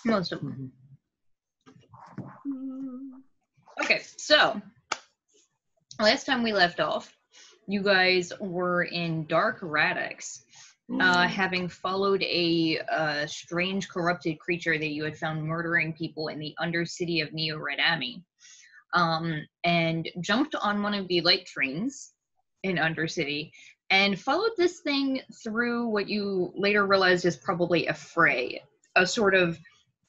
Most of them. Okay, so last time we left off, you guys were in Dark Radix, having followed a strange corrupted creature that you had found murdering people in the Undercity of Neo-Redami, and jumped on one of the light trains in Undercity and followed this thing through what you later realized is probably a fray, a sort of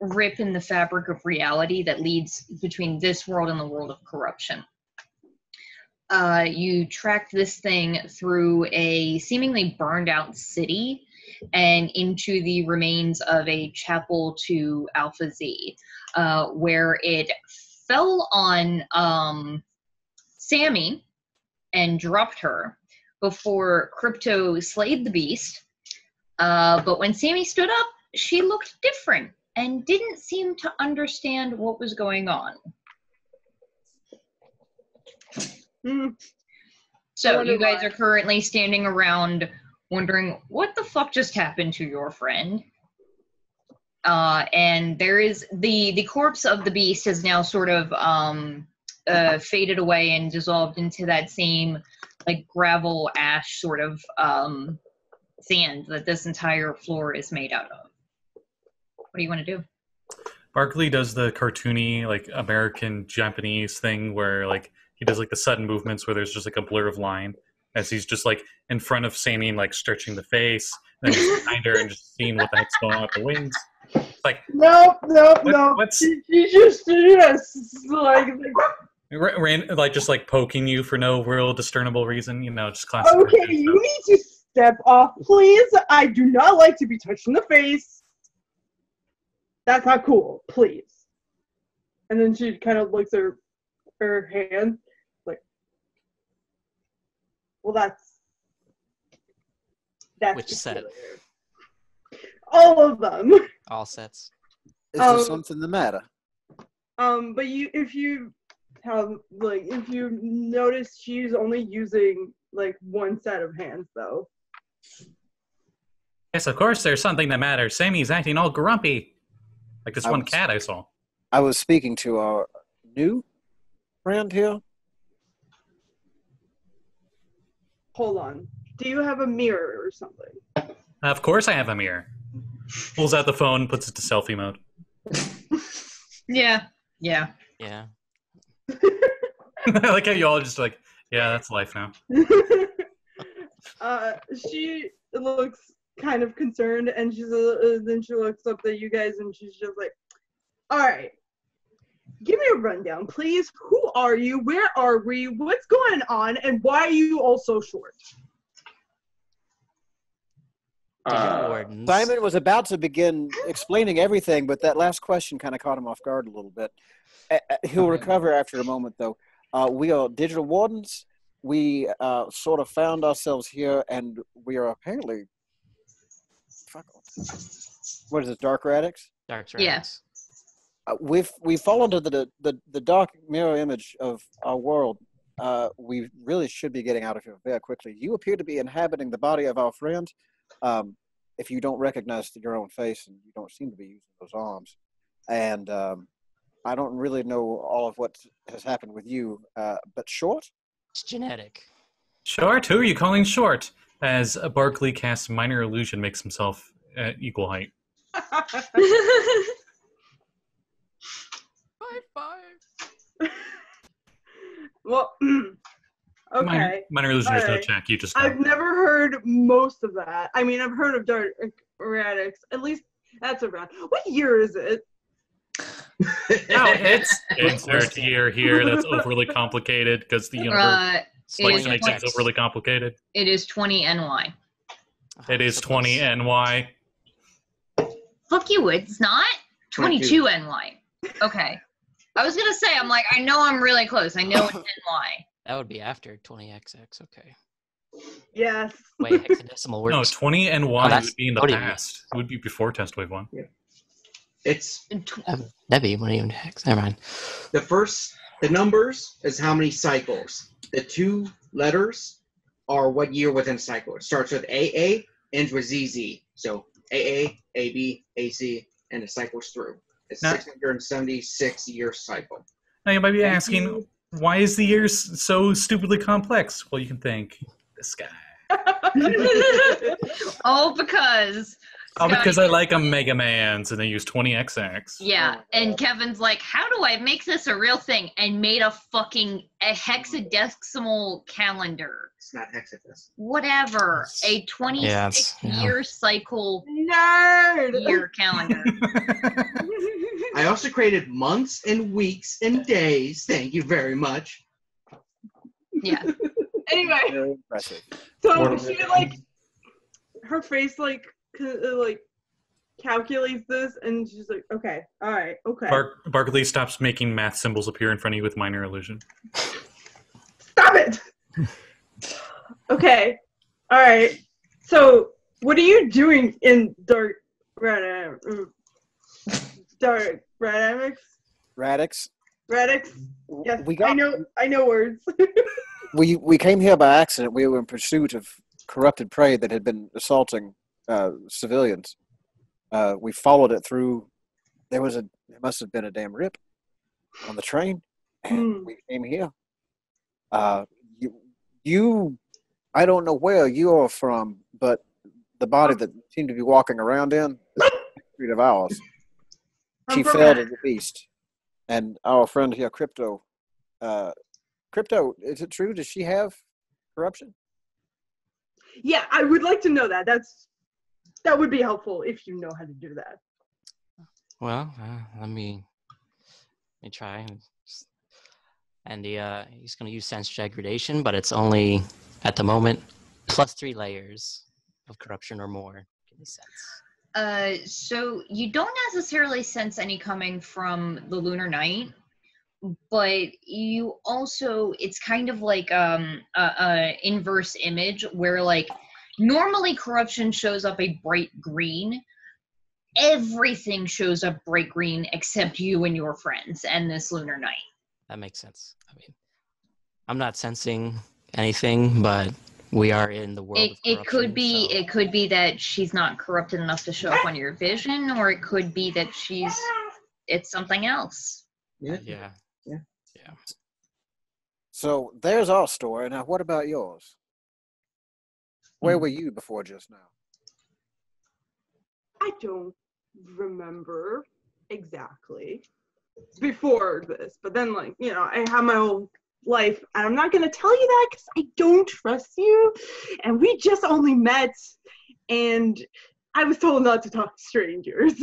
rip in the fabric of reality that leads between this world and the world of corruption. You tracked this thing through a seemingly burned out city and into the remains of a chapel to Alpha Z, where it fell on Sammy and dropped her before Crypto slayed the beast. But when Sammy stood up, she looked different and didn't seem to understand what was going on. So you guys are currently standing around wondering what the fuck just happened to your friend. And there is the corpse of the beast has now sort of faded away and dissolved into that same like gravel ash sort of sand that this entire floor is made out of. What do you want to do? Barkley does the cartoony, like, American Japanese thing where, like, he does, like, the sudden movements where there's just, like, a blur of line as he's just, like, in front of Sammy and, like, stretching the face, and then just behind her and just seeing what the heck's going on with the wings. It's like... No. What's... She just like... like, just, like, poking you for no real discernible reason, you know, just classic. Okay, you need to step off, please. I do not like to be touched in the face. That's not cool, please. And then she kind of looks at her hand, like, well, that's Which set? All of them. All sets. Is there something the matter? But if you notice, she's only using, like, one set of hands, though. Yes, of course there's something that matters. Sammy's acting all grumpy. Like this one cat I saw. I was speaking to our new friend here. Hold on. Do you have a mirror or something? Of course I have a mirror. Pulls out the phone, puts it to selfie mode. Yeah. Yeah. I like how you all just like, yeah, that's life now. She looks kind of concerned, and then she looks up at you guys, and she's just like, all right, give me a rundown, please. Who are you? Where are we? What's going on? And why are you all so short? Simon was about to begin explaining everything, but that last question kind of caught him off guard a little bit. He'll recover after a moment, though. We are digital wardens. We sort of found ourselves here, and we are apparently... What is it, Dark Radix? Dark Radix. Yes. We've fallen to the dark mirror image of our world. We really should be getting out of here very quickly. You appear to be inhabiting the body of our friend. If you don't recognize your own face, and you don't seem to be using those arms. And I don't really know all of what has happened with you, but short? It's genetic. Short? Who are you calling short? As Barkley casts Minor Illusion, makes himself equal height. Five. Well, okay. Minor Illusion is no check. You just. I've never heard most of that. I mean, I've heard of Dark Radix. At least that's around. What year is it? It's insert year here. That's overly complicated because the universe. Like makes things overly complicated. It is 20 NY. It is 20 NY. Fuck you, it's not 22 NY. Okay. I was gonna say, I'm like, I know I'm really close. I know it's NY. That would be after 20XX. Okay. Yes. Way hexadecimal works. No, 20 NY would be in the past. It would be before Test Wave 1. Yeah. It's that'd be when even hex. Never mind. The numbers is how many cycles. The two letters are what year within a cycle. It starts with AA, ends with ZZ. So AA, AB, AC, and it cycles through. It's Now- 676-year cycle. Now you might be Thank asking, you. why is the year so stupidly complex? Well, you can thank this guy. All because. Oh, Scotty- because I like a Mega Man's and they use 20XX. Yeah, Oh, and God. Kevin's like, how do I make this a real thing? And made a hexadecimal calendar. It's not Hexatus. Whatever. A Yeah, 26-year cycle Nerd. year calendar. I also created months and weeks and days. Thank you very much. Yeah. Anyway, Very impressive. so she like her face like calculates this, and she's like, okay, all right, okay. Barkley stops making math symbols appear in front of you with minor illusion. Stop it. Okay, all right. So, what are you doing in Dark Radix? Radix. Radix? Yes, We got. I know words. We came here by accident. We were in pursuit of corrupted prey that had been assaulting civilians. We followed it through. There must have been a damn rip on the train, and we came here. You, I don't know where you are from, but the body that seemed to be walking around in is a street of ours. I'm She from fell Radix. to the beast, and our friend here, Crypto. Crypto, is it true? Does she have corruption? Yeah, I would like to know that. That would be helpful if you know how to do that. Well, let me try. And he's going to use sense degradation, but it's only at the moment +3 layers of corruption or more. Give me sense. So you don't necessarily sense any coming from the Lunar Night, but you also, it's kind of like a inverse image where like normally corruption shows up a bright green. Everything shows up bright green except you and your friends and this Lunar Night. That makes sense. I mean, I'm not sensing anything, but we are in the world of It could be corruption, so- it could be that she's not corrupted enough to show up on your vision, or it could be that it's something else. Yeah. So there's our story. Now, what about yours? Where were you before just now? I don't remember exactly before this, but then I have my whole life, and I'm not gonna tell you that because I don't trust you, and we just only met, and I was told not to talk to strangers.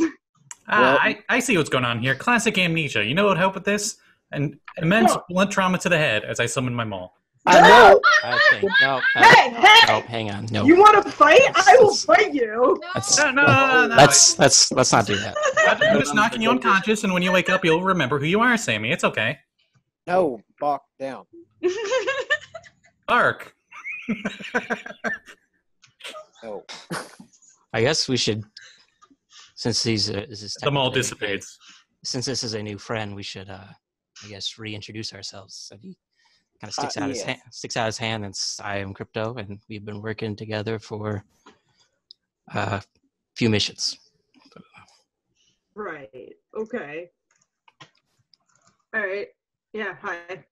Well- I see what's going on here. Classic amnesia. You know what would help with this? An immense No. blunt trauma to the head as I summon my maul. I know. I think no. Hey, No, hang on. No. you want to fight? I will fight you. Let's No. let's not do that. I'm just knocking you unconscious, and when you wake up, you'll remember who you are, Sammy. It's okay. No, Bach down. Ark. No. I guess we should, since this is The maul technically- dissipates. Since this is a new friend, we should, I guess, reintroduce ourselves. So he kind of sticks out his hand, and I am Crypto, and we've been working together for a few missions. Right. Okay. All right. Yeah. Hi.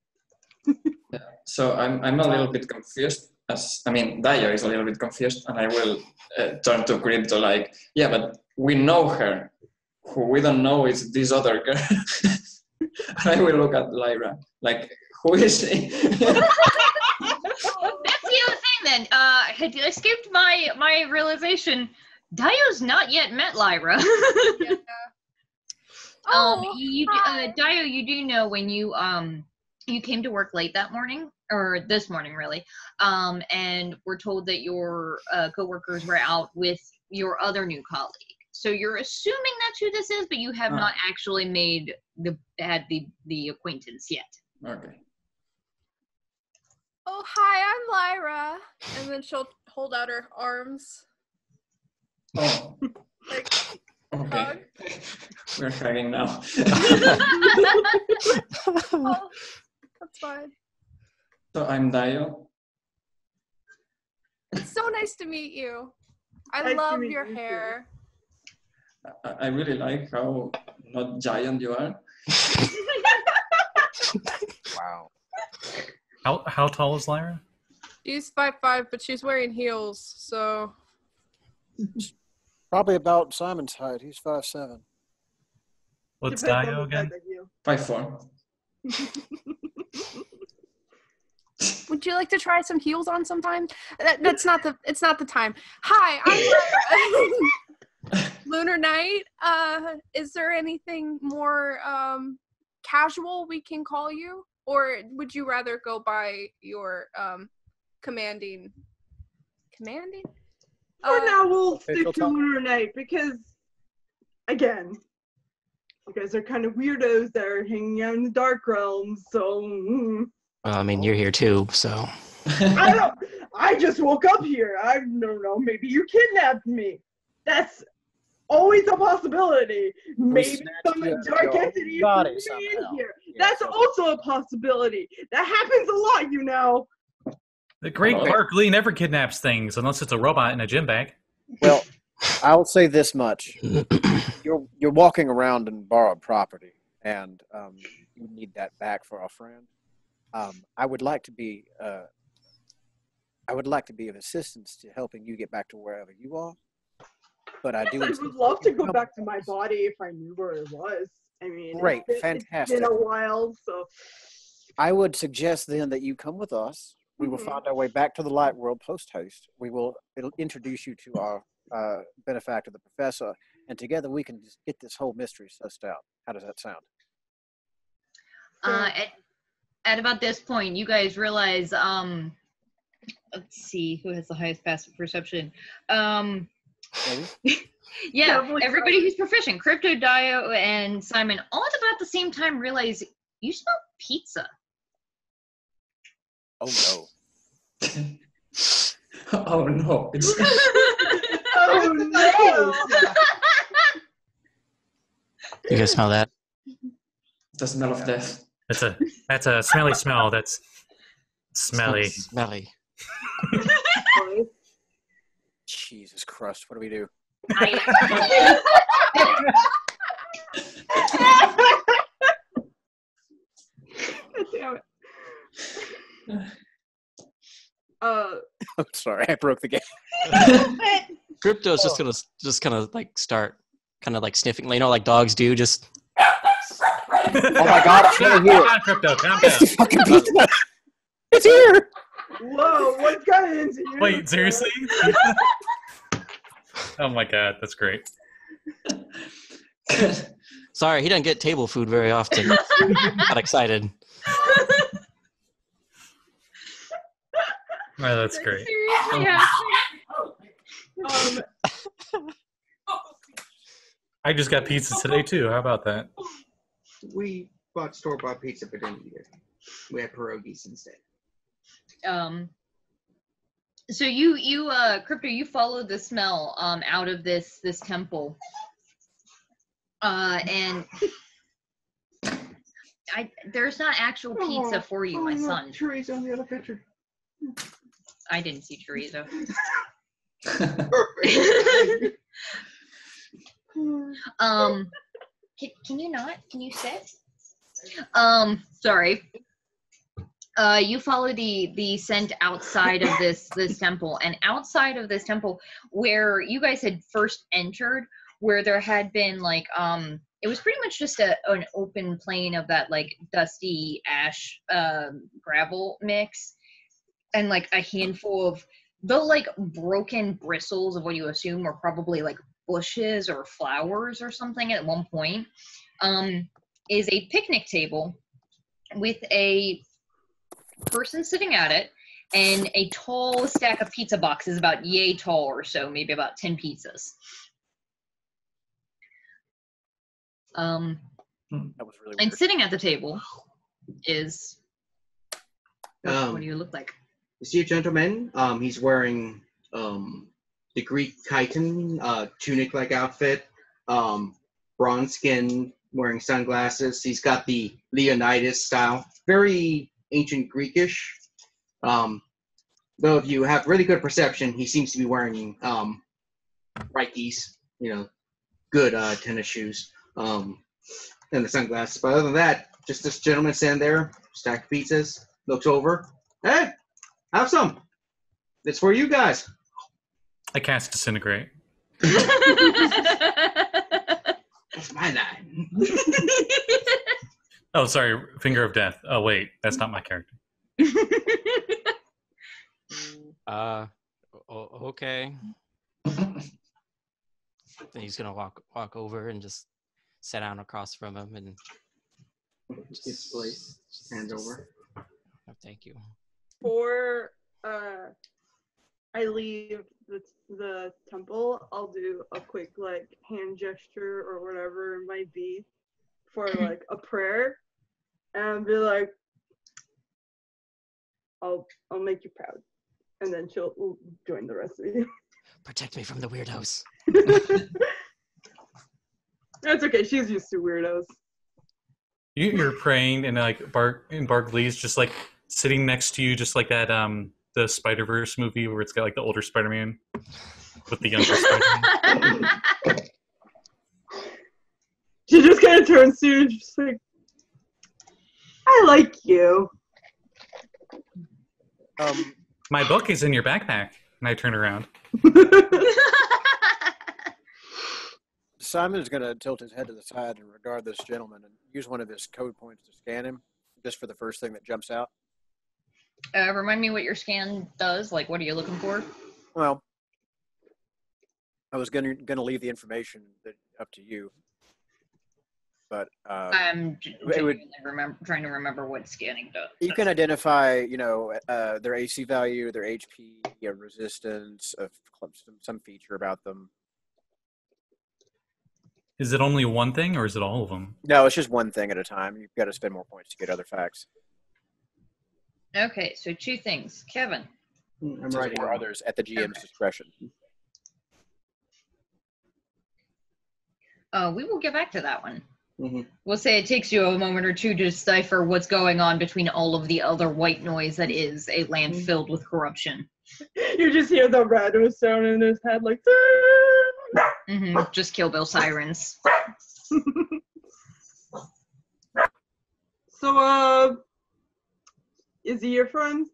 So I'm a little bit confused. Dio is a little bit confused, and I will turn to Crypto like, yeah, but we know her. Who we don't know is this other girl. And I will look at Lyra like, who is she? That's the other thing then. Had escaped my realization. Dio's not yet met Lyra. Hi. Dio, you do know when you came to work late that morning, or this morning really, and were told that your coworkers were out with your other new colleague. So you're assuming that's who this is, but you have not actually had the acquaintance yet. Okay. Oh, hi, I'm Lyra. And then she'll hold out her arms. Oh, Like, okay. hug. We're hugging now. Oh, that's fine. So I'm Dio. It's so nice to meet you. I Nice to love meet your you too. hair. I really like how not giant you are. Wow. How tall is Lyra? She's 5'5", but she's wearing heels, so Probably about Simon's height. He's 5'7". What's Depends on Dio the size again? of you. 5'4". would you like to try some heels on sometime? It's not the time. Hi, I'm Lunar Knight. Is there anything more casual we can call you, or would you rather go by your commanding? For now, we'll stick Official to title? Lunar Knight because, again, you guys are kind of weirdos that are hanging out in the Dark Realms. So Well, I mean, you're here too, so. I don't. I just woke up here. I don't know. Maybe you kidnapped me. That's always a possibility. Maybe snatched some you out of dark your own entity is body in somehow. here. Yeah, That's so- also a possibility. That happens a lot, you know. The Great Oh. Park Lee never kidnaps things unless it's a robot in a gym bag. Well, I'll say this much: you're walking around in borrowed property, and you need that back for a friend. I would like to be of assistance to helping you get back to wherever you are. But I do. I would love to go back to my body if I knew where it was. I mean, Great, it's fantastic. been a while, so I would suggest then that you come with us. We will Mhm. find our way back to the light world post haste. It'll introduce you to our benefactor, the professor, and together we can just get this whole mystery sussed out. How does that sound? At about this point, you guys realize, let's see, who has the highest passive perception? Maybe? Yeah, Definitely everybody Simon. who's proficient, Crypto, Dio, and Simon, all at about the same time realize you smell pizza. Oh no! Oh no! It's oh no! You guys smell that? the smell of death. That's a smelly smell. That's smelly. Smelly. Jesus Christ! What do we do? Damn it. I'm sorry, I broke the game. Crypto's just gonna kind of like start kind of like sniffing, you know, like dogs do. Just Oh my God! It's right Come here. on, Crypto, calm It's down. the fucking pizza. It's here. Whoa, what's got into you? Wait, seriously? Oh my god, that's great. sorry, he doesn't get table food very often. Got excited. Oh, that's great. Seriously, yeah. I just got pizza today too. How about that? We bought store-bought pizza, but didn't eat it. We had pierogies instead. So you Crypto, you follow the smell out of this temple, and there's not actual pizza for you, my son. Chorizo on the other picture. I didn't see chorizo. Perfect. Can you not? Can you sit? Sorry. You follow the scent outside of this temple, and outside of this temple, where you guys had first entered, where there had been like it was pretty much just an open plain of that like dusty ash gravel mix, and like a handful of the like broken bristles of what you assume were probably like bushes or flowers or something at one point, is a picnic table with a person sitting at it and a tall stack of pizza boxes about yay tall or so, maybe about 10 pizzas. That was really And weird. sitting at the table is what do you look like? You see a gentleman? He's wearing the Greek chiton tunic-like outfit, bronze skin, wearing sunglasses. He's got the Leonidas style, very ancient Greekish. Though if you have really good perception, he seems to be wearing Rikes, you know, good tennis shoes, and the sunglasses. But other than that, just this gentleman standing there, stack of pizzas, looks over. Hey, have some. It's for you guys. I cast Disintegrate. That's my line. Oh, sorry, Finger of Death. Oh, wait, that's not my character. Okay. Then he's gonna walk over and just sit down across from him and Just place hand over. Oh, thank you. Before I leave the temple, I'll do a quick like hand gesture or whatever it might be for like a prayer, and be like, I'll make you proud, and then she'll join the rest of you. Protect me from the weirdos. That's okay. She's used to weirdos. You're praying, and like Bark Lee's just like sitting next to you, just like that the Spider-Verse movie where it's got like the older Spider-Man with the younger Spider-Man. She just kind of turns to you and just like, I like you. My book is in your backpack, and I turn around. Simon's going to tilt his head to the side and regard this gentleman and use one of his code points to scan him, just for the first thing that jumps out. Remind me what your scan does. Like, what are you looking for? Well, I was going to leave the information up to you, but I'm would- trying to remember what scanning does. you can identify, their AC value, their HP, resistance, of some feature about them. Is it only one thing, or is it all of them? No, it's just one thing at a time. You've got to spend more points to get other facts. Okay, so two things. Kevin. I'm writing Or others at the GM's discretion. We will get back to that one. Mm-hmm. We'll say it takes you a moment or two to decipher what's going on between all of the other white noise that is a land filled with corruption. You just hear the radio sound in his head, like. Just Kill Bill sirens. So, is he your friend?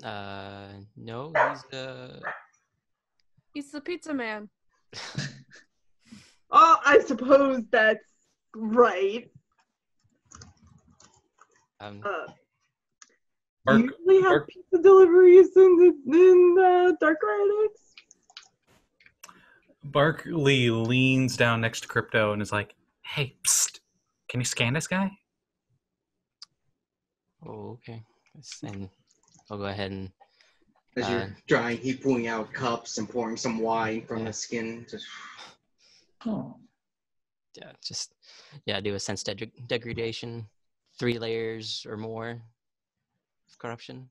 No, He's the pizza man. Oh, I suppose that's right. Bark, you usually have Bark- pizza deliveries in Dark Radix? Barkley leans down next to Crypto and is like, "Hey, psst, can you scan this guy?" Oh, okay. And I'll go ahead and As you're drying, he's pulling out cups and pouring some wine from the skin. Just Oh. do a sense degradation, 3 layers or more of corruption.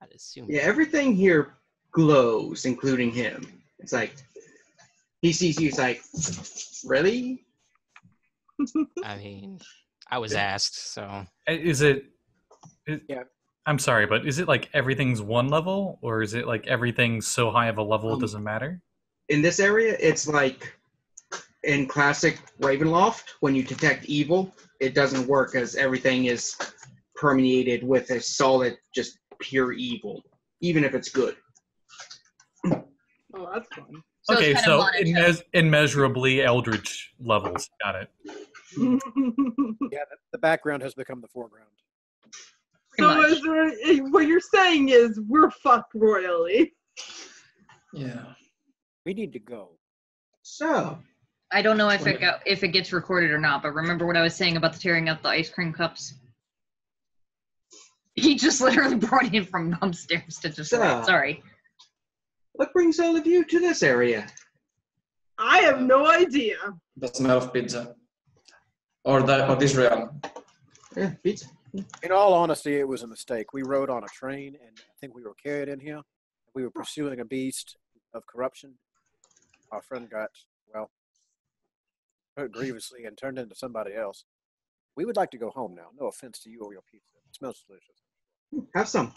I'd assume. yeah, everything here glows, including him. It's like he sees you. He's like, really? I mean, I was asked, so. Is it? Yeah. I'm sorry, but is it like everything's one level, or is it like everything's so high of a level it doesn't matter? In this area, it's like in classic Ravenloft, when you detect evil, it doesn't work as everything is permeated with a solid, just pure evil, even if it's good. Oh, that's fun. So Okay, it's kind so of monotone. immeasurably eldritch levels. Got it. Yeah, the background has become the foreground. So much. what you're saying is we're fucked royally. Yeah. We need to go. So, I don't know if it gets recorded or not, but remember what I was saying about the tearing up the ice cream cups? He just literally brought it in from upstairs to just sorry. what brings all of you to this area? I have no idea. The smell of pizza. Or this realm. Yeah, pizza. In all honesty, it was a mistake. We rode on a train, and I think we were carried in here. We were pursuing a beast of corruption. Our friend got, hurt grievously and turned into somebody else. We would like to go home now. No offense to you or your pizza. It smells delicious. Have some.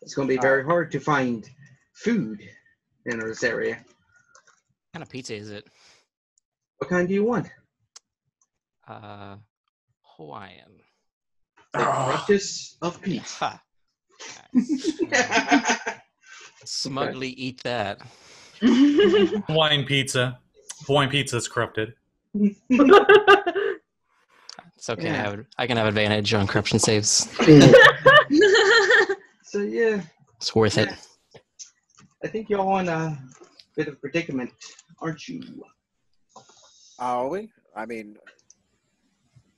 It's going to be very hard to find food in this area. What kind of pizza is it? What kind do you want? Hawaiian. The Duchess of Peace. Ha. Smugly eat that. Hawaiian pizza. Hawaiian pizza is corrupted. It's okay. Yeah. I can have advantage on corruption saves. So yeah, It's worth it. I think y'all in a bit of a predicament, aren't you? Are we? I mean,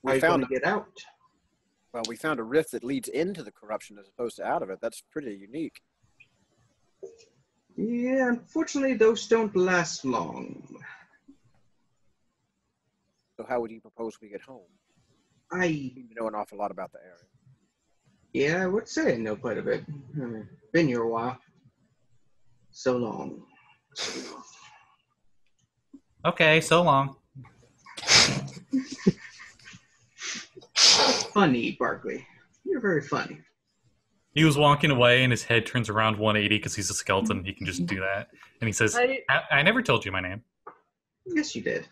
How you gonna get out? we found a rift that leads into the corruption as opposed to out of it. That's pretty unique. Yeah, unfortunately, those don't last long. So how would you propose we get home? You You know an awful lot about the area. Yeah, I would say I know quite a bit. Been here a while. So long. Okay, so long. Funny, Barkley. You're very funny. He was walking away, and his head turns around 180 because he's a skeleton. He can just do that. And he says, I never told you my name. Yes, you did.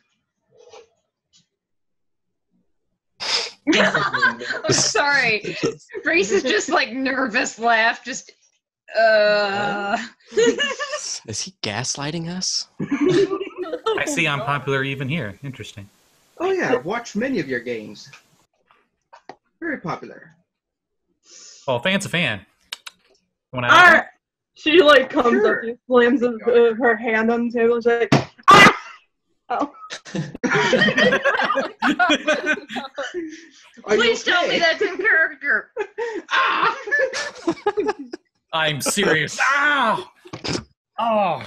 I'm sorry. Race is just like nervous laugh. Just Is he gaslighting us? I see I'm popular even here. Interesting. Oh yeah, I've watched many of your games. Very popular. Well, fan's a fan. Wanna Alright. She like comes Sure. up and slams her hand on the table and she's like, ah! Oh. Are you please tell me okay? that's in character. Ah! I'm serious. Ah! Oh.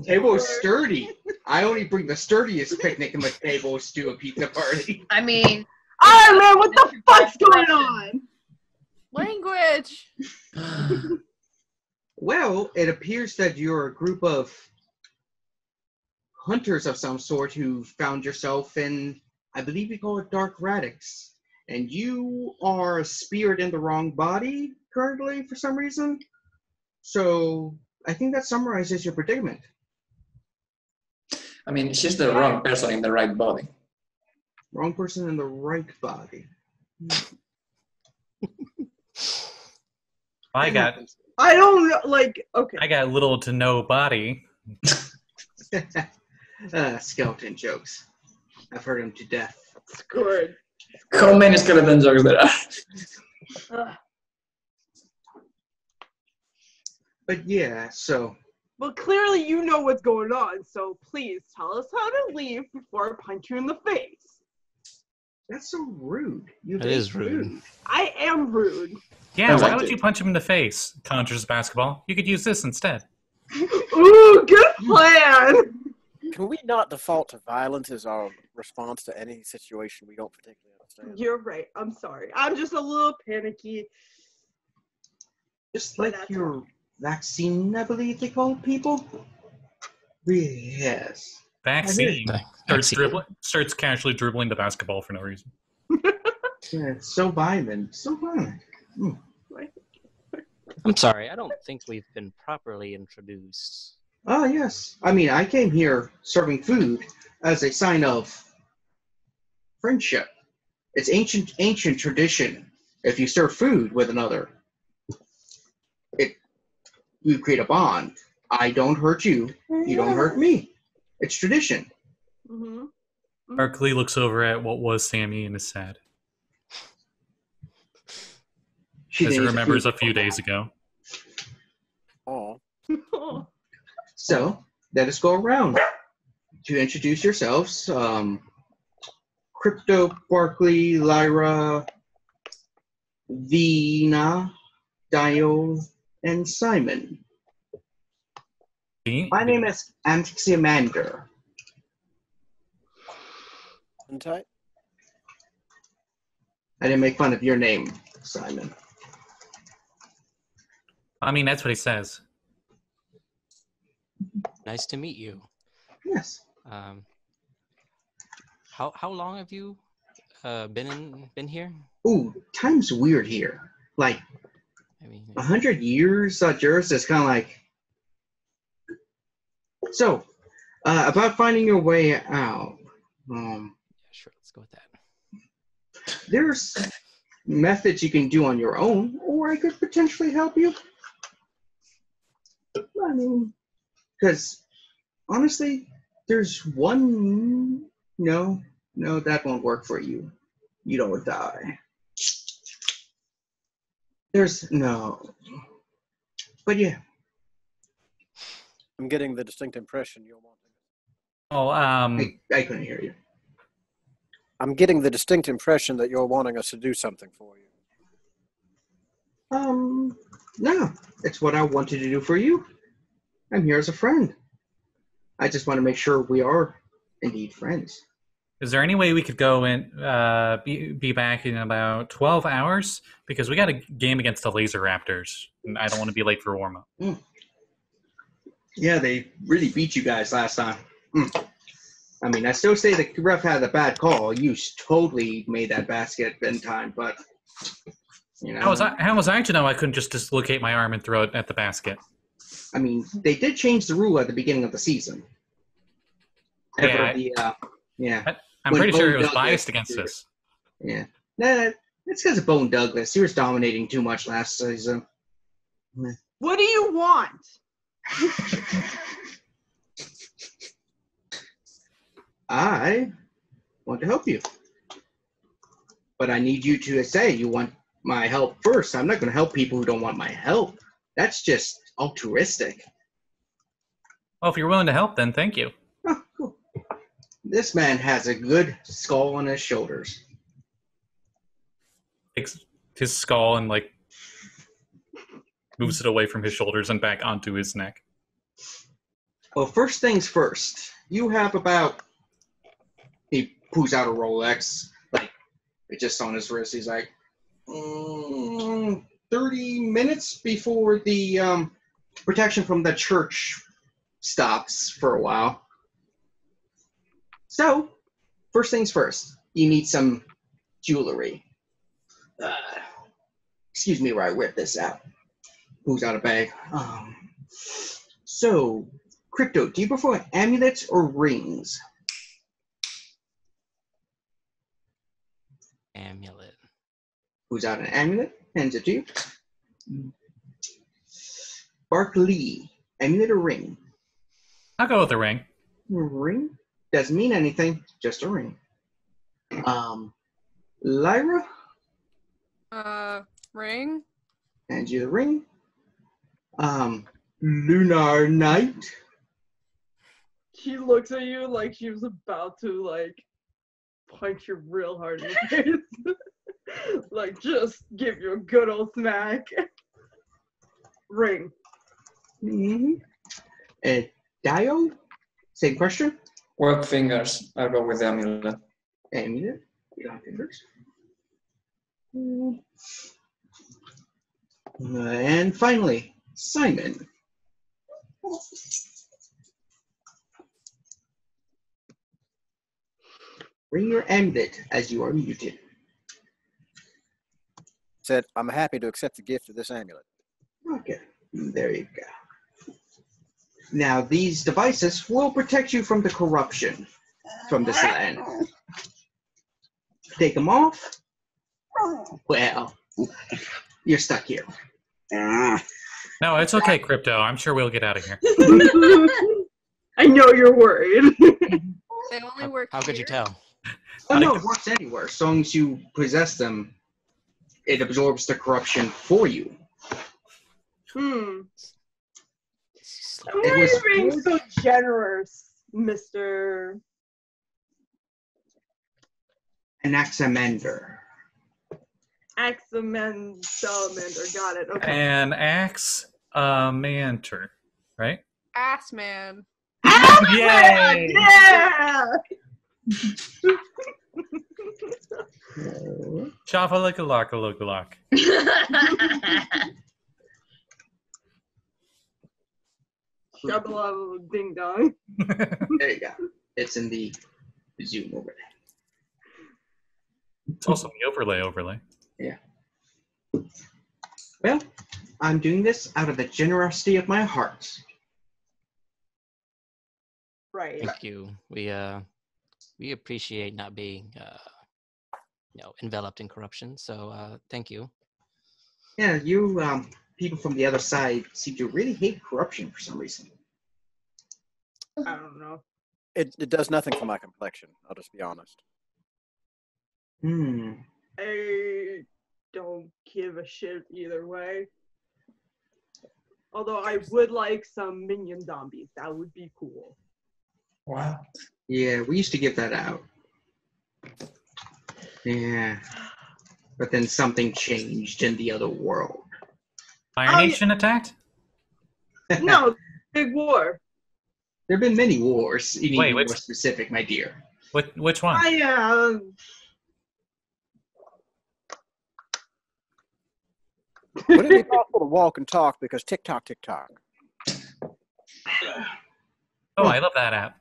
Table is sturdy. I only bring the sturdiest picnic in my tables to a pizza party. I mean, Alright, man, what the fuck's going on? Language. Well, it appears that you're a group of hunters of some sort who found yourself in, I believe we call it Dark Radix. And you are a spirit in the wrong body currently for some reason. So I think that summarizes your predicament. I mean, she's the wrong person in the right body. Wrong person in the right body. I got Okay. little to no body. Skeleton jokes. I've heard them to death. It's good. How many skeleton jokes there are? Ugh. But yeah, so Well, clearly you know what's going on, so please tell us how to leave before I punch you in the face. that's so rude. You That is rude. I am rude. Yeah, why Exactly. would you punch him in the face? Conjures basketball. You could use this instead. Ooh, good plan! Can we not default to violence as our response to any situation we don't particularly understand? You're right. I'm sorry. I'm just a little panicky. Just like That's your vaccine, I believe they call people. Yes. Vaccine. Vaccine. Starts casually dribbling the basketball for no reason. Yeah, it's so violent. So violent. Mm. I'm sorry, I don't think we've been properly introduced. Oh, yes. I mean, I came here serving food as a sign of friendship. It's ancient tradition. If you serve food with another, you create a bond. I don't hurt you. You don't hurt me. It's tradition. Mm-hmm. Barkley looks over at what was Sammy and is sad. She As he thinks remembers food- a few days ago. Oh, So, let us go around to introduce yourselves. Crypto, Barkley, Lyra, Vina, Dio, and Simon. My name is Antixiamander. tight. I didn't make fun of your name, Simon. I mean, that's what he says. Nice to meet you. Yes. How long have you been here? Ooh, time's weird here. Like, I mean, 100 years, Juris is kind of like... So, about finding your way out. Um, Yeah, sure. Let's go with that. there's methods you can do on your own, or I could potentially help you. I mean, because honestly, there's one. No, that won't work for you. You don't die. There's no. But yeah, I'm getting the distinct impression you're wanting. Oh, I couldn't hear you. I'm getting the distinct impression that you're wanting us to do something for you. No, it's what I wanted to do for you. I'm here as a friend. I just want to make sure we are indeed friends. is there any way we could go and be back in about 12 hours? Because we got a game against the Laser Raptors, and I don't want to be late for warm-up. Yeah, they really beat you guys last time. I mean, I still say the ref had a bad call. You totally made that basket in time, but you know. How was I to know I couldn't just dislocate my arm and throw it at the basket? I mean, they did change the rule at the beginning of the season. Yeah. I'm When pretty sure Bone it was Douglas- biased against us. Yeah. Nah, it's because of Bone Douglas. He was dominating too much last season. What do you want? I want to help you. But I need you to say you want my help first. I'm not going to help people who don't want my help. That's just altruistic. Well, if you're willing to help, then thank you. Oh, cool. This man has a good skull on his shoulders. Takes his skull and moves it away from his shoulders and back onto his neck. Well, first things first. You have about... He pulls out a Rolex. It's just on his wrist. He's like, 30 minutes before the protection from the church stops for a while. So, first things first. You need some jewelry. Excuse me while I whip this out. Pulls out a bag. So, Crypto, do you prefer amulets or rings? Amulet. Pulls out an amulet, hands it to you. Barkley, amulet or ring? I'll go with the ring. Ring? Doesn't mean anything, just a ring. Lyra, Ring. hands you the ring. Lunar Knight. She looks at you like she was about to punch you real hard in the face. Just give you a good old smack. Ring. Mm-hmm. And Dio, same question. Web fingers. I'll go with the amulet. Amulet, you don't have fingers. And finally, Simon. Bring your amulet as you are muted. Said, I'm happy to accept the gift of this amulet. Okay, there you go. Now, these devices will protect you from the corruption from this land. Take them off. Well, you're stuck here. No, it's okay, Crypto. I'm sure we'll get out of here. I know you're worried. They only work. How could you here? tell? Oh no, it works anywhere. As long as you possess them, it absorbs the corruption for you. Why It are was you being so generous, Mr. Anaximander. Salamander? Got it. Okay. An axe manter, right? Ass man. Yay! Yeah! Choppa look a lock. Shabba ding dong. There you go. It's in the Zoom overlay. It's also in the overlay. Yeah. Well, I'm doing this out of the generosity of my heart. Right. Thank you. we appreciate not being, enveloped in corruption. So thank you. Yeah, you people from the other side seem to really hate corruption for some reason. I don't know. It does nothing for my complexion. I'll just be honest. I don't give a shit either way. Although I would like some minion zombies. That would be cool. Wow. Yeah, we used to give that out. Yeah. But then something changed in the other world. Fire Nation attacked? No, big war. There have been many wars. You need Wait, to be which- more specific, my dear. Which one? Would it be possible to walk and talk because TikTok, TikTok? Oh, I love that app.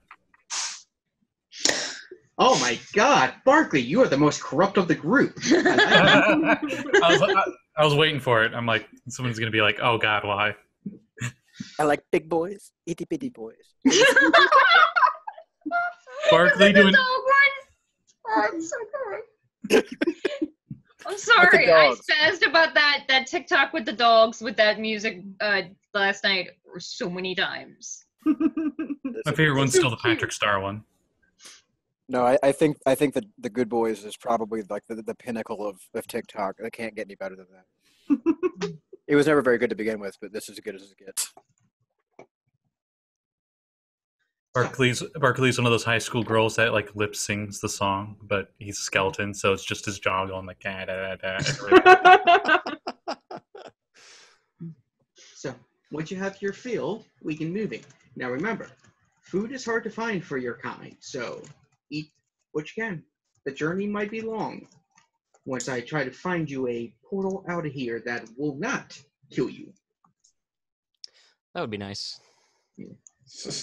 Oh my God, Barkley, you are the most corrupt of the group. I was waiting for it. I'm like, someone's gonna be like, "Oh God, why?" I like big boys, itty bitty boys. Barkley doing. Oh, I'm so sorry. I'm sorry. I dogs? spazzed about that TikTok with the dogs with that music last night so many times. My favorite one's still the Patrick Star one. No, I think that the Good Boys is probably like the pinnacle of TikTok. It can't get any better than that. It was never very good to begin with, but this is as good as it gets. Barkley's one of those high school girls that like lip sings the song, but he's a skeleton, so it's just his jaw going like da da da da. So, once you have your fill, we can move it. Now remember, food is hard to find for your kind, so eat what you can. The journey might be long. Once I try to find you a portal out of here that will not kill you. That would be nice.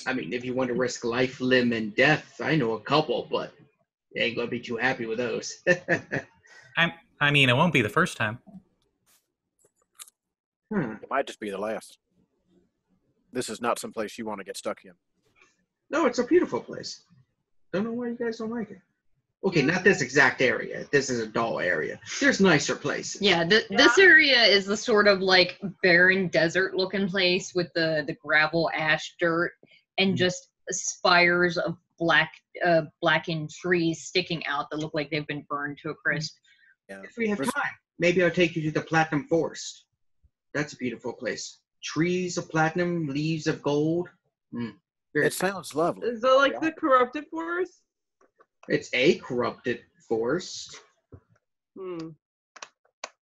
I mean, if you want to risk life, limb, and death, I know a couple, but you ain't gonna be too happy with those. I mean, it won't be the first time. It might just be the last. This is not some place you want to get stuck in. No, it's a beautiful place. Don't know why you guys don't like it. Okay, not this exact area. This is a dull area. There's nicer places. Yeah, this area is the sort of like barren desert looking place with the gravel, ash, dirt, and just spires of blackened trees sticking out that look like they've been burned to a crisp. Yeah. If we have time, maybe I'll take you to the Platinum Forest. That's a beautiful place. Trees of platinum, leaves of gold. It sounds lovely. Is that like the corrupted forest? It's a corrupted forest. Hmm.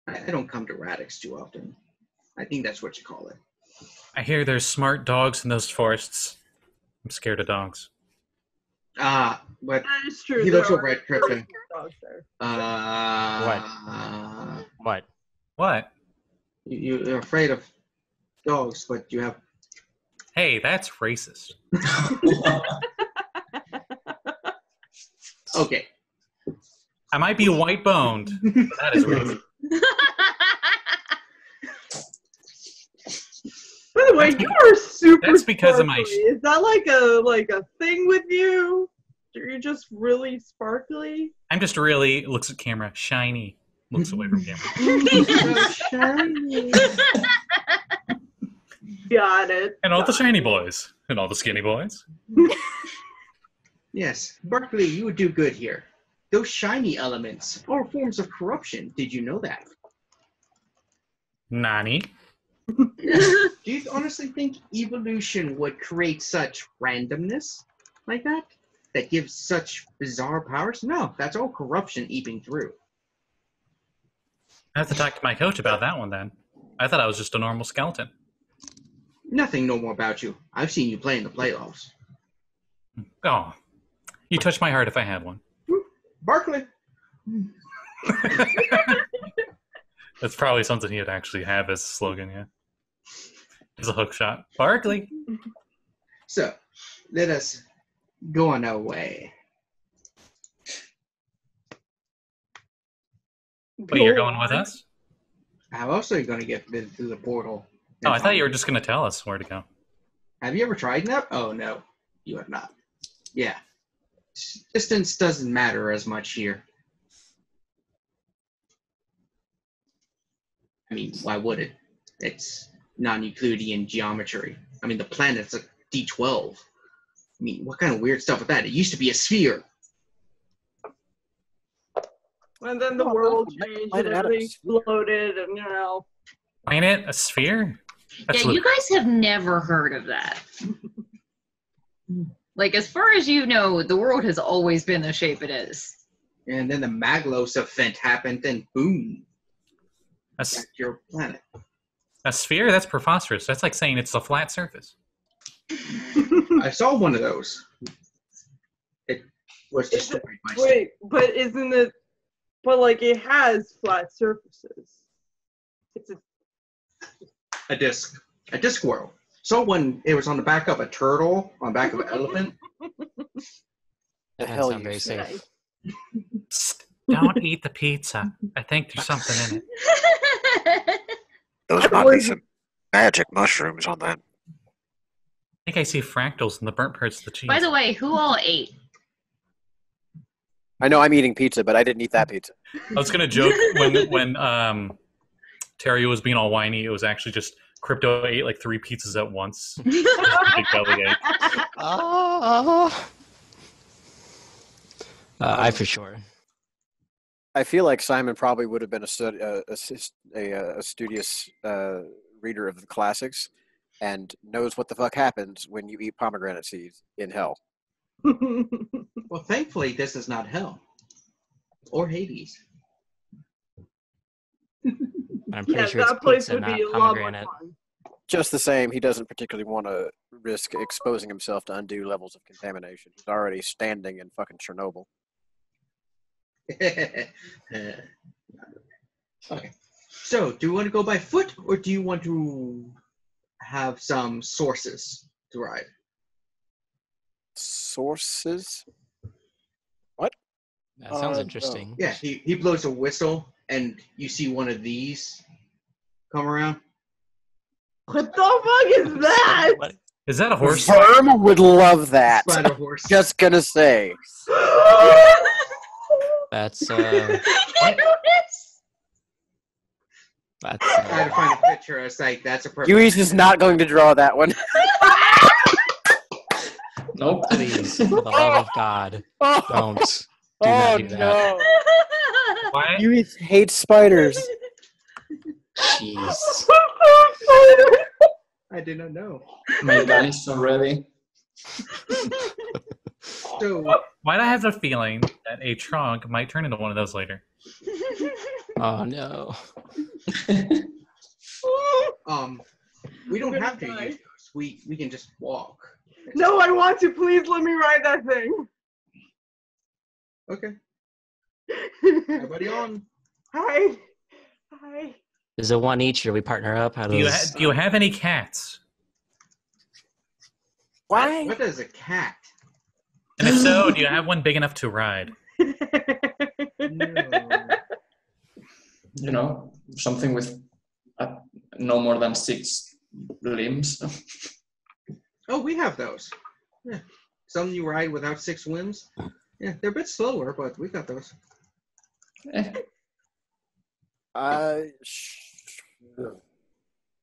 I don't come to Radix too often. I think that's what you call it. I hear there's smart dogs in those forests. I'm scared of dogs. But That is true. he there looks are over at Krypton. dogs there. What? What? You're afraid of dogs, but you have... Hey, that's racist. Okay. I might be white boned, but that is racist. By the way, you are super. That's because of my sparkly. Is that like a thing with you? You're just really sparkly. I'm just really looks at camera, shiny. Looks away from camera. So shiny. Got it. And all the shiny boys. And all the skinny boys. Yes, Barkley, you would do good here. Those shiny elements are forms of corruption. Did you know that? Nani? Do you honestly think evolution would create such randomness like that? That gives such bizarre powers? No, that's all corruption eeping through. I have to talk to my coach about that one then. I thought I was just a normal skeleton. Nothing normal about you. I've seen you play in the playoffs. Oh, you touched my heart if I had one. Barkley! That's probably something he'd actually have as a slogan, yeah. As a hook shot. Barkley! So, let us go on our way. Wait, you're going with us? How else are you going to get through the portal? Oh, I thought you were just going to tell us where to go. Have you ever tried that? Oh, no. You have not. Yeah. Distance doesn't matter as much here. I mean, why would it? It's non-Euclidean geometry. I mean, the planet's a D12. I mean, what kind of weird stuff with that? It used to be a sphere. And then the world changed and everything exploded, and Planet? A sphere? Yeah, you guys have never heard of that. Like, as far as you know, the world has always been the shape it is. And then the Maglos event happened, and boom, that's your planet. A sphere? That's preposterous. That's like saying it's a flat surface. I saw one of those. It was destroyed by Wait, but isn't it? But like, it has flat surfaces. It's a disc world. So when it was on the back of a turtle, on the back of an elephant. The hell sound you very say? safe. Psst, don't eat the pizza. I think there's something in it. Those might be some magic mushrooms on that. I think I see fractals in the burnt parts of the cheese. By the way, who all ate? I know I'm eating pizza, but I didn't eat that pizza. I was gonna joke when Terry was being all whiny. It was actually just Crypto ate like 3 pizzas at once. Big bellyache. I for sure. I feel like Simon probably would have been a studious reader of the classics and knows what the fuck happens when you eat pomegranate seeds in hell. Well, thankfully, this is not hell or Hades. I'm pretty sure that it's place pizza, would not be a lot more pomegranate. fun. Just the same, he doesn't particularly want to risk exposing himself to undue levels of contamination. He's already standing in fucking Chernobyl. Okay. So, do you want to go by foot, or do you want to have some sources to ride? Sources? What? That sounds interesting. Yeah, he blows a whistle, and you see one of these come around. What the fuck is that? What? Is that a horse? Verm would love that. Spider horse. Just gonna say. That's I noticed. that's Try to find a picture. I was like, that's a perfect. Yui's is not going to draw that one. Nope. please, for the love of God, don't. Do not do that. no. Why? Yui hates spiders. Jeez. I did not know. My gun is so ready. So, Why'd I have the feeling that a trunk might turn into one of those later? Oh no. we don't We're have to gonna die. use those. We can just walk. No, I want to. Please let me ride that thing. Okay. Everybody on. Hi. Hi. Is it one each, or we partner up? How Do you, does? do you have any cats? Why? What is a cat? And if so, do you have one big enough to ride? No. You know, something with no more than 6 limbs. Oh, we have those. Yeah. Some you ride without 6 limbs. Yeah, they're a bit slower, but we got those. Eh,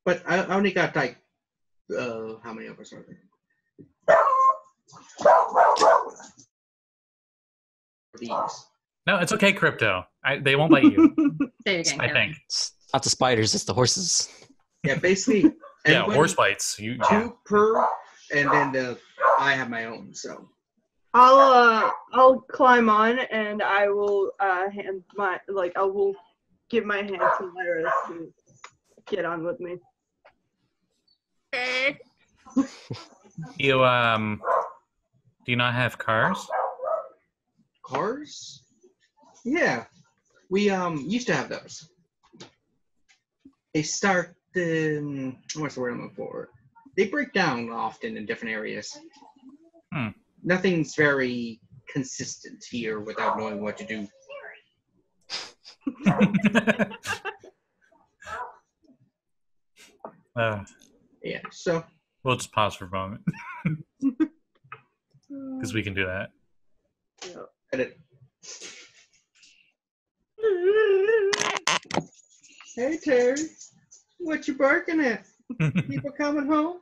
But I only got like, how many of us are there? These. No, it's okay, Crypto. They won't bite you, Say it again, I Kevin. think. It's not the spiders, it's the horses. Yeah, basically. Yeah, everybody- horse bites. You, 2 per, and then I have my own. So I'll climb on and I will I will give my hand to Lyra to get on with me. you do you not have cars? cars. Yeah, we used to have those. They start. What's the word I'm looking for? They break down often in different areas. Nothing's very consistent here without knowing what to do. Yeah, so We'll just pause for a moment because we can do that. Yeah. Edit. Hey Terry, what you barking at? People coming home?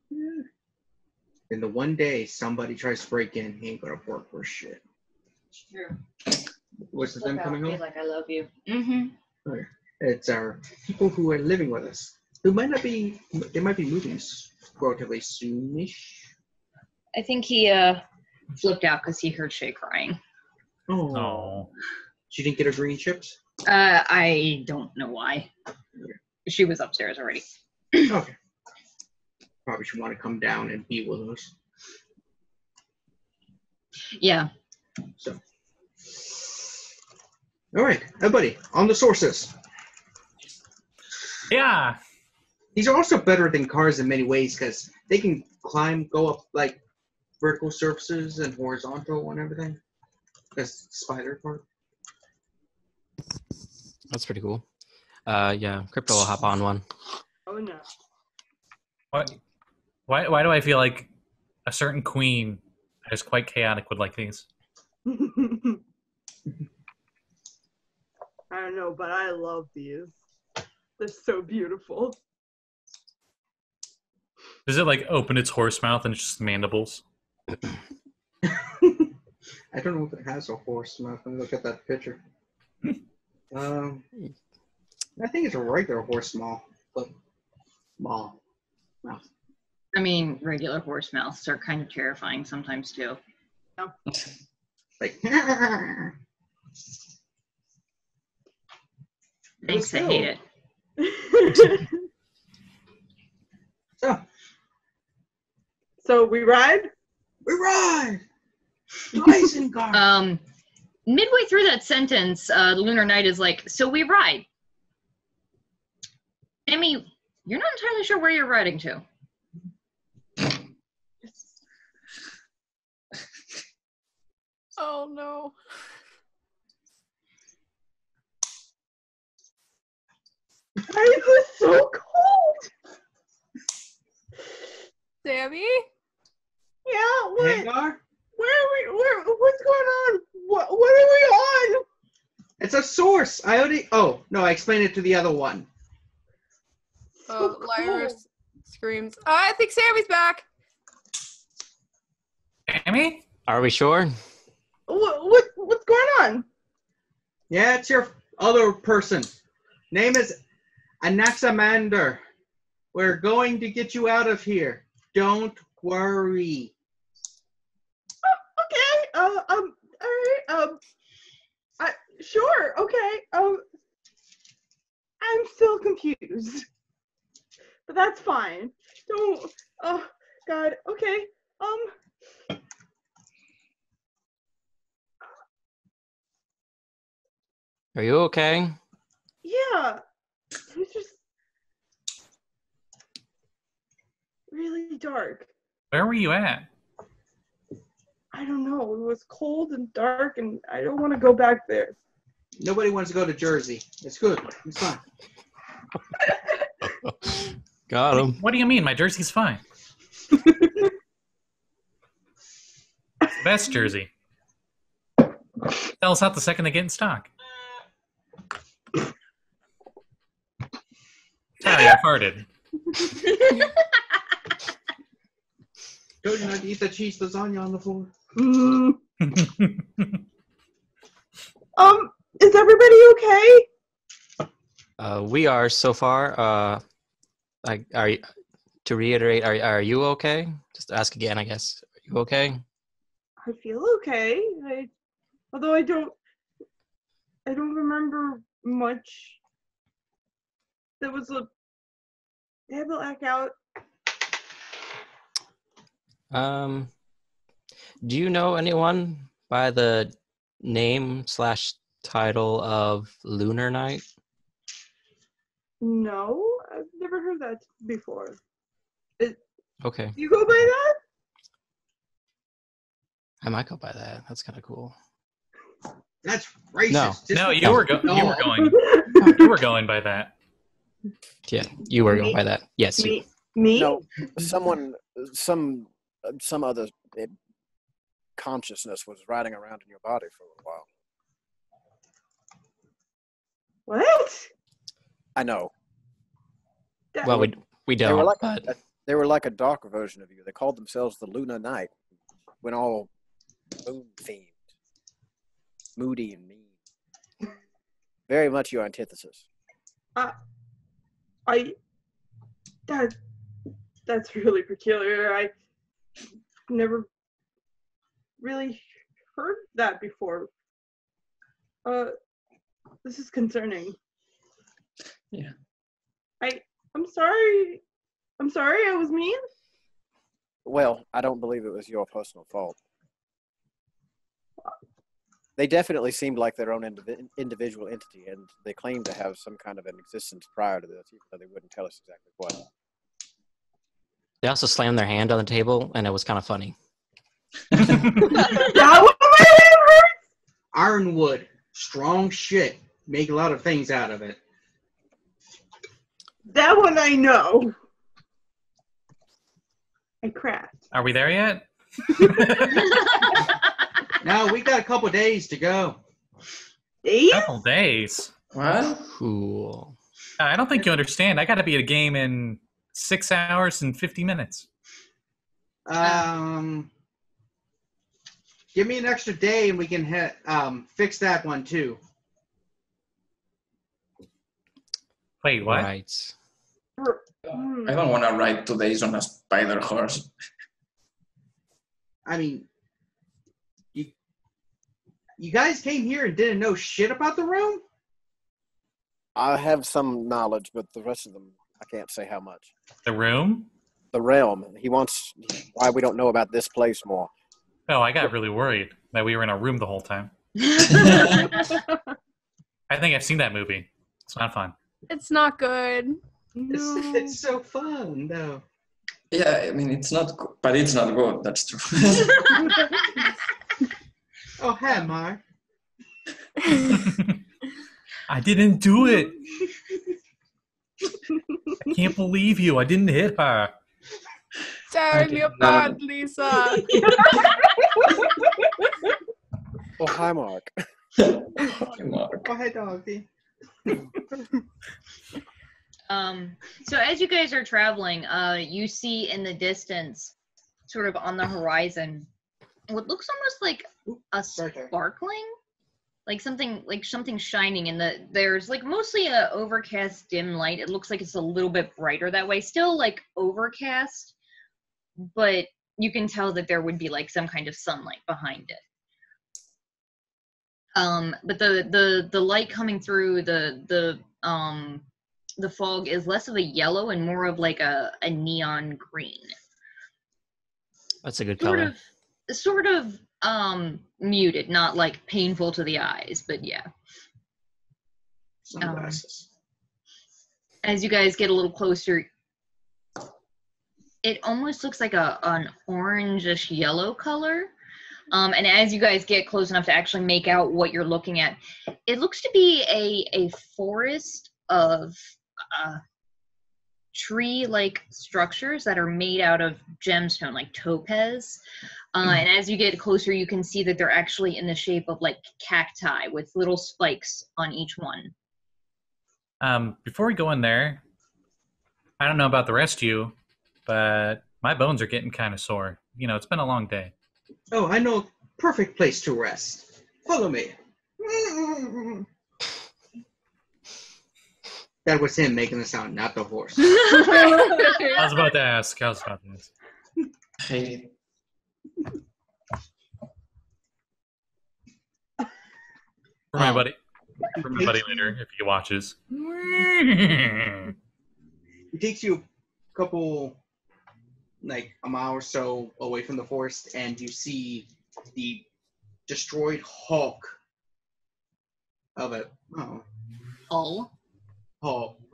Yeah. And the one day somebody tries to break in, he ain't gonna work for shit. It's true. What's them coming home? Like I love you. Mm-hmm. Okay. It's our people who are living with us. Who might not be. They might be moving relatively soonish. I think he flipped out because he heard Shay crying. Oh. Oh. She didn't get her green chips. I don't know why. She was upstairs already. Okay. Probably should want to come down and be with us. Yeah. So. All right, everybody, on the sources. Yeah. These are also better than cars in many ways because they can climb, go up like vertical surfaces and horizontal and everything. That's the spider part. That's pretty cool. Yeah, Crypto will hop on one. Oh no. What? Why do I feel like a certain queen that is quite chaotic would like these? I don't know, but I love these. They're so beautiful. Does it like open its horse mouth and it's just mandibles? I don't know if it has a horse mouth. Let me look at that picture. I think it's a regular horse mouth, but small mouth. I mean, regular horse mouths are kind of terrifying sometimes too. Like, Thanks, I go. hate it. So we ride? we ride! Isengard! Midway through that sentence, the Lunar Knight is like, so we ride. Emmy, you're not entirely sure where you're riding to. Oh no. Why is this so cold? Sammy? Yeah, what? Hagar? Where are we? What's going on? What are we on? It's a source. I already. Oh no, I explained it to the other one. Oh, So Lyra cool. screams. I think Sammy's back. Amy? Are we sure? What's going on? Yeah, it's your other person. Name is Anaximander. We're going to get you out of here. Don't worry. Okay. All right. Sure. Okay. I'm still confused, but that's fine. Don't. Oh God. Okay. Are you okay? Yeah. It was just really dark. Where were you at? I don't know. It was cold and dark, and I don't want to go back there. Nobody wants to go to Jersey. It's good. It's fine. Got him. What do you mean? My jersey's fine. Best jersey. Tell us out the second they get in stock. Sorry, I farted. Told you not to eat the cheese lasagna on the floor. Is everybody okay? We are so far. Are you, to reiterate, are you okay? Just ask again, I guess. Are you okay? I feel okay. Although I don't remember much. There was a blackout. Do you know anyone by the name/title of Lunar Knight? No, I've never heard that before. Okay, You go by that? I might go by that. That's kind of cool. That's racist. No. Just No, because you were going by that. Yeah, you were going by that. Yes, you. Me? No, some other. consciousness was riding around in your body for a little while. What? I know. That- Well, we They were don't, like but they were like a darker version of you. They called themselves the Luna Knight, when all moon themed, moody and mean. Very much your antithesis. That's really peculiar. I never really heard that before. This is concerning. Yeah. I'm sorry. I'm sorry I was mean. Well, I don't believe it was your personal fault. They definitely seemed like their own individual entity, and they claimed to have some kind of an existence prior to this, even though they wouldn't tell us exactly what. they also slammed their hand on the table, and it was kind of funny. That was my favorite. Ironwood, strong shit. Make a lot of things out of it. That one I know. I craft. Are we there yet? No, we got a couple days to go. Days? Couple days. What? Cool. I don't think you understand. I got to be at a game in 6 hours and 50 minutes. Give me an extra day and we can fix that one too. Wait, what? Right. I don't want to ride 2 days on a spider horse. I mean, you guys came here and didn't know shit about the room? I have some knowledge, but the rest of them, I can't say how much. The room? The realm. He wants why we don't know about this place more. Oh, I got really worried that we were in a room the whole time. I think I've seen that movie. It's not fun. It's not good. No. It's so fun, though. Yeah, I mean, it's not good, but it's not good. That's true. Oh, hi, Mark. I didn't do it. I can't believe you. I didn't hit her. Damn, you're bad, Lisa. Oh, hi, Mark. Mark. Oh, hi, doggy. So as you guys are traveling, you see in the distance, sort of on the horizon, what looks almost like a sparkling, like something shining in there's like mostly a overcast dim light. It looks like it's a little bit brighter that way, still like overcast, but you can tell that there would be like some kind of sunlight behind it. But the light coming through the fog is less of a yellow and more of like a neon green. That's a good color. Sort of muted, not like painful to the eyes, but yeah. Sunglasses. As you guys get a little closer, it almost looks like an orangish yellow color. And as you guys get close enough to actually make out what you're looking at, it looks to be a forest of tree-like structures that are made out of gemstone, like topaz. And as you get closer, you can see that they're actually in the shape of like cacti with little spikes on each one. Before we go in there, I don't know about the rest of you, but my bones are getting kind of sore. You know, it's been a long day. Oh, I know a perfect place to rest. Follow me. That was him making the sound, not the horse. I was about to ask. Hate it. For my buddy later, if he watches. It takes you a couple, like a mile or so away from the forest, and you see the destroyed hulk of a Hull.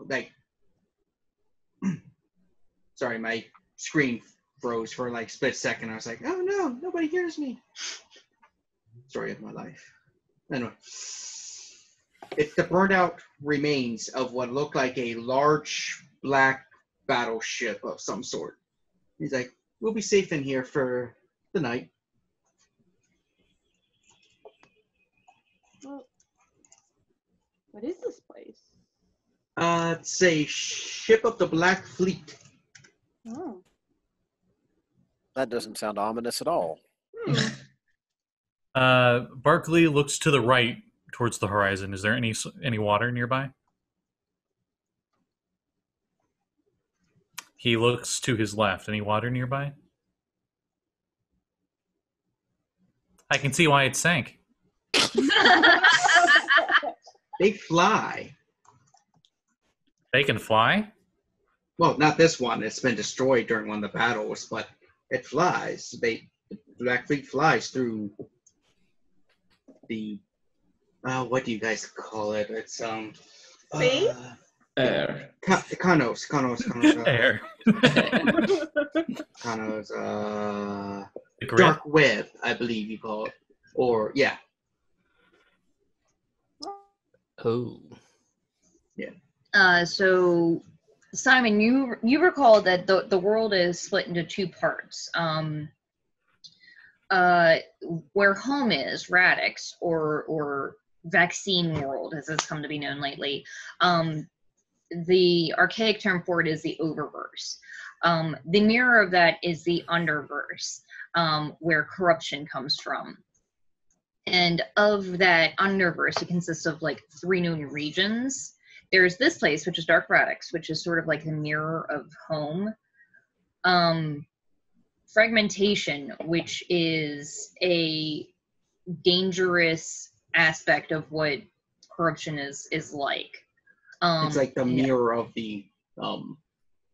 Like, sorry, my screen froze for like a split second. I was like, oh no, nobody hears me. Story of my life. Anyway, it's the burned out remains of what looked like a large black battleship of some sort. He's like, we'll be safe in here for the night. Well, what is this place? It's a ship of the Black Fleet. Oh. That doesn't sound ominous at all. Barkley looks to the right towards the horizon. Is there any water nearby? He looks to his left. Any water nearby? I can see why it sank. They fly. They can fly? Well, not this one. It's been destroyed during one of the battles, but it flies. The Black Fleet flies through the what do you guys call it? It's Space? Air. Kanos. Air. Kanos. The grid? Dark web, I believe you call it, or yeah. Oh. So, Simon, you recall that the world is split into two parts. Where home is, Radix, or Vaccine World, as it's come to be known lately. The archaic term for it is the Oververse. The mirror of that is the Underverse, where corruption comes from. And of that Underverse, it consists of like 3 known regions. There's this place, which is Dark Radix, which is sort of like the mirror of home. Fragmentation, which is a dangerous aspect of what corruption is like. It's like the mirror of the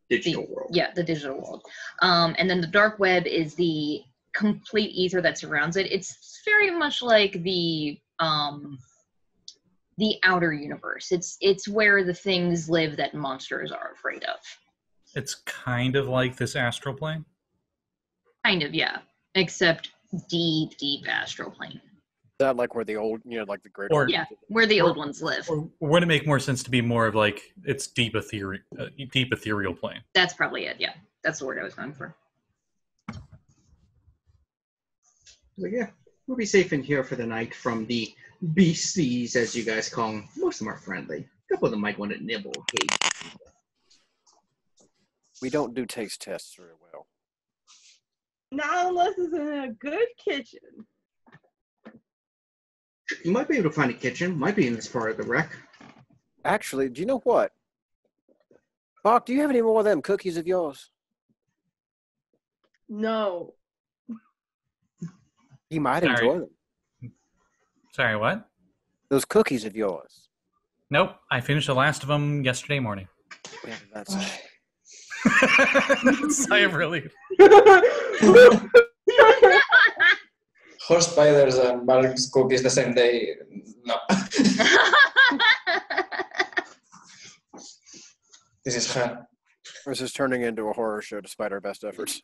digital world. Yeah, the digital world. And then the dark web is the complete ether that surrounds it. It's very much like the outer universe. It's where the things live that monsters are afraid of. It's kind of like this astral plane. Kind of, yeah. Except deep astral plane. Is that like where the old, like the great Or- old Yeah, where the old ones live. Or would it make more sense to be more of like it's deep ethereal plane? That's probably it, yeah. That's the word I was going for. So yeah, we'll be safe in here for the night from the beasties, as you guys call them. Most of them are friendly. A couple of them might want to nibble occasionally. We don't do taste tests very well. Not unless it's in a good kitchen. You might be able to find a kitchen. Might be in this part of the wreck. Actually, do you know what? Bach, do you have any more of them cookies of yours? No. You might Sorry. enjoy them. Sorry, what? Those cookies of yours. Nope, I finished the last of them yesterday morning. Yeah, that's Sigh of relief. Horse spiders and Barks cookies the same day. No. This is her. This is turning into a horror show despite our best efforts.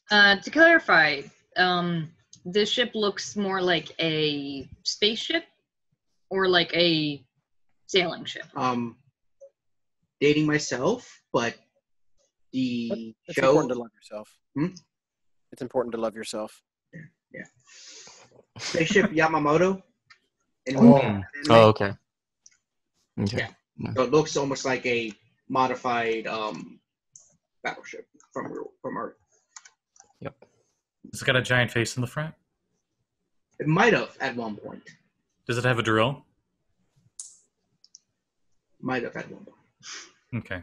To clarify, this ship looks more like a spaceship or like a sailing ship. Dating myself, but the It's show. important to love yourself. Hmm? It's important to love yourself. Yeah. Spaceship Yamamoto. Oh. Oh, okay. Okay. Yeah. So it looks almost like a modified battleship from Earth. It's got a giant face in the front. It might have at one point. Does it have a drill? Might have at one point. Okay.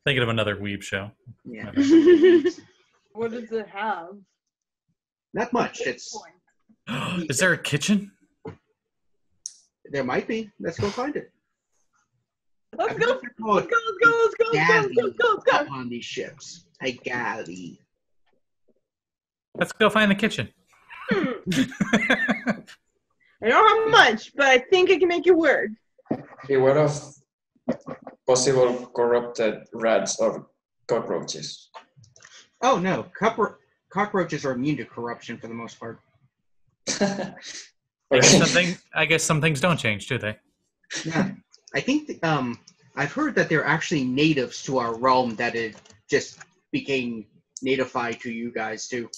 Thinking of another weeb show. Yeah. What does it have? Not much. It's Is there a kitchen? there might be. Let's go find it. Let's I go. believe they're called Let's go. Let's go. Let's go. Let's go. Let's go. on these ships. A galley. Let's go find the kitchen. I don't have much, but I think I can make it work. Beware of possible corrupted rats or cockroaches. Oh no, cockroaches are immune to corruption for the most part. I guess some things don't change, do they? Yeah, I think I've heard that they're actually natives to our realm that it just became natified to you guys too.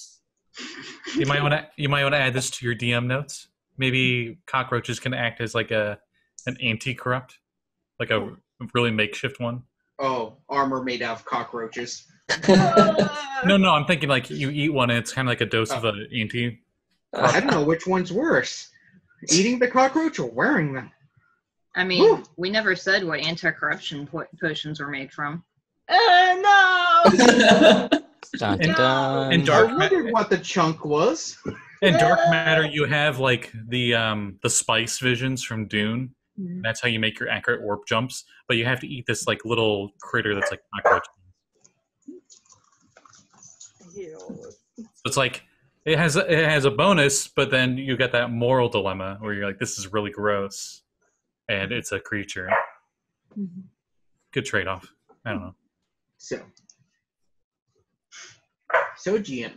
You might want to add this to your DM notes. Maybe cockroaches can act as like an anti-corrupt, like a really makeshift one. Oh, armor made out of cockroaches. No, I'm thinking like you eat one and it's kind of like a dose of an anti. I don't know which one's worse. Eating the cockroach or wearing them? I mean, we never said what anti-corruption potions were made from. No! Dun, And- dun. and I dark wondered what the chunk was. In dark matter, you have like the spice visions from Dune. Mhm. That's how you make your accurate warp jumps. But you have to eat this like little critter that's like cockroach. Ew. So it's like it has a bonus, but then you get that moral dilemma where you're like, this is really gross, and it's a creature. Good trade off. I don't know. So GM,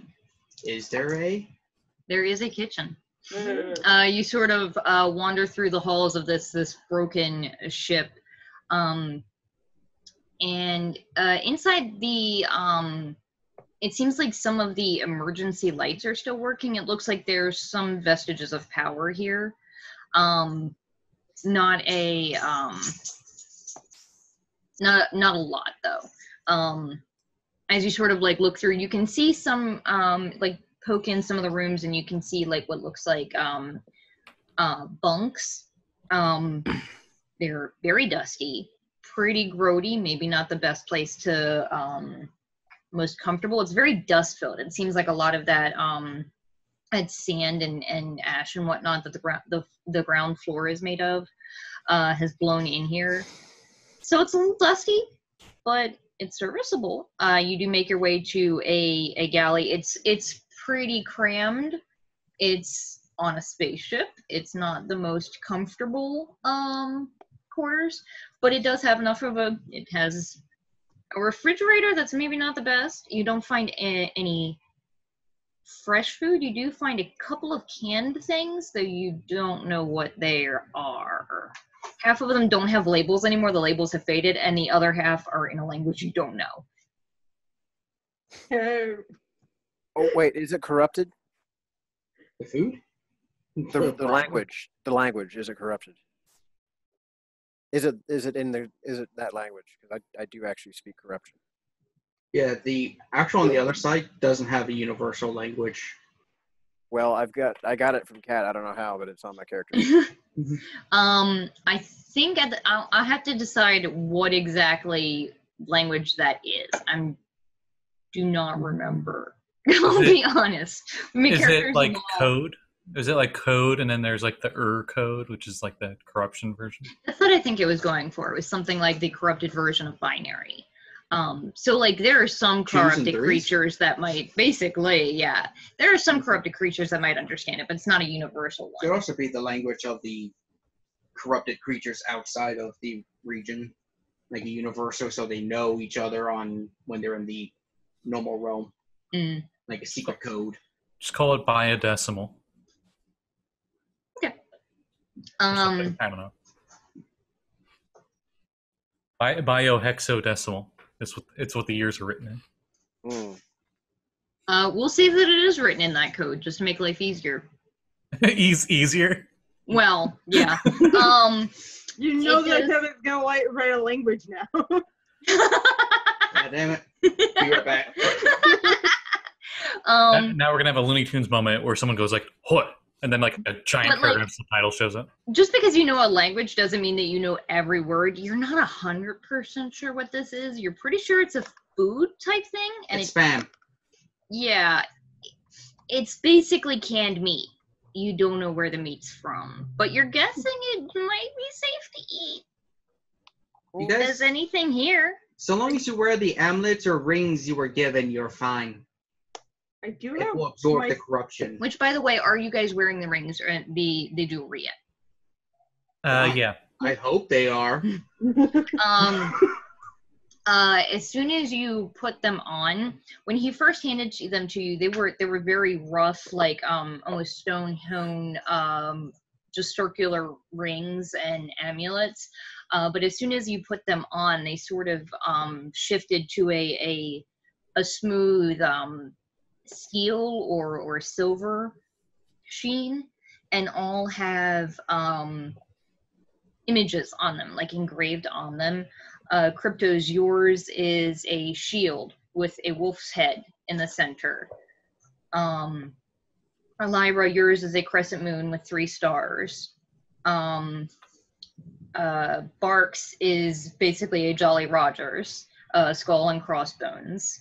is there a? There is a kitchen. Mm. You sort of wander through the halls of this broken ship, and inside the it seems like some of the emergency lights are still working. It looks like there's some vestiges of power here. It's not a not a lot though. As you sort of like look through, you can see some like poke in some of the rooms, and you can see like what looks like bunks. They're very dusty, pretty grody. Maybe not the best place to most comfortable. It's very dust filled. It seems like a lot of that sand and ash and whatnot that the ground floor is made of has blown in here. So it's a little dusty, but it's serviceable. You do make your way to a galley. It's pretty crammed. It's on a spaceship. It's not the most comfortable quarters, but it does have enough of it has a refrigerator that's maybe not the best. You don't find any fresh food. You do find a couple of canned things, though you don't know what they are. Half of them don't have labels anymore. The labels have faded, and the other half are in a language you don't know. Oh wait, is it corrupted? The food? The language. The language is it corrupted? Is it that language? Because I do actually speak corruption. Yeah, the actual on the other side doesn't have a universal language. Well, I got it from Kat. I don't know how, but it's on my character. I think I'll have to decide what exactly language that is. Do not remember. I'll be honest. My Is it character's like long. code? Is it like code, and then there's like the code, which is like the corruption version? That's what I think it was going for. It was something like the corrupted version of binary. So like there are some Twos and corrupted threes? creatures that might basically, yeah. There are some corrupted creatures that might understand it, but it's not a universal Could one. also be the language of the corrupted creatures outside of the region, like a universal, so they know each other on when they're in the normal realm, Mm. like a secret code. Just call it biodecimal. Or something. I don't know. Biohexadecimal. It's what the years are written in. We'll see that it is written in that code just to make life easier. Easier. Well, yeah. You know It that is. Kevin's gonna write a language now. God damn it. Be right back. Now we're gonna have a Looney Tunes moment where someone goes like "What," and then like a giant But, like- paragraph subtitle shows up. Just because you know a language doesn't mean that you know every word. You're not 100% sure what this is. You're pretty sure it's a food type thing, and It's spam. yeah, it's basically canned meat. You don't know where the meat's from, but you're guessing it might be safe to eat. You There's guys, anything here. so long as you wear the amulets or rings you were given, you're fine. I do It have will absorb my the corruption. Which, by the way, are you guys wearing the rings or the jewelry yet? Yeah. I hope they are. As soon as you put them on, when he first handed them to you, they were very rough, like almost stone hewn, just circular rings and amulets. But as soon as you put them on, they sort of shifted to a smooth steel or silver sheen, and all have images on them, like engraved on them. Crypto's, yours is a shield with a wolf's head in the center. Lyra, yours is a crescent moon with 3 stars. Bark's is basically a Jolly Rogers, skull and crossbones.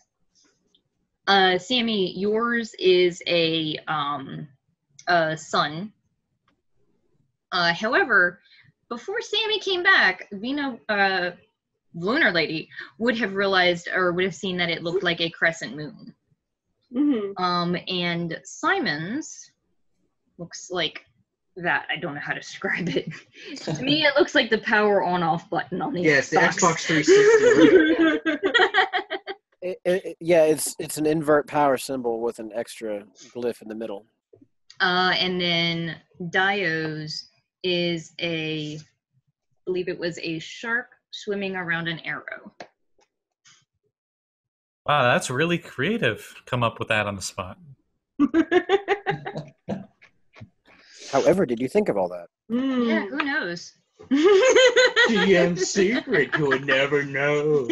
Sammy, yours is a sun. However, before Sammy came back, Vina, Lunar Lady, would have realized or would have seen that it looked like a crescent moon. Mm-hmm. And Simon's looks like that. I don't know how to describe it. To me, it looks like the power on-off button on the Yes, the Xbox. Xbox 360. Yeah, it's an invert power symbol with an extra glyph in the middle. And then Dio's is I believe it was a shark swimming around an arrow. Wow, that's really creative. Come up with that on the spot. However, did you think of all that? Yeah, who knows? DM secret, you would never know.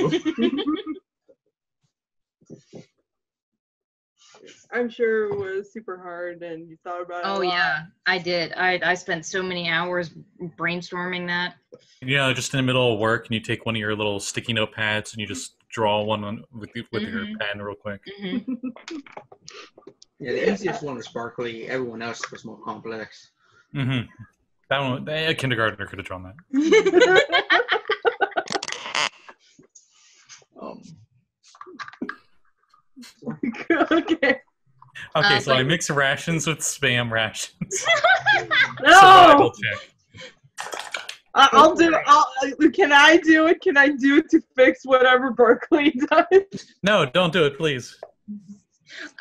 I'm sure it was super hard and you thought about it. Oh a lot. yeah, I did. I spent so many hours brainstorming that. You know, just in the middle of work, and you take one of your little sticky note pads and you just draw one with your pen real quick. Mm-hmm. Yeah, the easiest one was Sparkly. Everyone else was more complex. Mm-hmm. That one, a kindergartner could have drawn that. Okay. Okay, so but- I mix rations with spam rations. No! Survival check. I'll do. Can I do it? Can I do it to fix whatever Berkeley does? No, don't do it, please.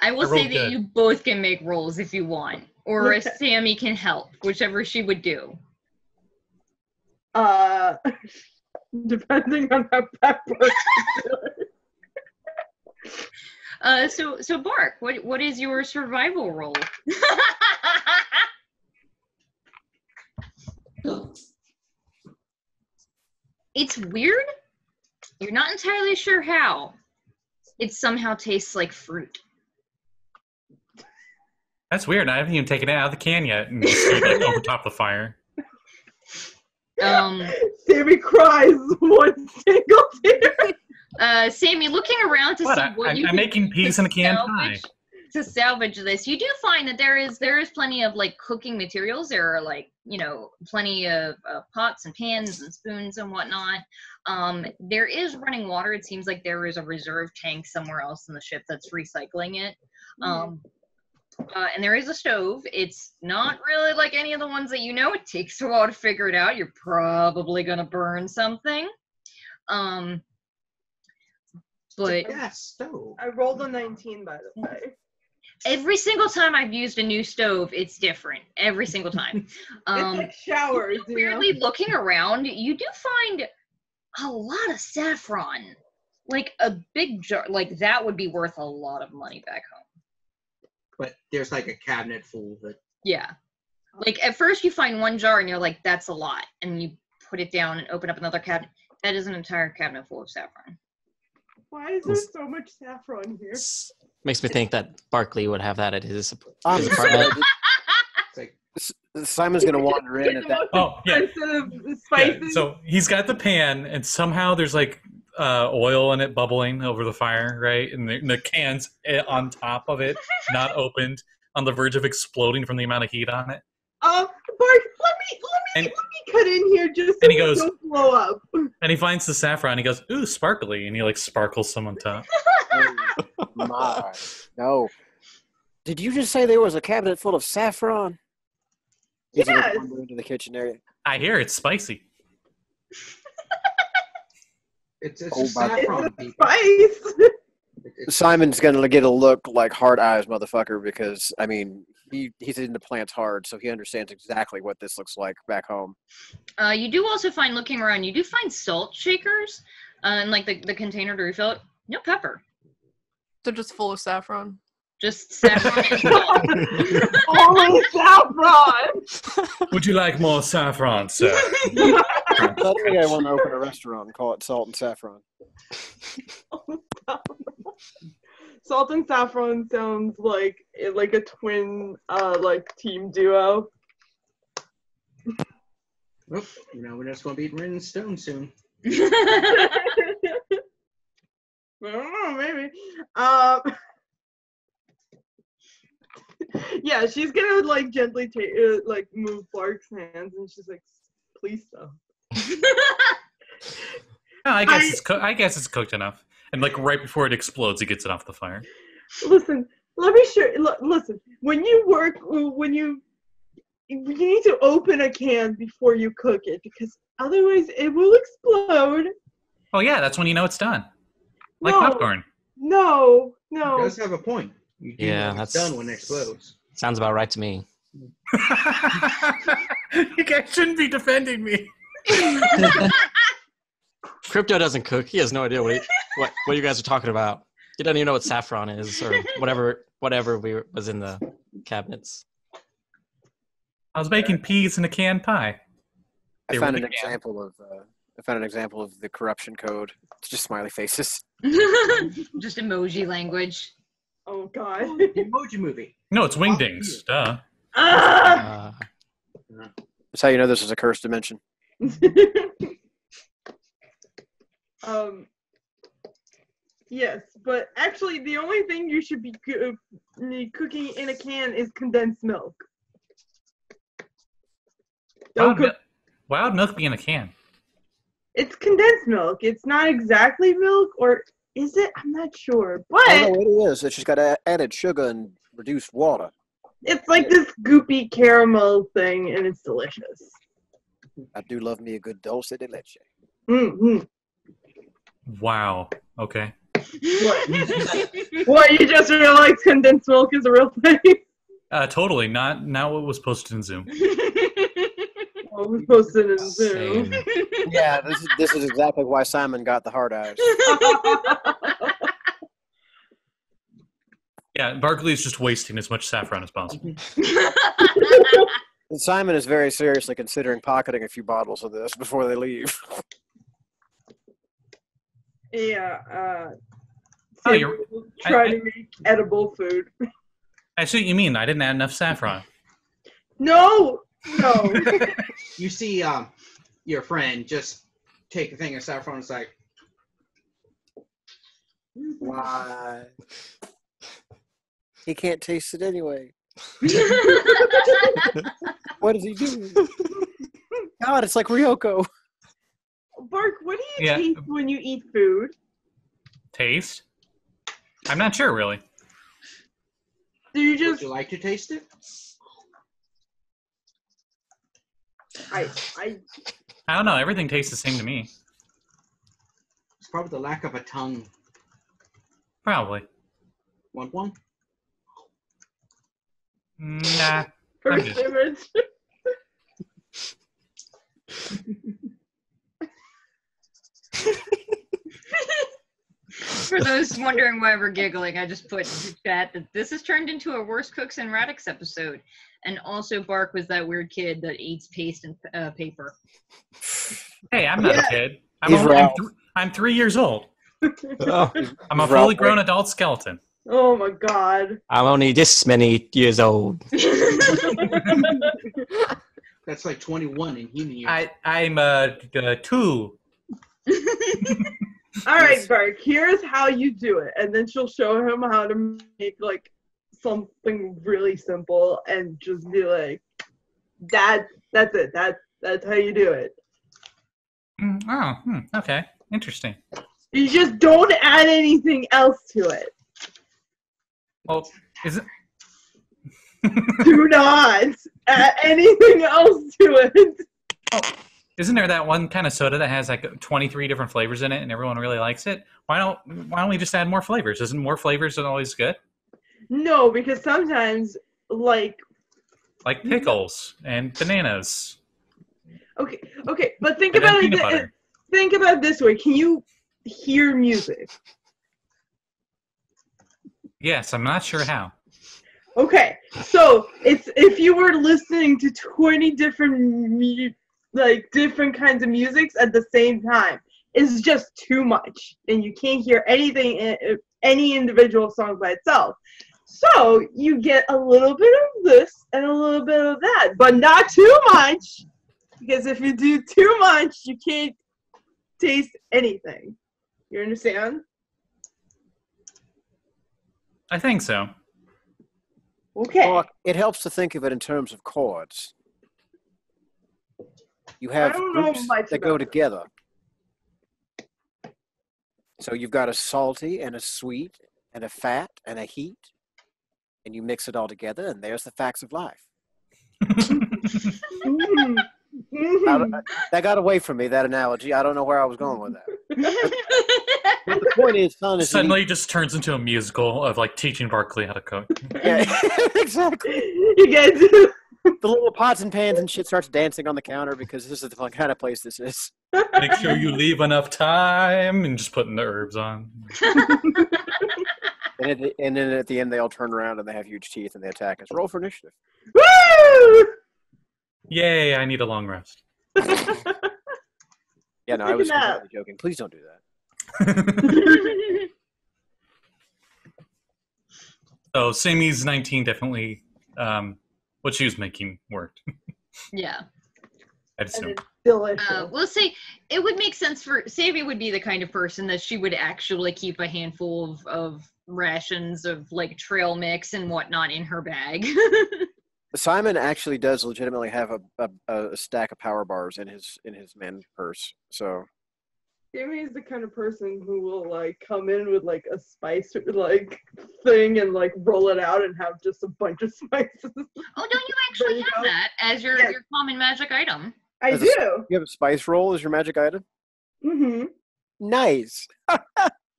I will I rolled say that good. you both can make rolls if you want, or Okay. Sammy can help, whichever she would do. Depending on how bad Berkeley does. So Bark, what is your survival roll? It's weird. You're not entirely sure how. It somehow tastes like fruit. That's weird. I haven't even taken it out of the can yet and just stood like over top of the fire. Sammy cries one single tear. Sammy, looking around to What? see what you I'm can making peas in a can pie. to salvage this, you do find that there is plenty of like cooking materials. There are like, you know, plenty of pots and pans and spoons and whatnot. There is running water. It seems like there is a reserve tank somewhere else in the ship that's recycling it. And there is a stove. It's not really like any of the ones that you know. It takes a while to figure it out. You're probably gonna burn something. But Yeah, stove. I rolled a 19, by the way. every single time I've used a new stove, it's different. Every single time. It's like showers, you know? Weirdly, looking around, you do find a lot of saffron. Like a big jar, like that would be worth a lot of money back home. But there's like a cabinet full that. Yeah. Like at first you find one jar and you're like, that's a lot. And you put it down and open up another cabinet. That is an entire cabinet full of saffron. Why is there so much saffron here? Makes me think that Barkley would have that at his I'm apartment. sorry. It's like, Simon's gonna wander in at that. Oh, yeah. Expensive Yeah, spices. so he's got the pan, and somehow there's like oil in it bubbling over the fire, right? And the can's on top of it, not opened, on the verge of exploding from the amount of heat on it. Bark, let me cut in here just so and he we goes- don't blow up. And he finds the saffron. He goes, "Ooh, sparkly!" And he like sparkles some on top. Oh, my. No. Did you just say there was a cabinet full of saffron? He's gonna Yes. wander into the kitchen area. I hear it's spicy. it's Oh, just my saffron. people. Spice. Simon's gonna get a look like hard eyes, motherfucker, because I mean he's into plants hard, so he understands exactly what this looks like back home. You do also find, looking around, you do find salt shakers and like the container to refill it. No pepper. They're just full of saffron. Just saffron. Only saffron. Would you like more saffron, sir? Suddenly I want to open a restaurant and call it Salt and Saffron. Salt and saffron sounds like a twin like team duo. Oop, we're just going to be written in stone soon. I don't know, maybe. Yeah, she's gonna like gently like move Bark's hands, and she's like, "Please stop." No, I guess it's cooked enough. And like right before it explodes, he gets it off the fire. Listen, let me show. Listen, when you need to open a can before you cook it, because otherwise it will explode. Oh yeah, that's when you know it's done. Like No. popcorn. No. He does have a point. You do Yeah, know it's that's- done when it explodes. Sounds about right to me. You guys shouldn't be defending me. Crypto doesn't cook. He has no idea what you guys are talking about. He doesn't even know what saffron is or whatever was in the cabinets. I was making peas in a canned pie. I found an example of the corruption code. It's just smiley faces. Just emoji language. Oh God. Emoji movie. No, it's wingdings. Duh. Ah! That's how you know this is a cursed dimension. Yes, but actually, the only thing you should be cooking in a can is condensed milk. Don't cook. Why would milk be in a can? It's condensed milk. It's not exactly milk, or is it? I'm not sure, but Oh, no, it is. It's just got added sugar and reduced water. it's like this goopy caramel thing, and it's delicious. I do love me a good dulce de leche. Mm-hmm. Wow. Okay. What, you just realized condensed milk is a real thing? Totally. Not what was posted in Zoom. What was posted in Zoom? Same. Yeah, this is exactly why Simon got the hard eyes. Yeah, Barkley's just wasting as much saffron as possible. And Simon is very seriously considering pocketing a few bottles of this before they leave. Yeah, Oh, Sam you're- will try to make edible food. I see what you mean. I didn't add enough saffron. No. You see your friend just take a thing of saffron and it's like, Why? He can't taste it anyway. What is he doing? God, it's like Ryoko. Bark, what do you Yeah. taste when you eat food? Taste? I'm not sure, really. Do you would just you like to taste it? I I don't know. Everything tastes the same to me. It's probably the lack of a tongue. Probably. Want one? Nah. first good. image. For those wondering why we're giggling, I just put in the chat that this has turned into a Worst Cooks and Radix episode. And also, Bark was that weird kid that eats paste and paper. Hey, I'm not a kid. He's Ralph. I'm 3 years old. Oh, I'm a Ralph fully grown adult skeleton. Oh my God. I'm only this many years old. That's like 21 in human years. I'm 2. All right, Bark. Here's how you do it, and then she'll show him how to make like something really simple, and just be like, "That's it. That's how you do it. Okay. Interesting. You just don't add anything else to it. Well, is it? Do not add anything else to it." Isn't there that one kind of soda that has like 23 different flavors in it and everyone really likes it? Why don't we just add more flavors? Isn't more flavors always good? No, because sometimes, like Pickles and bananas. okay, but think And then about peanut it. butter. Think about it this way: can you hear music? Yes, I'm not sure how. Okay, so it's if you were listening to 20 different different kinds of musics at the same time, it's just too much, and you can't hear anything, any individual song by itself. So you get a little bit of this and a little bit of that, but not too much, because if you do too much, you can't taste anything. You understand? I think so. Okay. Well, it helps to think of it in terms of chords. You have I don't know groups much that go about it. together. So you've got a salty and a sweet and a fat and a heat, and you mix it all together, and there's the facts of life. Mhm. Mhm. That got away from me, that analogy. I don't know where I was going with that. But the point is, son, is Suddenly it just turns into a musical of like teaching Barkley how to cook. yeah, exactly. You guys do. The little pots and pans and shit starts dancing on the counter because this is the kind of place this is. Make sure you leave enough time and just putting the herbs on. And then at the end, they all turn around and they have huge teeth and they attack us. Roll for initiative. Woo! Yay, I need a long rest. Yeah, no, I Take a was nap. completely joking. Please don't do that. So Sammy's 19 definitely what she was making worked. Yeah. I'd assume. And it's delicious. We'll say it would make sense for Sammy would be the kind of person that she would actually keep a handful of rations of like trail mix and whatnot in her bag. Simon actually does legitimately have a stack of power bars in his man purse. So Jamie is the kind of person who will like come in with like a spice like thing and like roll it out and have just a bunch of spices. Oh, don't you actually There you have go. that as your Yes. your common magic item? I As a- do. you have a spice roll as your magic item? Mm-hmm. Nice. That's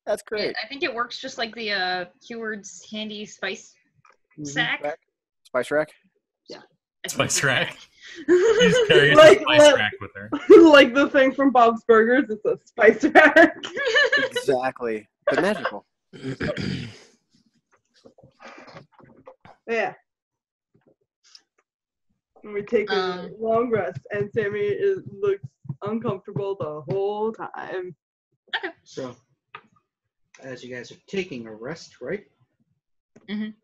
Yeah, great. I think it works just like the Keyword's handy spice sack. Rack? Spice rack? I think Spice it's rack. that. She's carrying Like- a spice like- rack with her. Like the thing from Bob's Burgers, it's a spice rack. Exactly. But magical. Yeah. And we take a Um, long rest, and Sammy looks uncomfortable the whole time. So, as you guys are taking a rest, right? Mhm.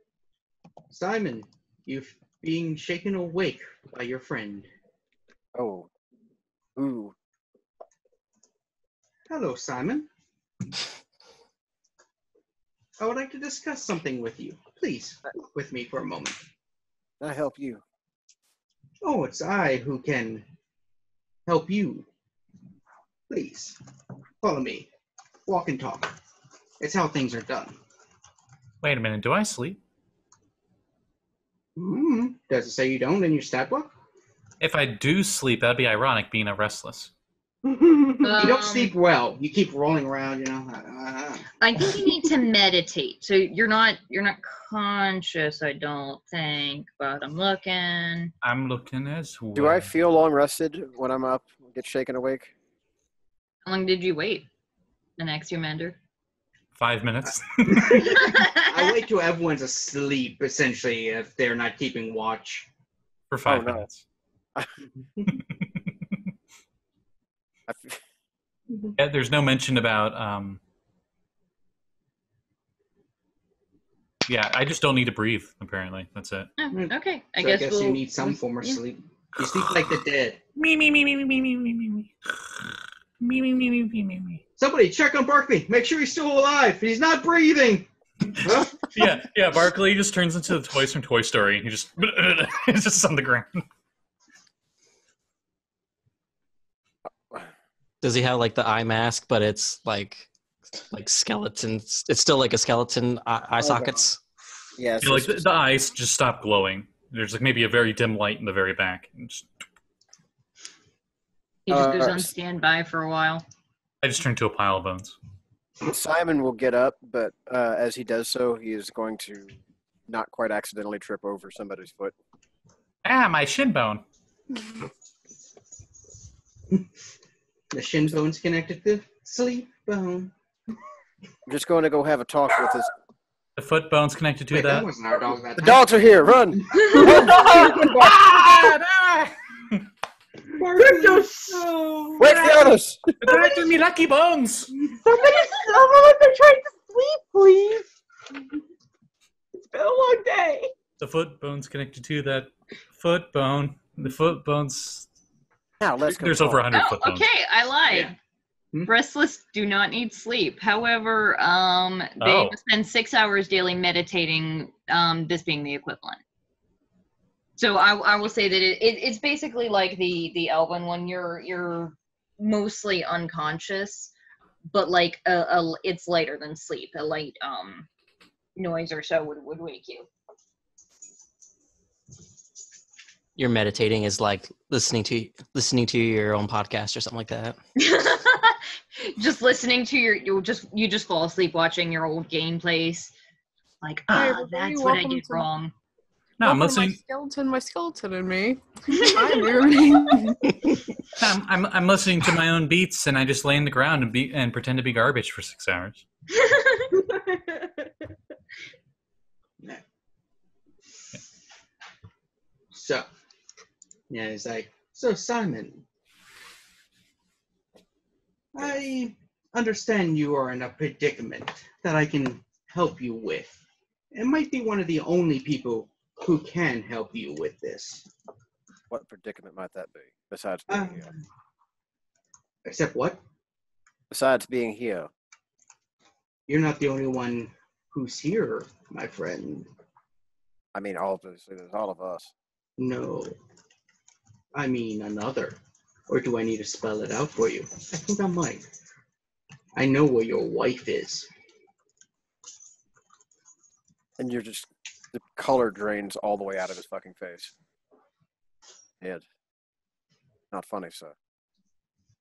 Simon, you're being shaken awake by your friend. Oh. Ooh. Hello, Simon. I would like to discuss something with you. Please, walk with me for a moment. Can I help you? Oh, it's I who can help you. Please, follow me. Walk and talk. It's how things are done. Wait a minute, do I sleep? Does it say you don't in your stat book? If I do sleep, that'd be ironic being a restless. You don't Um, sleep well. You keep rolling around, you know. I think you need to meditate. So you're not conscious, I don't think, but I'm looking. I'm looking as well. Do I feel long rested when I'm up, get shaken awake? How long did you wait? An Axiomander? 5 minutes. I wait till everyone's asleep, essentially, if they're not keeping watch. For 5 no. minutes. I f- Yeah, there's no mention about yeah, I just don't need to breathe, apparently. That's it. Oh, okay. So I guess we'll, you need some form of yeah. sleep. You sleep like the dead. Me. Me. Somebody check on Barkley. Make sure he's still alive. He's not breathing. Huh? Yeah, Barkley just turns into the toys from Toy Story. He just it's just on the ground. Does he have like the eye mask, but it's like skeletons? It's still like a skeleton eye sockets. yeah, Yeah, like the eyes just stop glowing. There's like maybe a very dim light in the very back. And just- He just goes Uh, on standby for a while. I just turn to a pile of bones. Simon will get up, but as he does so, he is going to not quite accidentally trip over somebody's foot. Ah, my shin bone. The shin bone's connected to sleep bone. I'm just going to go have a talk with his. The the foot bones connected to Wait, that that? wasn't our dog that The time. dogs are here. Run! Crypto, Wake the others! Back to me lucky bones! someone, they're trying to sleep, please. It's been a long day. The foot bone's connected to that foot bone. The foot bones. Now let's go. There's over 100 Oh, foot bones. okay, I lied. Yeah. Hmm? Restless do not need sleep. However, they Oh. spend 6 hours daily meditating, this being the equivalent. So I will say that it's basically like the Elven one. You're mostly unconscious, but like it's lighter than sleep. A light noise or so would wake you. Your meditating is like listening to your own podcast or something like that. Just listening to you just fall asleep watching your old gameplays. Like, Hi, ah, everybody, that's what I welcome did to- wrong. No, I'm Welcome to listening. my skeleton and me. I'm Rudy. I'm listening to my own beats, and I just lay on the ground and pretend to be garbage for 6 hours. So, yeah, he's like, so Simon, I understand you are in a predicament that I can help you with. It might be one of the only people who can help you with this. What predicament might that be? Besides being here. Except what? Besides being here. You're not the only one who's here, my friend. I mean, obviously, there's all of us. No. I mean another. Or do I need to spell it out for you? I think I might. I know where your wife is. And you're just, the color drains all the way out of his fucking face. Ed. Not funny, sir.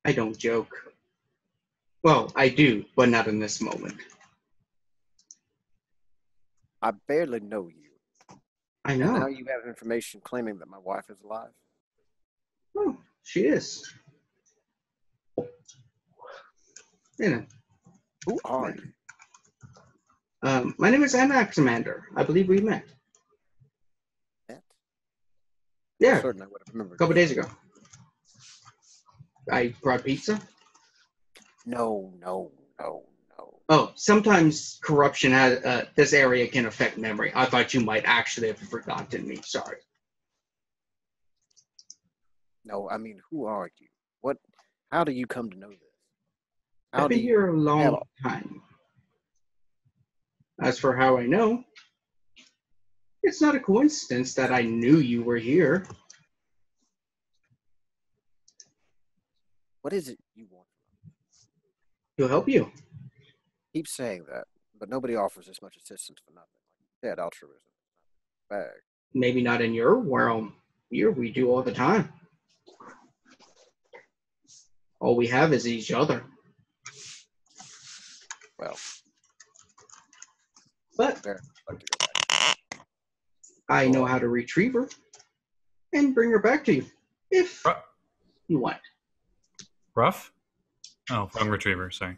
I don't joke. Well, I do, but not in this moment. I barely know you. I And now know. you have information claiming that my wife is alive. Oh, she is. You know, Who are you? my name is Anaximander. I believe we met. Ed? Yeah, Certain I would have a remembered. couple days ago. I brought pizza. No. Oh, sometimes corruption has this area can affect memory. I thought you might actually have forgotten me. Sorry. No, I mean, who are you? What? How do you come to know this? How I've do been you? here a long time. As for how I know, it's not a coincidence that I knew you were here. What is it you want? To help you. Keep saying that, but nobody offers this much assistance for nothing. Like dead altruism. Bag. Maybe not in your realm. Here we do all the time. All we have is each other. Well, But very much like to go back. I know how to retrieve her and bring her back to you if you want. Rough? Oh, wrong retriever. Sorry.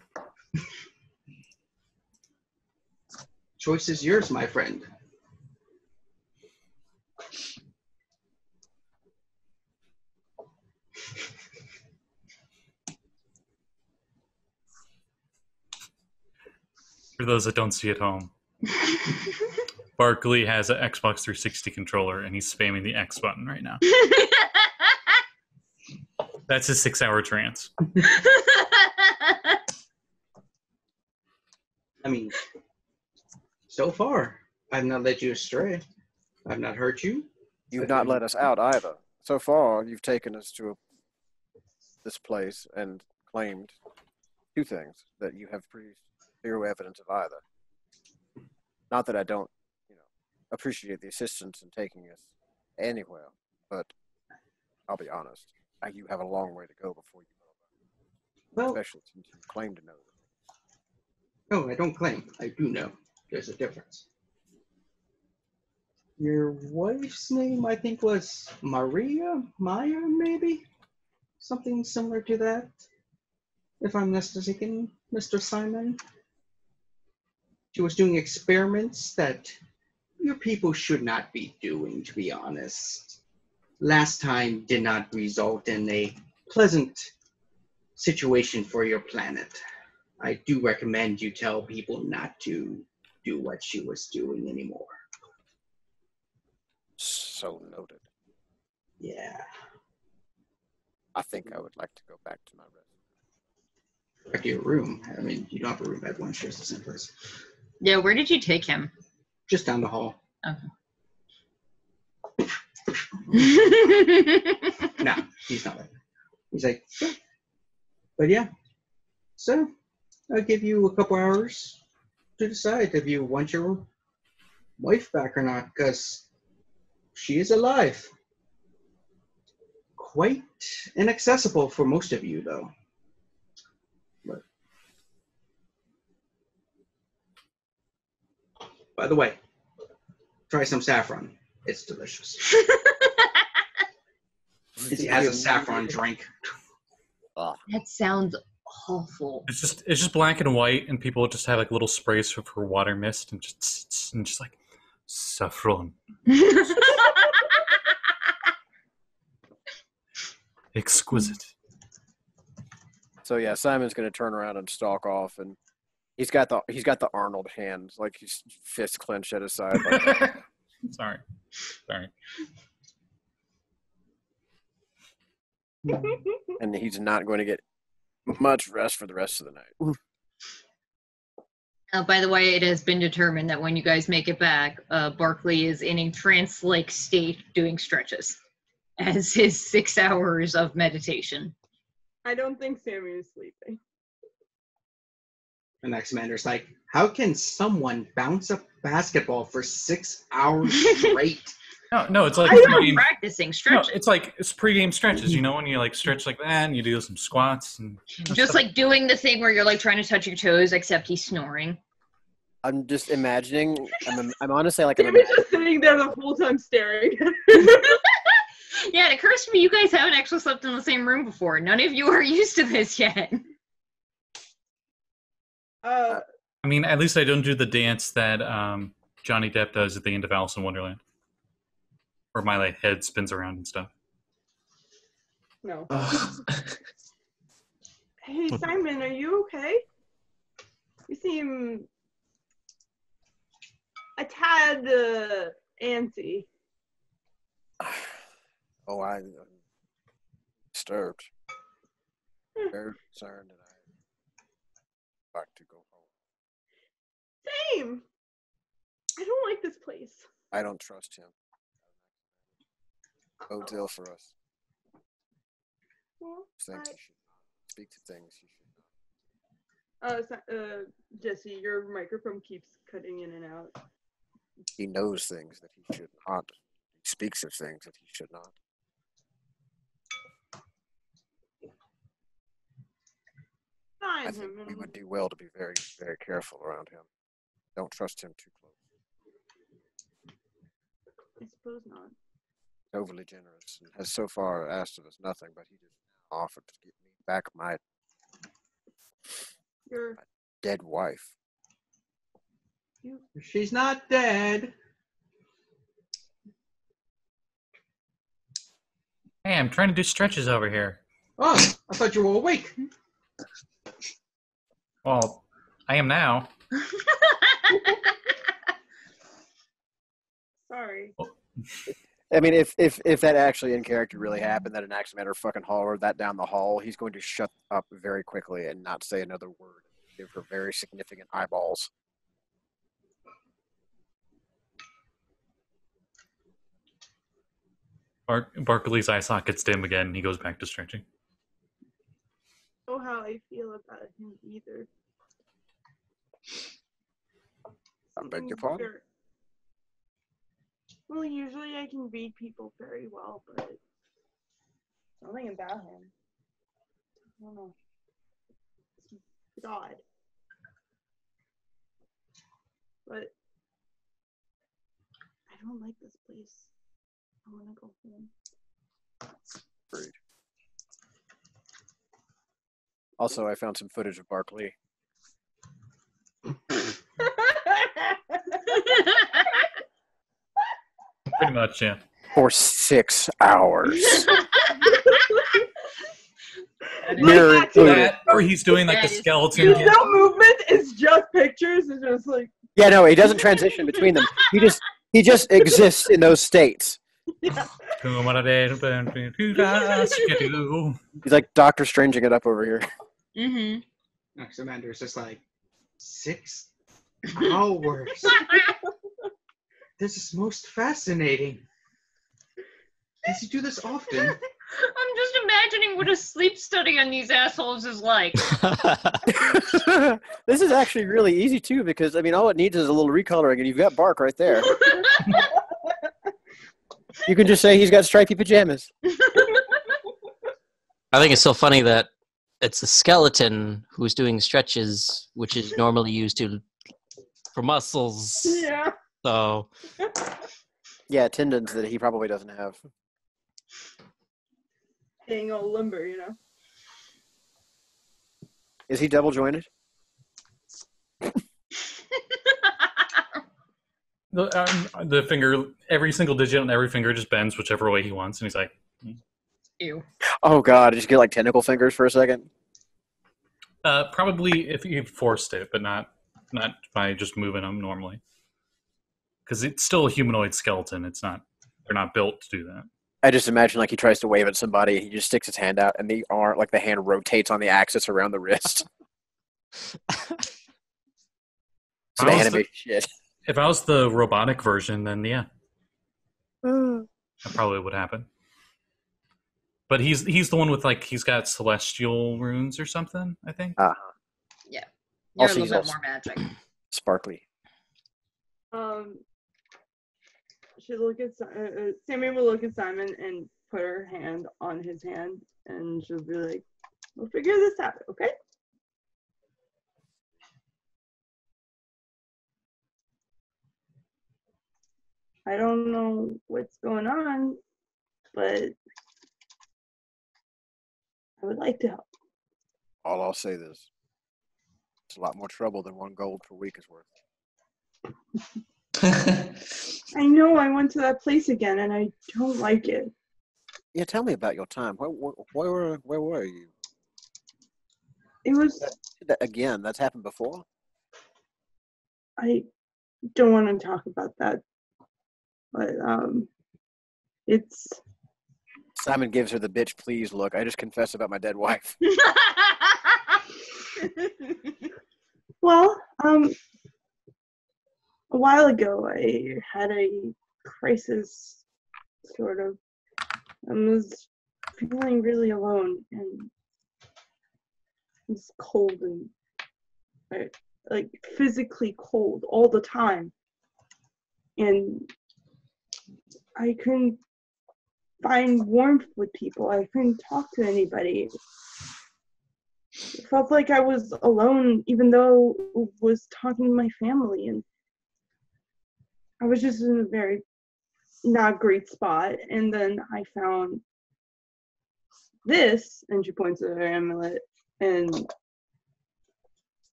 Choice is yours, my friend. For those that don't see at home, Barkley has an Xbox 360 controller, and he's spamming the X button right now. That's his 6-hour trance. I mean, so far, I've not led you astray. I've not hurt you. You've not let us out either. So far, you've taken us to this place and claimed two things that you have produced zero evidence of either. Not that I don't, appreciate the assistance in taking us anywhere, but I'll be honest, you have a long way to go before you know about it, Well, especially since you claim to know them. no, I don't claim. I do know. There's a difference. Your wife's name, I think, was Maya, maybe? Something similar to that, if I'm not mistaken, Mr. Simon. She was doing experiments that your people should not be doing, to be honest. Last time did not result in a pleasant situation for your planet. I do recommend you tell people not to do what she was doing anymore. So noted. Yeah. I think I would like to go back to my rest. Back to your room. I mean, you don't have a room. Everyone shares the same place. Yeah, where did you take him? Just down the hall. Okay. No, he's not like that. He's like, "Sure." But yeah. So, I'll give you a couple hours to decide if you want your wife back or not, because she is alive. Quite inaccessible for most of you, though. But, by the way, try some saffron. It's delicious. He has a saffron drink. That sounds awful. It's just black and white, and people just have like little sprays for water mist, and just like saffron, exquisite. So yeah, Simon's gonna turn around and stalk off, and he's got the Arnold hands, like he's fist clenched at his side. Like, Sorry. and he's not going to get much rest for the rest of the night. By the way, it has been determined that when you guys make it back, Barkley is in a trance-like state doing stretches as his 6 hours of meditation. I don't think Sammy is sleeping. And X-Mander's like, how can someone bounce a basketball for 6 hours straight? No, it's like I'm pregame. practicing No, stretches. it's pregame stretches. You know, when you like stretch like that, and you do some squats and Just like doing the thing where you're like trying to touch your toes, except he's snoring. I'm just imagining. I'm honestly like Sammy's just sitting there the whole time staring. Yeah, it occurs to me you guys haven't actually slept in the same room before. None of you are used to this yet. I mean, at least I don't do the dance that Johnny Depp does at the end of Alice in Wonderland, where my like head spins around and stuff. No. Hey, Simon, are you okay? You seem a tad antsy. Oh, I'm disturbed, very concerned, and I'd like to go home. Same. I don't like this place. I don't trust him. Bodes ill for us. Well, Thinks he should speak to things he should not. Jesse, your microphone keeps cutting in and out. He knows things that he should not. He speaks of things that he should not. I think we would do well to be very, very careful around him. Don't trust him too close. I suppose not. Overly generous and has so far asked of us nothing, but he just offered to give me back my Your dead wife. She's not dead. Hey, I'm trying to do stretches over here. Oh, I thought you were awake. Well, I am now. Sorry. I mean, if that actually in character really happened, that an Axamander fucking hollered that down the hall, he's going to shut up very quickly and not say another word. Give her very significant eyeballs. Barkley's eye sockets dim again, and he goes back to stretching. Know how I feel about him either. I beg your pardon? Well, usually I can read people very well, but something about him. I don't know. It's odd. But I don't like this place. I want to go home. Agreed. Also, I found some footage of Barkley. much, yeah. For 6 hours. Like, Mirror that's included. That, or he's doing like the That is- skeleton. There's no movement. It's just pictures. It's just like Yeah, no, he doesn't transition between them. He just exists in those states. He's He's like Doctor Stranging it up over here. Mm-hmm. Oxymander's just like 6 hours. This is most fascinating. Does he do this often? I'm just imagining what a sleep study on these assholes is like. This is actually really easy too, because I mean, all it needs is a little recoloring, and you've got Bark right there. You can just say he's got stripy pajamas. I think it's so funny that it's the skeleton who's doing stretches, which is normally used for muscles. yeah. So Yeah, tendons that he probably doesn't have. Being all limber, you know. Is he double jointed? The finger, every single digit on every finger just bends whichever way he wants, and he's like, Ew. Oh god, did you get like tentacle fingers for a second? probably if you forced it, but not by just moving them normally, because it's still a humanoid skeleton. It's not. They're not built to do that. I just imagine like he tries to wave at somebody, he just sticks his hand out, and the arm, like the hand, rotates on the axis around the wrist. Some I was anime shit. If I was the robotic version, then yeah, that probably would happen. But he's the one with like he's got celestial runes or something, I think. Yeah. You're Also, a he's little bit also- more magic. Sparkly. She'll look at Sammy will look at Simon and put her hand on his hand, and she'll be like, "We'll figure this out, okay?" I don't know what's going on, but I would like to help. All I'll say is, it's a lot more trouble than 1 gold per week is worth. I know I went to that place again, and I don't like it. Yeah, tell me about your time. Where were you? It was. Again, that's happened before? I don't want to talk about that, but it's. Simon gives her the bitch please look. I just confessed about my dead wife. Well, a while ago, I had a crisis, sort of. I was feeling really alone, and it was cold and like physically cold all the time, and I couldn't find warmth with people. I couldn't talk to anybody. It felt like I was alone, even though I was talking to my family, and I was just in a very not great spot. And then I found this, and she points at her amulet, and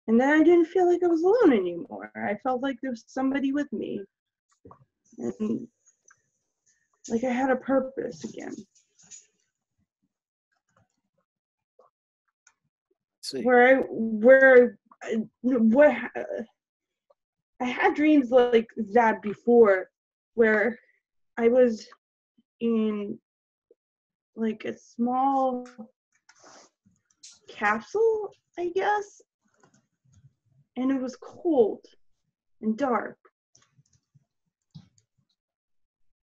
then I didn't feel like I was alone anymore. I felt like there was somebody with me, and like I had a purpose again. See. I had dreams like that before, where I was in like a small capsule, I guess, and it was cold and dark,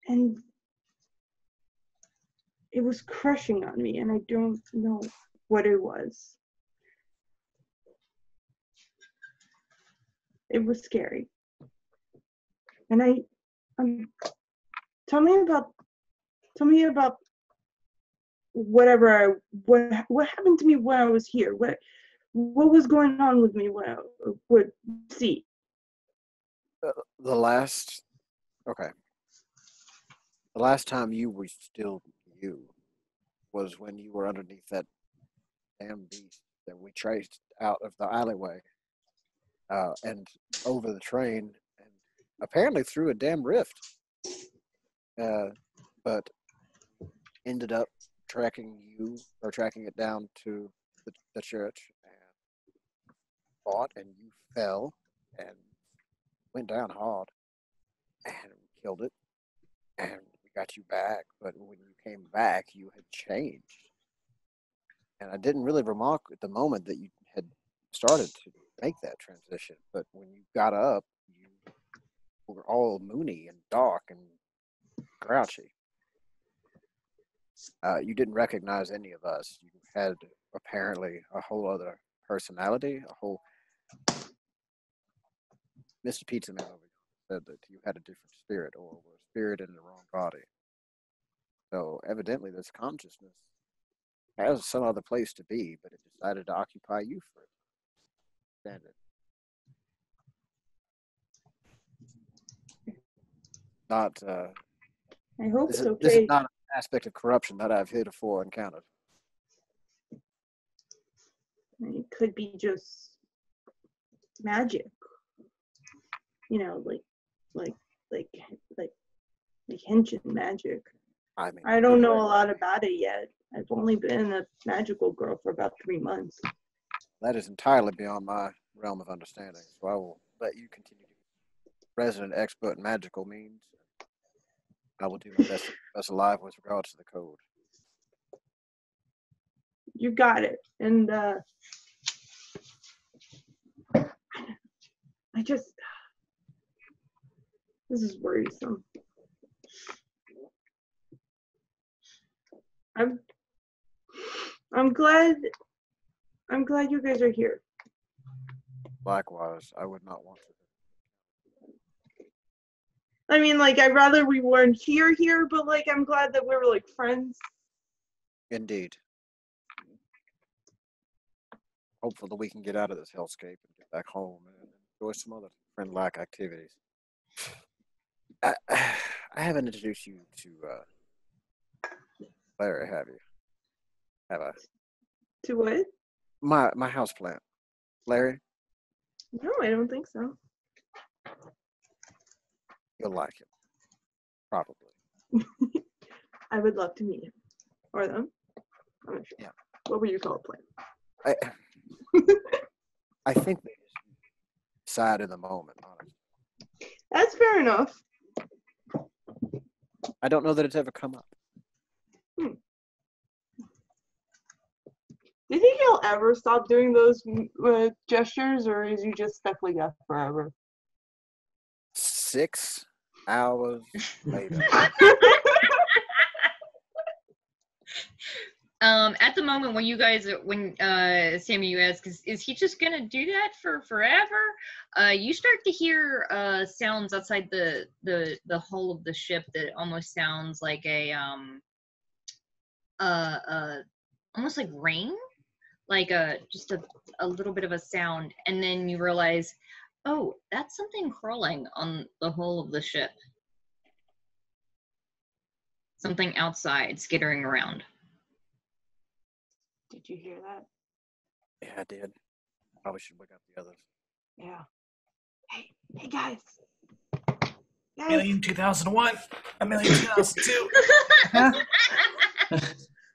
and it was crushing on me, and I don't know what it was. It was scary. And tell me about whatever what happened to me when I was here. What was going on with me when I would see? The last time you were still you was when you were underneath that damn beast that we traced out of the alleyway and over the train and apparently through a damn rift. but ended up tracking it down to the church and fought, and you fell and went down hard and killed it, and we got you back. But when you came back, you had changed, and I didn't really remark at the moment that you had started to make that transition. But when you got up, you were all moony and dark and grouchy. You didn't recognize any of us. You had apparently a whole other personality, a whole. Mr. Pizza Man over here said that you had a different spirit, or were a spirit in the wrong body. So evidently, this consciousness has some other place to be, but it decided to occupy you for a standard. Not. I hope This it's is, this is okay. not an aspect of corruption that I've heretofore encountered. It could be just magic. You know, like henshin magic. I mean, I don't know a lot about it yet. I've only been a magical girl for about 3 months. that is entirely beyond my realm of understanding. So I will let you continue to be resident expert in magical means. I will do my best to keep us alive with regards to the code. You got it. And I just, this is worrisome. I'm glad you guys are here. Likewise, I would not want to. I mean, like, I'd rather we weren't here, but like, I'm glad that we were like friends. Indeed. Hopefully we can get out of this hellscape and get back home and enjoy some other friend-like activities. I haven't introduced you to Larry, have you? Have I? To what? My houseplant. Larry, No, I don't think so. you'll like him. Probably. I would love to meet him. Or them. I'm not sure. Yeah. What would you call it, plan? I think they just decide in the moment, honestly. That's fair enough. I don't know that it's ever come up. Do you think he'll ever stop doing those gestures, or is he just stuck like that forever? 6 hours later. At the moment when you guys, Sammy, you ask, is he just gonna do that for forever? You start to hear sounds outside the hull of the ship that almost sounds like almost like rain, like just a little bit of a sound, and then you realize, oh, that's something crawling on the hull of the ship. Something outside skittering around. Did you hear that? Yeah, I did. Probably should wake up the others. Yeah. Hey guys. Million 2001, a million 2002.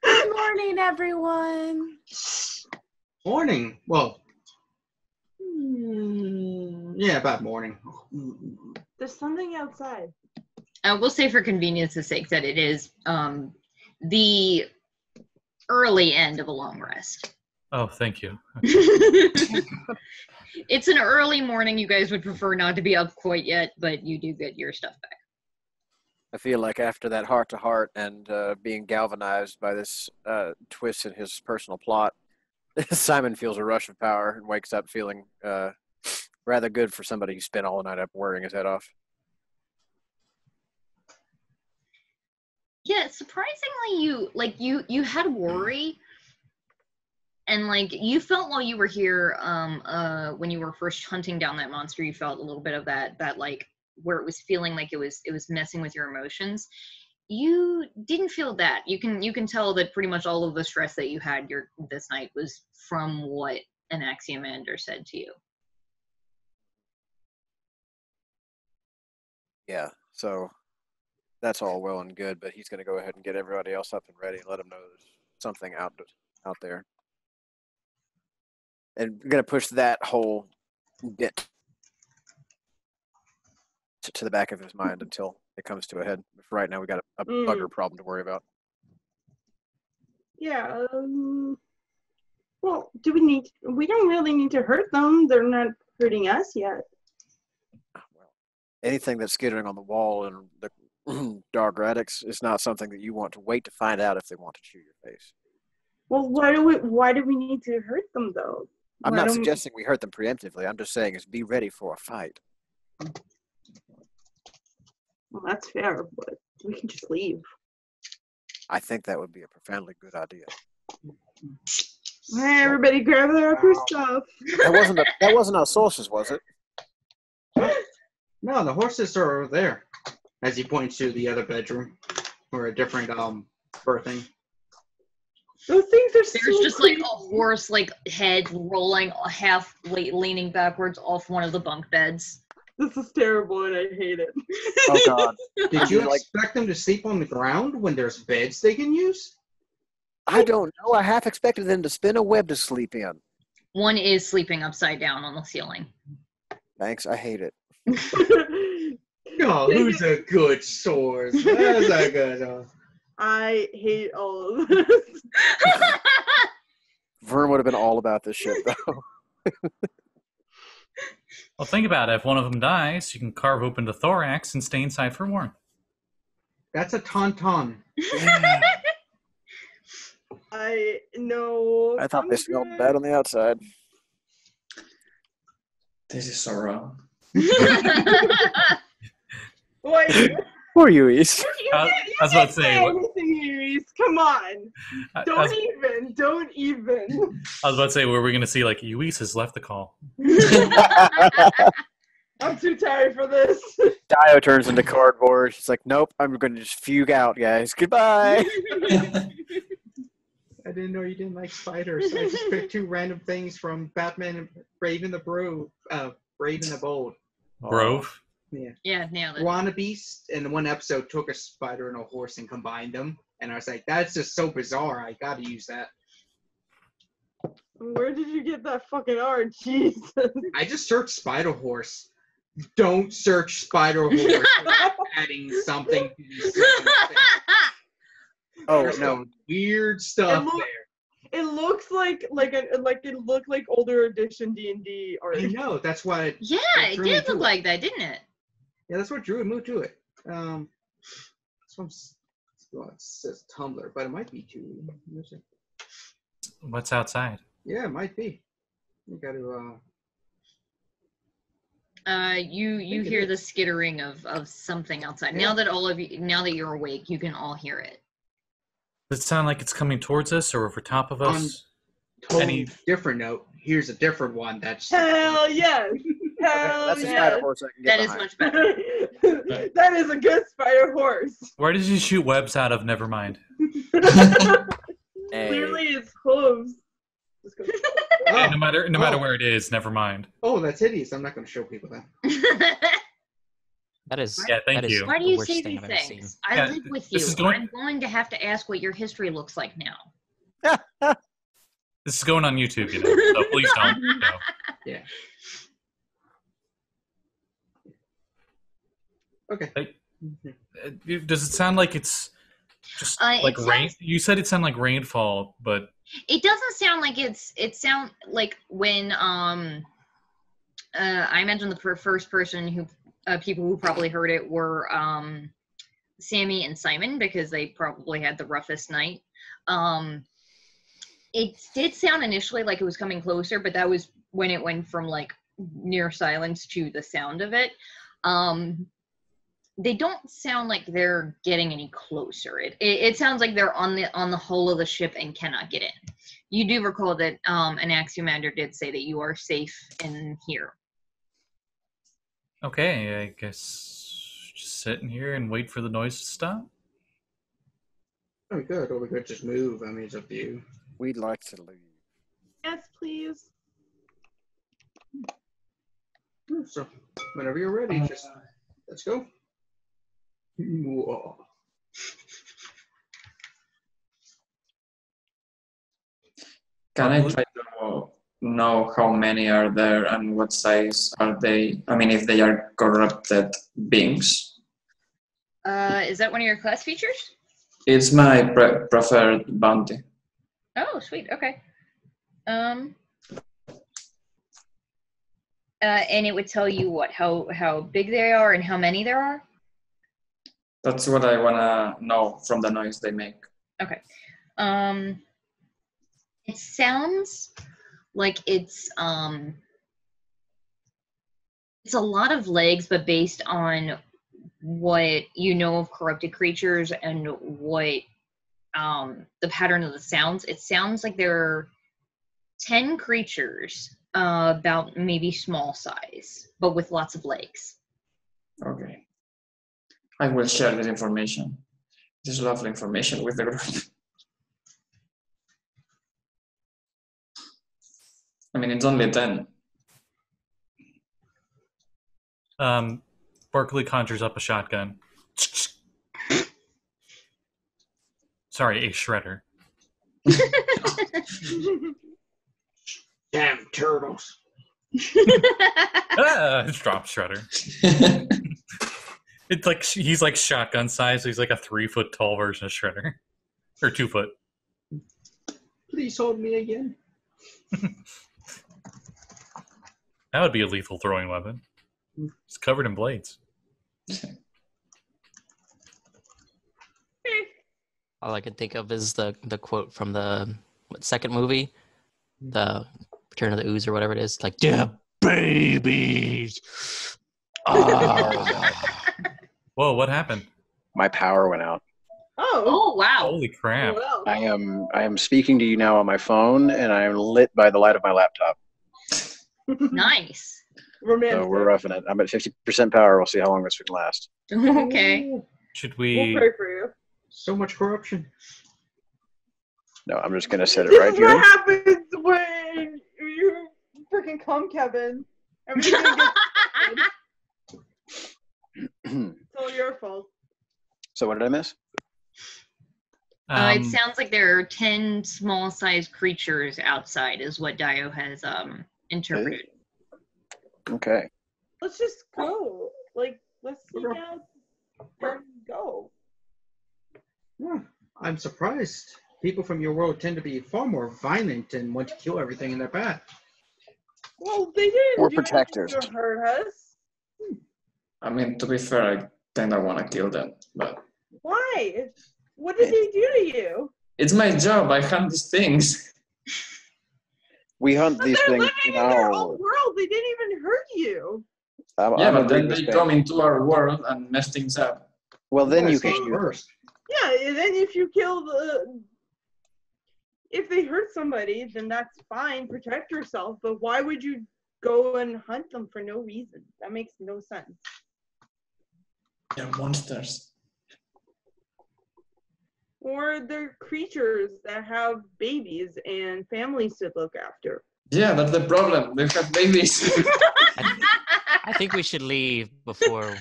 Good morning, everyone. Morning. Well, yeah, about morning. There's something outside. We'll say for convenience's sake that it is the early end of a long rest. Oh, thank you. It's an early morning. You guys would prefer not to be up quite yet, but you do get your stuff back. I feel like after that heart-to-heart and being galvanized by this twist in his personal plot, Simon feels a rush of power and wakes up feeling rather good for somebody who spent all night up worrying his head off. Yeah, surprisingly, you had worry, and like you felt while you were here, when you were first hunting down that monster, you felt a little bit of that like where it was feeling like it was messing with your emotions. You didn't feel that. You can tell that pretty much all of the stress that you had this night was from what an Axiomander said to you. Yeah, so that's all well and good, but he's going to go ahead and get everybody else up and ready and let them know there's something out there. And we're going to push that whole bit to the back of his mind until it comes to a head. For right now, we got a bugger problem to worry about. Yeah. Well, we don't really need to hurt them. They're not hurting us yet. Well, anything that's skittering on the wall and the dark radix is not something that you want to wait to find out if they want to chew your face. Well, why do we need to hurt them though? I'm not suggesting we hurt them preemptively. I'm just saying is be ready for a fight. Well, that's fair, but we can just leave. I think that would be a profoundly good idea. Hey, everybody grab their stuff. That wasn't our sources, was it? No, the horses are over there. As he points to the other bedroom or a different berthing. Those things are There's just like a horse like head rolling half leaning backwards off one of the bunk beds. This is terrible and I hate it. Oh God. Did you expect them to sleep on the ground when there's beds they can use? I don't know. I half expected them to spin a web to sleep in. One is sleeping upside down on the ceiling. Thanks. I hate it. Oh, who's a good source? That's a good one. I hate all of this. Vern would have been all about this shit, though. Well, think about it. If one of them dies, you can carve open the thorax and stay inside for warmth. That's a tauntaun. I know. I thought they smelled bad on the outside. This is so wrong. Wait, Poor Uis. I was about to say, anything, Uis. Come on. Don't even. I was about to say, were we going to see like Uis has left the call? I'm too tired for this. Dio turns into cardboard. She's like, nope, I'm going to just fugue out, guys. Goodbye. I didn't know you didn't like spiders. I just picked two random things from Batman and Brave and the Bold. Grove? Yeah, nailed it. Guana Beast in one episode took a spider and a horse and combined them. And I was like, that's just so bizarre. I gotta use that. Where did you get that fucking art? Jesus. I just searched spider horse. Don't search spider horse without adding something to these things. Oh, There's no. some weird stuff there. It looks like it looked like older edition D&D art. I know, that's why Yeah, it drew me did to look it. like that, didn't it? Yeah, that's what drew me to it. This one's, well, it says Tumblr, but it might be too. What's outside? Yeah, it might be. You got to. You it hear the is. skittering of something outside. Yeah. Now that you're awake, you can all hear it. Does it sound like it's coming towards us or over top of us? Totally different note. Here's a different one. That's Hell yes. Hell That's a yes. spider horse I can get That is behind. much better. That is a good spider horse. Where did you shoot webs out of? Nevermind. Hey. Clearly it's hooves. Just go- Yeah, no matter Oh. where it is, never mind. Oh, that's hideous. I'm not going to show people that. That is. Yeah, thank that is you. Why do the you worst say thing these I've ever seen. things? I Yeah, live with this you. is going- I'm going to have to ask what your history looks like now. This is going on YouTube, you know. So please don't. You know. Yeah. Okay. Does it sound like it's just It like rain? sounds- You said it sounded like rainfall, but It doesn't sound like it sound like when I imagine the first person who people who probably heard it were Sammy and Simon, because they probably had the roughest night. It did sound initially like it was coming closer, but that was when it went from like near silence to the sound of it. They don't sound like they're getting any closer. It sounds like they're on the hull of the ship and cannot get in. You do recall that an Axiomander did say that you are safe in here. okay, I guess just sit in here and wait for the noise to stop. Oh, good. Or we could just move. I mean, it's up to you. We'd like to leave. Yes, please. So, whenever you're ready, just let's go. Whoa. Can I try to know how many are there and what size are they? I mean, if they are corrupted beings. Is that one of your class features? It's my preferred bounty. Oh, sweet. Okay. And it would tell you what, how big they are and how many there are? That's what I wanna know from the noise they make. Okay. It sounds like it's a lot of legs, but based on what you know of corrupted creatures and what the pattern of the sounds, it sounds like there are 10 creatures about maybe small size, but with lots of legs. Okay. I will share this information. This lovely information with the group. I mean, it's only 10. Barkley conjures up a shotgun. Sorry, a shredder. Damn turtles. Drop shredder. It's like he's like shotgun size, so he's like a 3 foot tall version of Shredder. Or 2 foot. Please hold me again. That would be a lethal throwing weapon. It's covered in blades. All I can think of is the quote from the second movie, the Return of the Ooze or whatever it is. Like, yeah, babies. Whoa, what happened? My power went out. Oh, wow. Holy crap. Well, I am speaking to you now on my phone, and I am lit by the light of my laptop. Nice. romantic. So we're roughing it. I'm at 50% power. We'll see how long this can last. Okay. Should We'll we... pray for you. So much corruption. No, I'm just going to set it This right is what here. happens when you freaking come, Kevin. Everything gets it's all your fault. So what did I miss? It sounds like there are 10 small-sized creatures outside, is what Dio has interpreted. Okay. Let's just go. Like, let's sneak out and go. Yeah, I'm surprised. People from your world tend to be far more violent and want to kill everything in their path. Well, they didn't We're do protectors. anything to hurt us. I mean, to be fair, I kind of want to kill them, but Why? What did they do to you? it's my job. I hunt these things. We hunt But these they're things living in in their our own world. They didn't even hurt you. Yeah, I'm but then agreeing they with come Ben. into our world and mess things up. Well, then you Yes, can shoot. first. Yeah, and then if you kill if they hurt somebody, then that's fine. Protect yourself. But why would you go and hunt them for no reason? That makes no sense. They're monsters. Or they're creatures that have babies and families to look after. Yeah, that's the problem. They have babies. I think we should leave before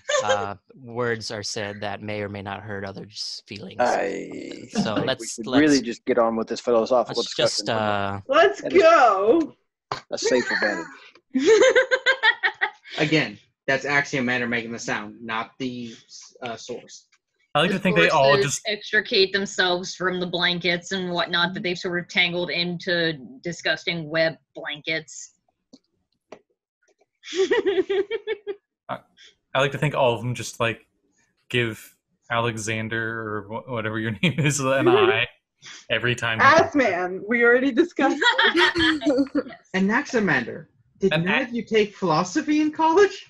words are said that may or may not hurt others' feelings. So think we let's should really just get on with this philosophical let's discussion. just Let's That is- go. a safe advantage. Again, that's Axiomander making the sound, not the source. I like to The think they all forces just... extricate themselves from the blankets and whatnot that they've sort of tangled into disgusting web blankets. I like to think all of them just like give Alexander or whatever your name is an eye every time. Ass man. We already discussed it. And Axiomander, did And none of you take philosophy in college?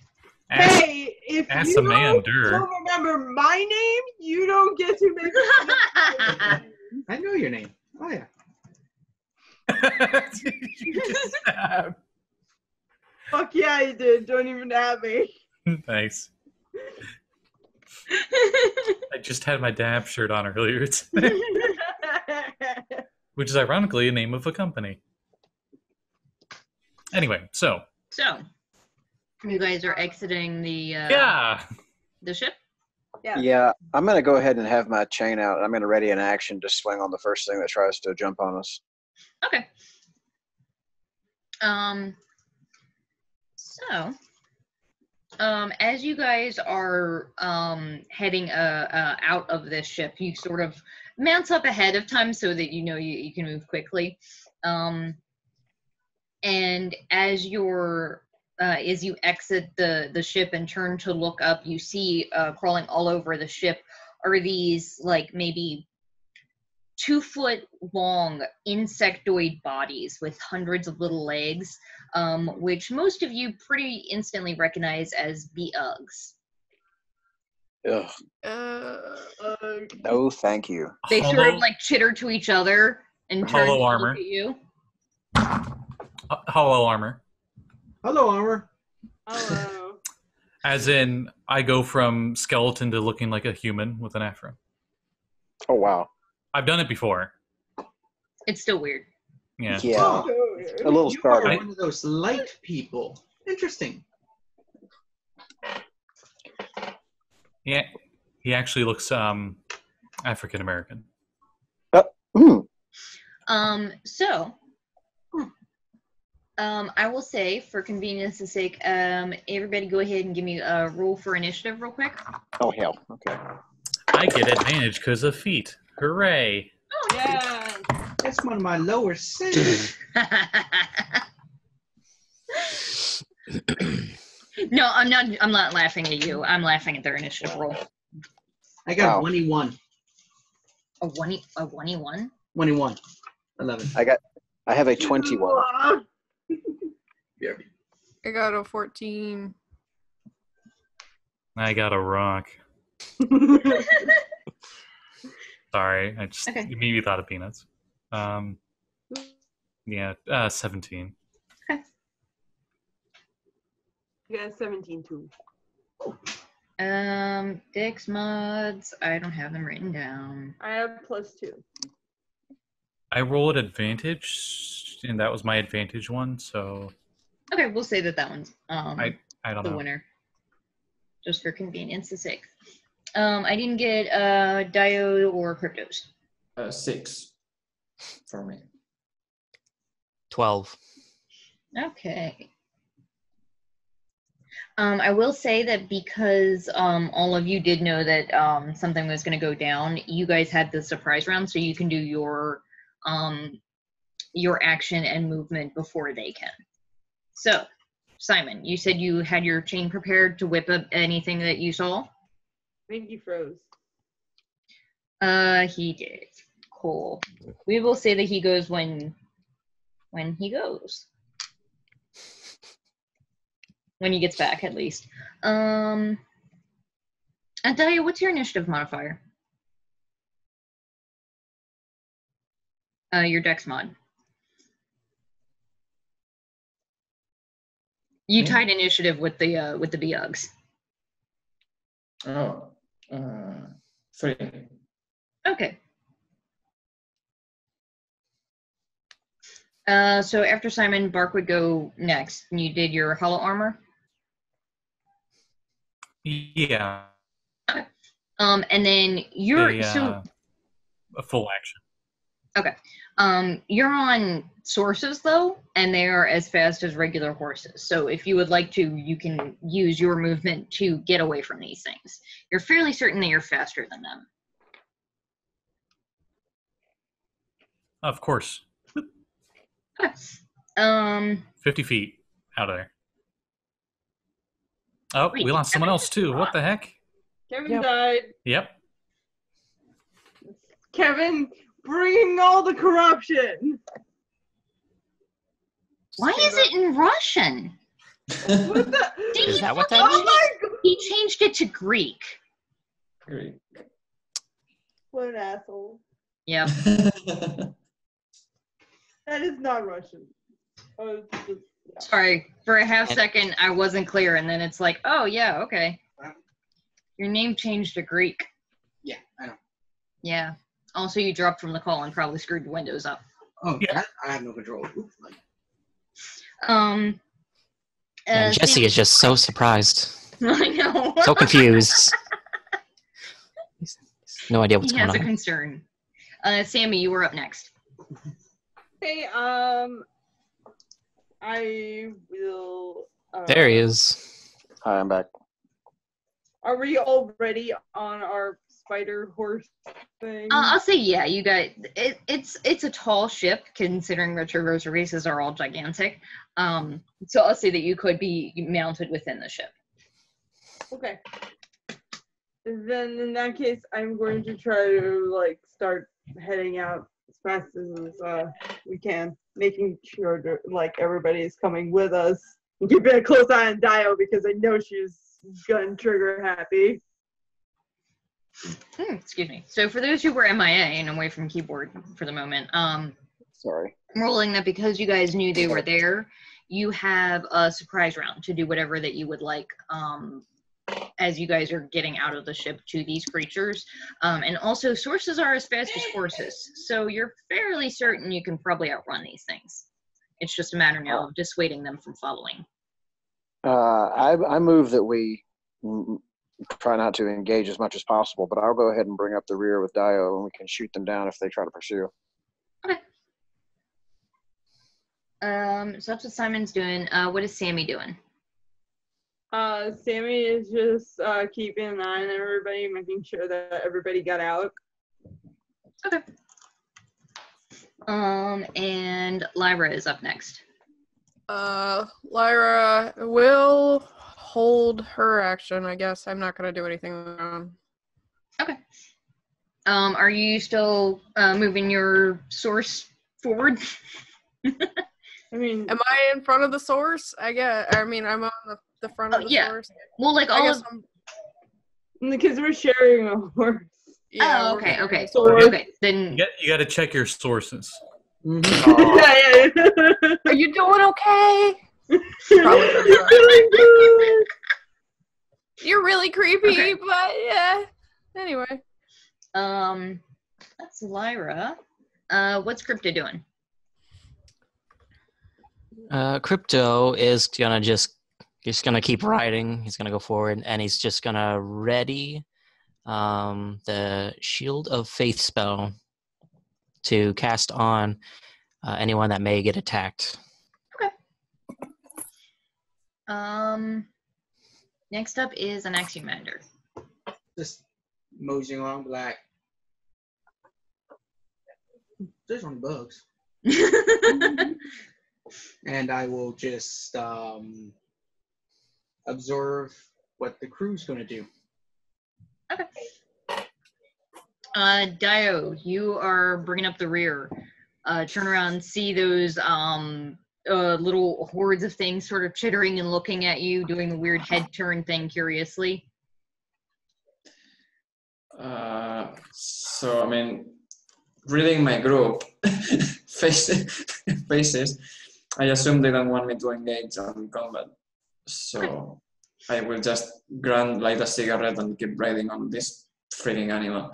Ass- Hey, if Ass you a man, don't remember my name, you don't get to make fun of my name. I know your name. Oh yeah. You just stabbed. Fuck yeah, you did. Don't even have me. Nice. I just had my dab shirt on earlier today, which is ironically a name of a company. Anyway, so So, you guys are exiting the yeah, the ship. Yeah, I'm going to go ahead and have my chain out. I'm going to ready an action to swing on the first thing that tries to jump on us. Okay. So, as you guys are heading out of this ship, you sort of mount up ahead of time so that you know you can move quickly. And as you exit the ship and turn to look up, you see crawling all over the ship are these like maybe 2-foot long insectoid bodies with hundreds of little legs, which most of you pretty instantly recognize as Bugs. Ugh. No, thank you. They sort of like chitter to each other and turn to Hollow armor. look at you. Hollow armor. Hello, armor. Hello. As in, I go from skeleton to looking like a human with an afro. Oh, wow. I've done it before. It's still weird. Yeah. Yeah. Oh, A little You are startled. one of those light people. Interesting. Yeah. He actually looks African American. So, I will say, for convenience's sake, everybody go ahead and give me a roll for initiative real quick. Oh, hell. Okay. I get advantage because of feet. Hooray. Oh, Yeah. That's one of my lower sins. No, I'm not laughing at you. I'm laughing at their initiative roll. I got Wow. 21. A 1e1? 21. 11. I have a 21. Yeah. I got a 14. I got a rock. Sorry, I just Okay. immediately thought of peanuts. Yeah, 17. Yeah, 17 too. Dex mods. I don't have them written down. I have +2. I rolled advantage, and that was my advantage one, so Okay, we'll say that one's I don't the know. winner, just for convenience's sake. I didn't get Dio or Cryptos. 6 for me. 12. Okay. I will say that because all of you did know that something was going to go down, you guys had the surprise round, so you can do your action and movement before they can. So, Simon, you said you had your chain prepared to whip up anything that you saw? I think he froze. He did. Cool. We will say that he goes when he goes. When he gets back, at least. And Dahlia, what's your initiative modifier? Your dex mod. You Hmm? tied initiative with the Bugs. Oh, 3. Okay. So after Simon, Bark would go next. And you did your hollow armor. Yeah, And then you're so a full action. you're on sources though, and they are as fast as regular horses. So if you would like to, you can use your movement to get away from these things. You're fairly certain that you're faster than them. Of course. Okay. 50 feet out of there. Oh, Wait, we lost someone else too. What the heck? Kevin Yep. died. Yep. Kevin bringing all the corruption. Why is it in Russian? What the? Is that what that Oh means? my god! He changed it to Greek. Great. What an asshole. Yep. That is not Russian. Oh, it's just, yeah. Sorry. For a half second, I wasn't clear, and then it's like, oh, yeah, okay. Your name changed to Greek. Yeah, I know. Yeah. Also, you dropped from the call and probably screwed the windows up. Oh, Yeah. that I have no control. Oops. And Jesse is just so surprised, I know. so confused. No idea what's He going has a on. concern. Sammy, you were up next. Hey, I will. There he is. Hi, I'm back. Are we already on our spider horse thing? I'll say yeah. You got it. It's a tall ship considering that your rosary races are all gigantic. So I'll say that you could be mounted within the ship. Okay. Then in that case, I'm going to try to like start heading out as fast as we can, making sure that like everybody is coming with us. And keeping a close eye on Dio because I know she's gun trigger happy. Excuse me. So for those who were MIA and away from keyboard for the moment, Sorry. I'm rolling that because you guys knew they were there, you have a surprise round to do whatever that you would like as you guys are getting out of the ship to these creatures. And also, sources are as fast as horses, so you're fairly certain you can probably outrun these things. It's just a matter now of dissuading them from following. I move that we try not to engage as much as possible, but I'll go ahead and bring up the rear with Dio, and we can shoot them down if they try to pursue. Okay. So that's what Simon's doing. What is Sammy doing? Sammy is just keeping an eye on everybody, making sure that everybody got out. Okay. And Lyra is up next. Lyra will hold her action, I guess. I'm not going to do anything wrong. Okay. Are you still moving your source forward? I mean, Am I in front of the source? I'm on the front of the yeah. source. Well, like I all guess of... because we're sharing a horse. Yeah, oh, we're okay, sharing okay. the source. Okay, then... You got to check your sources. Yeah. Are you doing okay? Probably doing good. You're really creepy, Okay. but yeah. Anyway. That's Lyra. What's Crypto doing? Crypto is he's gonna keep riding. He's gonna go forward, and he's just gonna ready the Shield of Faith spell to cast on anyone that may get attacked. Next up is an Axiomander. Just moseying along black. There's one bugs. And I will just observe what the crew's going to do. Okay. Dio, you are bringing up the rear. Turn around, see those little hordes of things sort of chittering and looking at you, doing the weird head turn thing curiously. So, I mean, reading my group faces, I assume they don't want me to engage on combat. So I will just light a cigarette and keep riding on this freaking animal.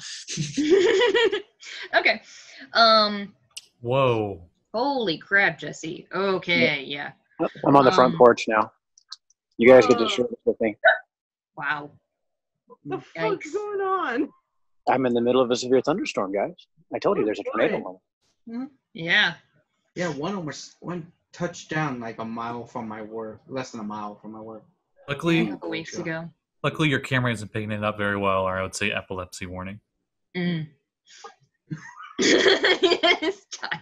Okay. Whoa. Holy crap, Jesse. Okay, yeah. I'm on the front porch now. You guys get to shoot this with me. Wow. The fuck's going on? I'm in the middle of a severe thunderstorm, guys. I told you there's a tornado on. Yeah. Yeah, one touched down like a mile from my work, less than a mile from my work. A Luckily, couple weeks ago. your camera isn't picking it up very well, or I would say epilepsy warning. Yes,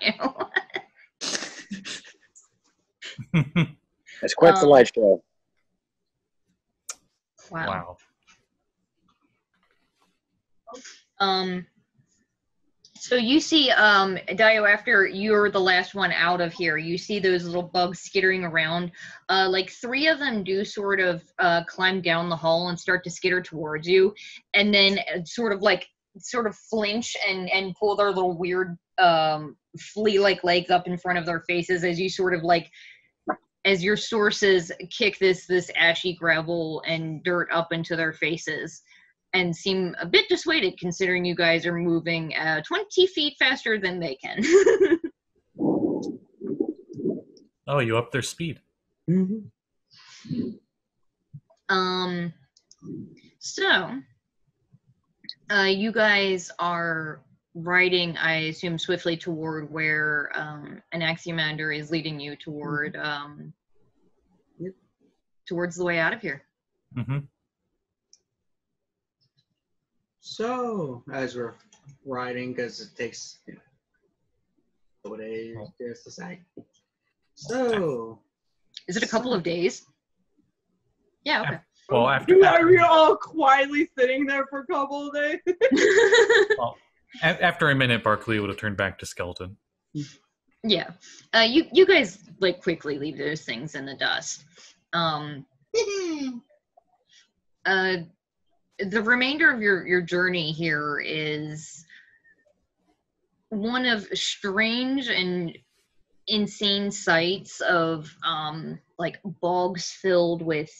Dio. It's quite the light show. Wow. So you see, Dio, after you're the last one out of here, you see those little bugs skittering around. Like 3 of them do sort of climb down the hall and start to skitter towards you, and then sort of flinch and pull their little weird flea-like legs up in front of their faces as you sort of as your sources kick this ashy gravel and dirt up into their faces. And seem a bit dissuaded considering you guys are moving 20 feet faster than they can. Oh, you upped their speed. So, You guys are riding, I assume, swiftly toward where an Axiomander is leading you toward towards the way out of here. Mm-hmm. So, as we're riding, because it takes a couple days just to say. So, Is it a couple of days? Yeah, okay. Well, Are we all quietly sitting there for a couple of days? well, after a minute, Barkley would have turned back to skeleton. Yeah. You guys like quickly leave those things in the dust. The remainder of your journey here is one of strange and insane sights of like bogs filled with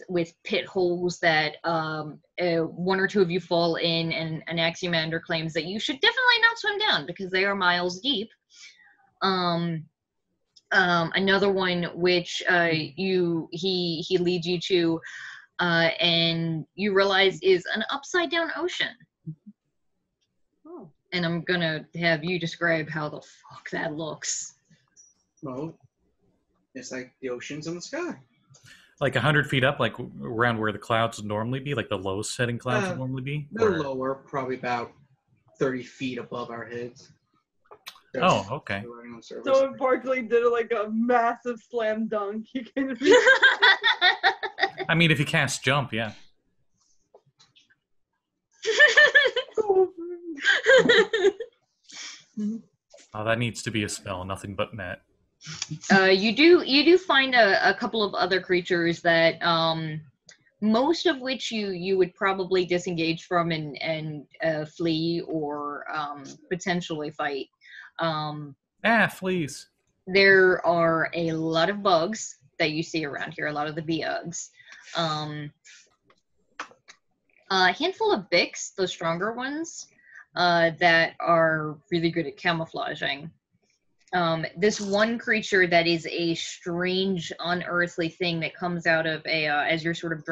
pit holes that one or two of you fall in, and an Axiomander claims that you should definitely not swim down because they are miles deep. Another one which he leads you to, and you realize is an upside down ocean. Oh. And I'm gonna have you describe how the fuck that looks. well, it's like the oceans in the sky. Like 100 feet up, like around where the clouds would normally be, like the lowest setting clouds would normally be? They're Or- lower, probably about 30 feet above our heads. Oh, okay. They're running on surface. So if Barkley did like a massive slam dunk, he can be I mean, if you cast jump, yeah. Oh, that needs to be a spell, nothing but net. You do find a couple of other creatures that most of which you would probably disengage from and flee or potentially fight. Fleas. There are a lot of bugs that you see around here, a lot of the bugs. A handful of Bix, the stronger ones, that are really good at camouflaging. This one creature that is a strange, unearthly thing that comes out of a as you're sort of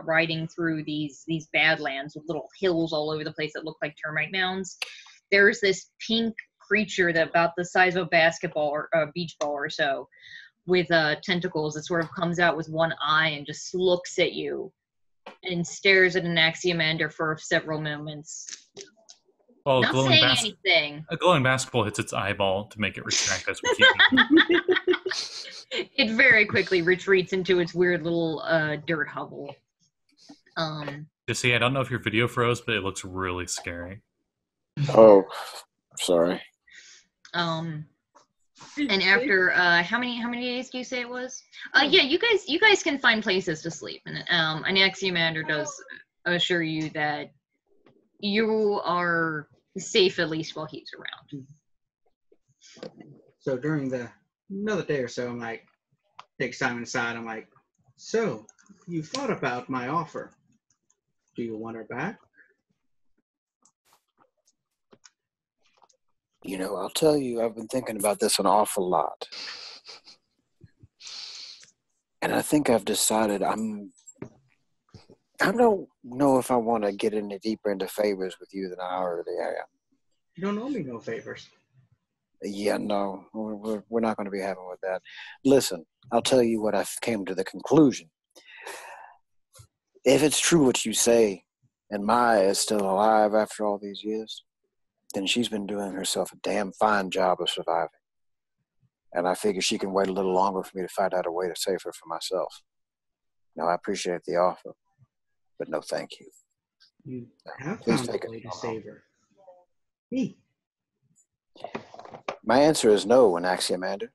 riding through these badlands with little hills all over the place that look like termite mounds. There's this pink creature that about the size of a basketball or a beach ball or so, with tentacles that sort of comes out with one eye and just looks at you and stares at an Axiomander for several moments. Well, Not saying anything. A glowing basketball hits its eyeball to make it retract as we keep It very quickly retreats into its weird little dirt hovel. Just see, I don't know if your video froze, but it looks really scary. Oh, sorry. And after how many days do you say it was? Yeah, you guys can find places to sleep, and an Axiomander does assure you that you are safe at least while he's around. So during another day or so, I'm like, take Simon aside. I'm like, so you thought about my offer? Do you want her back? You know, I'll tell you, I've been thinking about this an awful lot. And I think I've decided I don't know if I want to get any deeper into favors with you than I already am. You don't owe me no favors. Yeah, no, we're not going to be having with that. Listen, I'll tell you what I came to the conclusion. If it's true what you say, and Maya is still alive after all these years, then she's been doing herself a damn fine job of surviving. And I figure she can wait a little longer for me to find out a way to save her for myself. Now, I appreciate the offer, but no thank you. You have Please found take a it. way to save her. Me. My answer is no, Anaximander.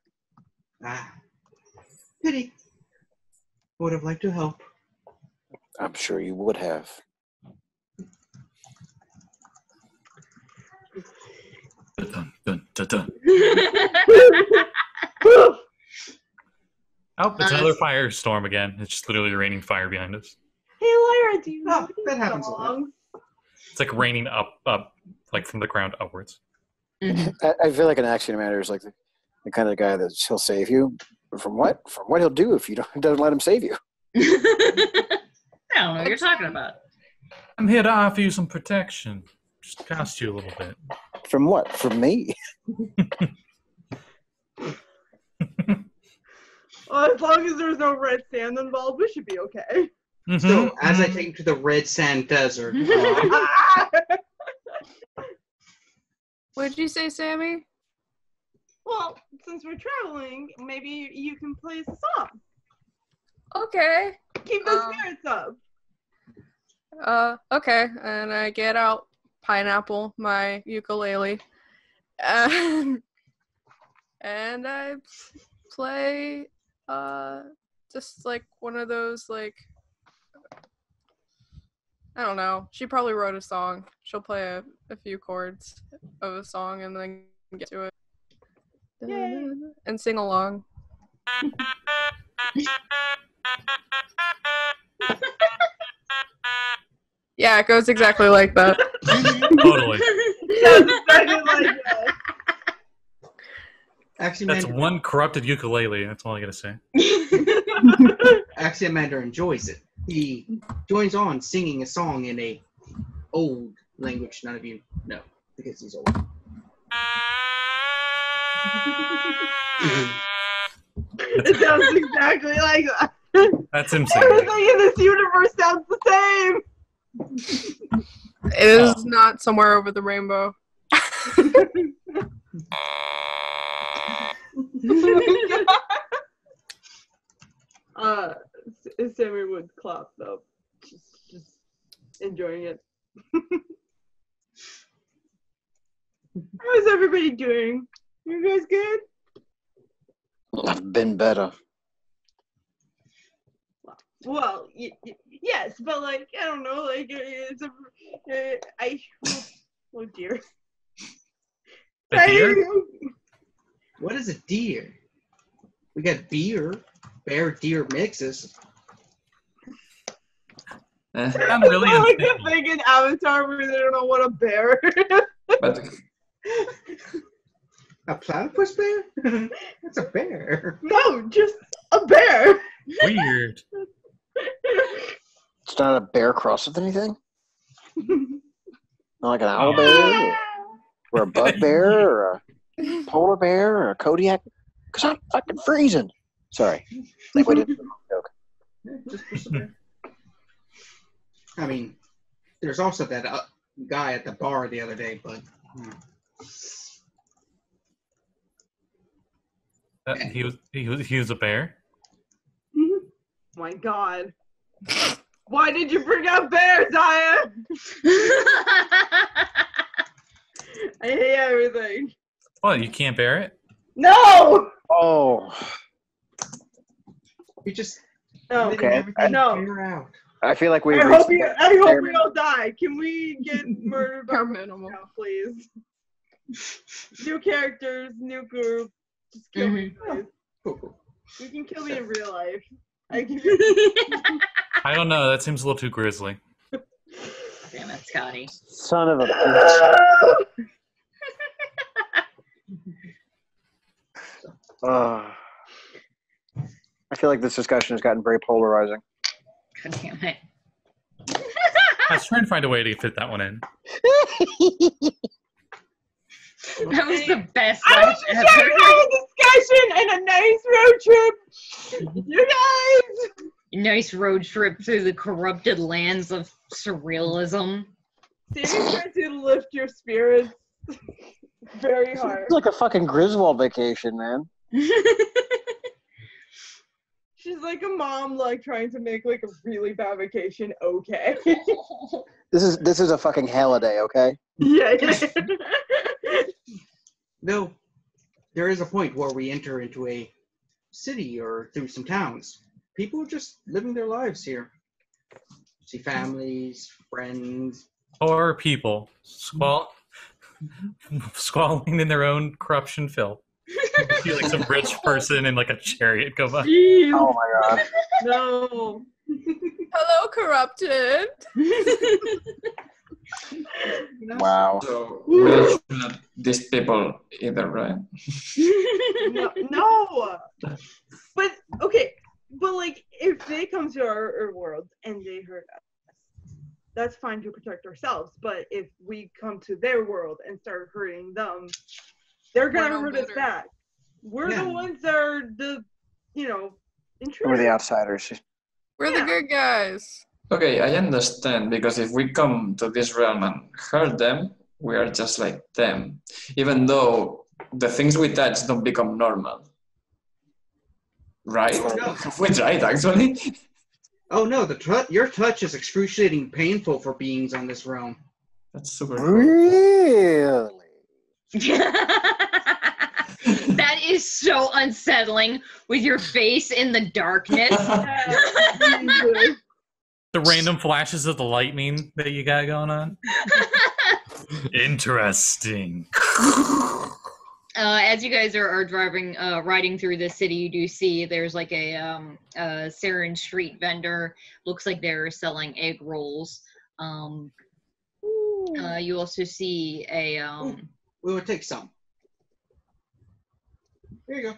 Ah. Pity. Would have liked to help. I'm sure you would have. Dun, dun, dun, dun. Oh, it's another firestorm again. It's just literally raining fire behind us. Hey, Lyra, do you know that happens a lot. songs? It's like raining up, like from the ground upwards. I feel like an Anaximander is like the kind of guy that he'll save you. From what? From what he'll do if you doesn't let him save you. I don't know what you're talking about. I'm here to offer you some protection. just cost you a little bit. From what? From me? Well, as long as there's no red sand involved, we should be okay. So, as I take you to the red sand desert, What did you say, Sammy? Well, since we're traveling, maybe you can play us a song. Okay. Keep the spirits up. Okay. And I get out Pineapple, my ukulele, and I play just like one of those, like, I don't know. She probably wrote a song. She'll play a few chords of a song and then get to it. Yay. And sing along. Yeah, it goes exactly like that. Totally. Sounds exactly like that. actually, That's Amanda, one corrupted ukulele. That's all I gotta say. actually, Amanda enjoys it. He joins on singing a song in a old language none of you know because he's old. It sounds exactly like that. That's him singing. Everything in this universe sounds the same. It is not somewhere over the rainbow. Sammy would clap though, just enjoying it. How's everybody doing? You guys good? I've been better. Well, yes, but like I don't know, like it's oh dear. A deer? What is a deer? We got beer, bear deer mixes. I'm really I like the unstable. thing in Avatar where they don't know what a bear is. But A platypus bear? That's a bear. No, just a bear. Weird. It's not a bear crossed with anything? Not like an owl bear? Or a bugbear? Or a polar bear? Or a Kodiak? Because I'm fucking freezing. Sorry. Like we didn't joke. Just a bear. I mean, there's also that guy at the bar the other day, but He was a bear. My God. Why did you bring up bears, Aya? I hate everything. What? You can't bear it? No! Oh, we just No. letting Okay. everything No. clear out. I feel like we I reached hope, the I hope bare we all die. Can we get murdered by Bare minimum. now, please? New characters, new group. Just kill me, please. Cool, cool. You can kill me in real life. I can. I don't know. That seems a little too grisly. Damn it, Scotty. son of a bitch. I feel like this discussion has gotten very polarizing. God damn it. I was trying to find a way to fit that one in. That was the best I was lunch just trying to have a discussion and a nice road trip. You guys. Nice road trip through the corrupted lands of surrealism. Sammy's trying to lift your spirits very hard. It's like a fucking Griswold vacation, man. She's like a mom, like trying to make like a really bad vacation okay. This is a fucking holiday, okay? Yeah. Though there is a point where we enter into a city or through some towns. People are just living their lives here. See families, friends. Poor people. Squalling in their own corruption filth. You see like some rich person in like a chariot go by. Jeez. Oh my god. No. Hello, corrupted. Wow. so we should not diss people either, right? No. But okay. But like, if they come to our world and they hurt us, that's fine to protect ourselves. But if we come to their world and start hurting them, they're We're gonna no hurt us better. back. We're Yeah. the ones that are the, intruders. We're the outsiders. We're the Yeah. good guys. Okay, I understand, because if we come to this realm and hurt them, we are just like them, even though the things we touch don't become normal. Right? Oh, no. We tried, actually. Oh no, your touch is excruciating painful for beings on this realm. That's super cool. Really? That is so unsettling with your face in the darkness. Jesus. The random flashes of the lightning that you got going on. Interesting. As you guys are driving, riding through the city, you do see there's like a Saren street vendor. Looks like they're selling egg rolls. You also see a We would take some. There you go.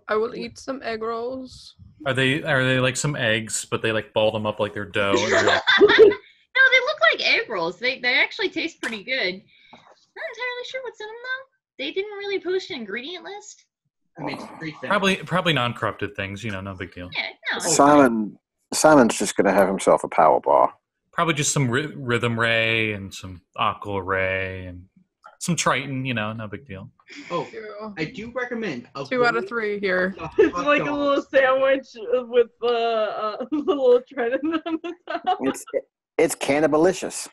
I will eat some egg rolls. Are they like some eggs, but they like ball them up like they're dough? And they're like, No, they look like egg rolls. They actually taste pretty good. Not entirely sure what's in them though. They didn't really post an ingredient list. I mean, it's street vendor. probably non-corrupted things, no big deal. Yeah, no. it's fine. Simon's just gonna have himself a power bar. Probably just some rhythm ray and some aqua ray and some Triton, no big deal. Oh, Two. I do recommend. 2 out of 3 here. It's like a little sandwich with a little trident on the top. It's cannibalicious.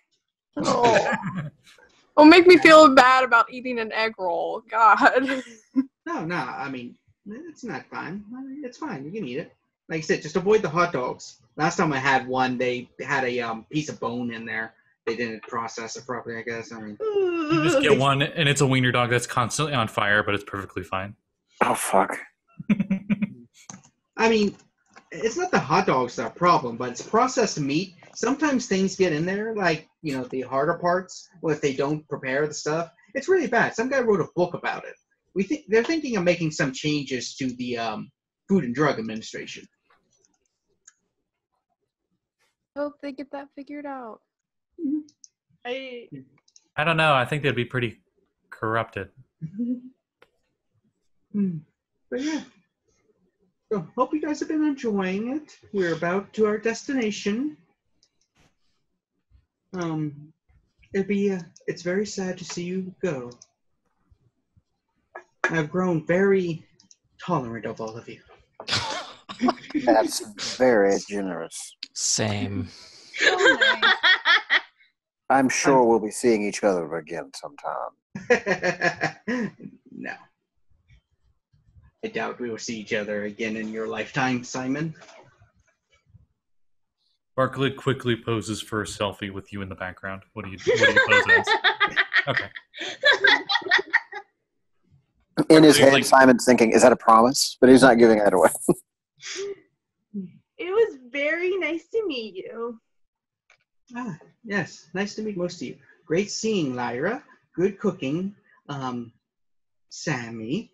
Oh. Don't make me feel bad about eating an egg roll. God. No, I mean, it's not fine. I mean, it's fine. You can eat it. Like I said, just avoid the hot dogs. Last time I had one, they had a piece of bone in there. They didn't process it properly, I guess. I mean, You just get one, and it's a wiener dog that's constantly on fire, but it's perfectly fine. Oh fuck. I mean, it's not the hot dogs that are a problem, but it's processed meat. Sometimes things get in there, like, the harder parts, or if they don't prepare the stuff. It's really bad. Some guy wrote a book about it. They're thinking of making some changes to the Food and Drug Administration. Hope they get that figured out. I I don't know. I think they'd be pretty corrupted. But yeah. So, hope you guys have been enjoying it. We're about to our destination. It's very sad to see you go. I've grown very tolerant of all of you. That's very generous. Same. I'm sure we'll be seeing each other again sometime. No. I doubt we will see each other again in your lifetime, Simon. Barkley quickly poses for a selfie with you in the background. What do you pose as? Okay. In his head, Like- Simon's thinking, is that a promise? But he's not giving that away. It was very nice to meet you. Ah, yes. Nice to meet most of you. Great seeing, Lyra. Good cooking. Sammy.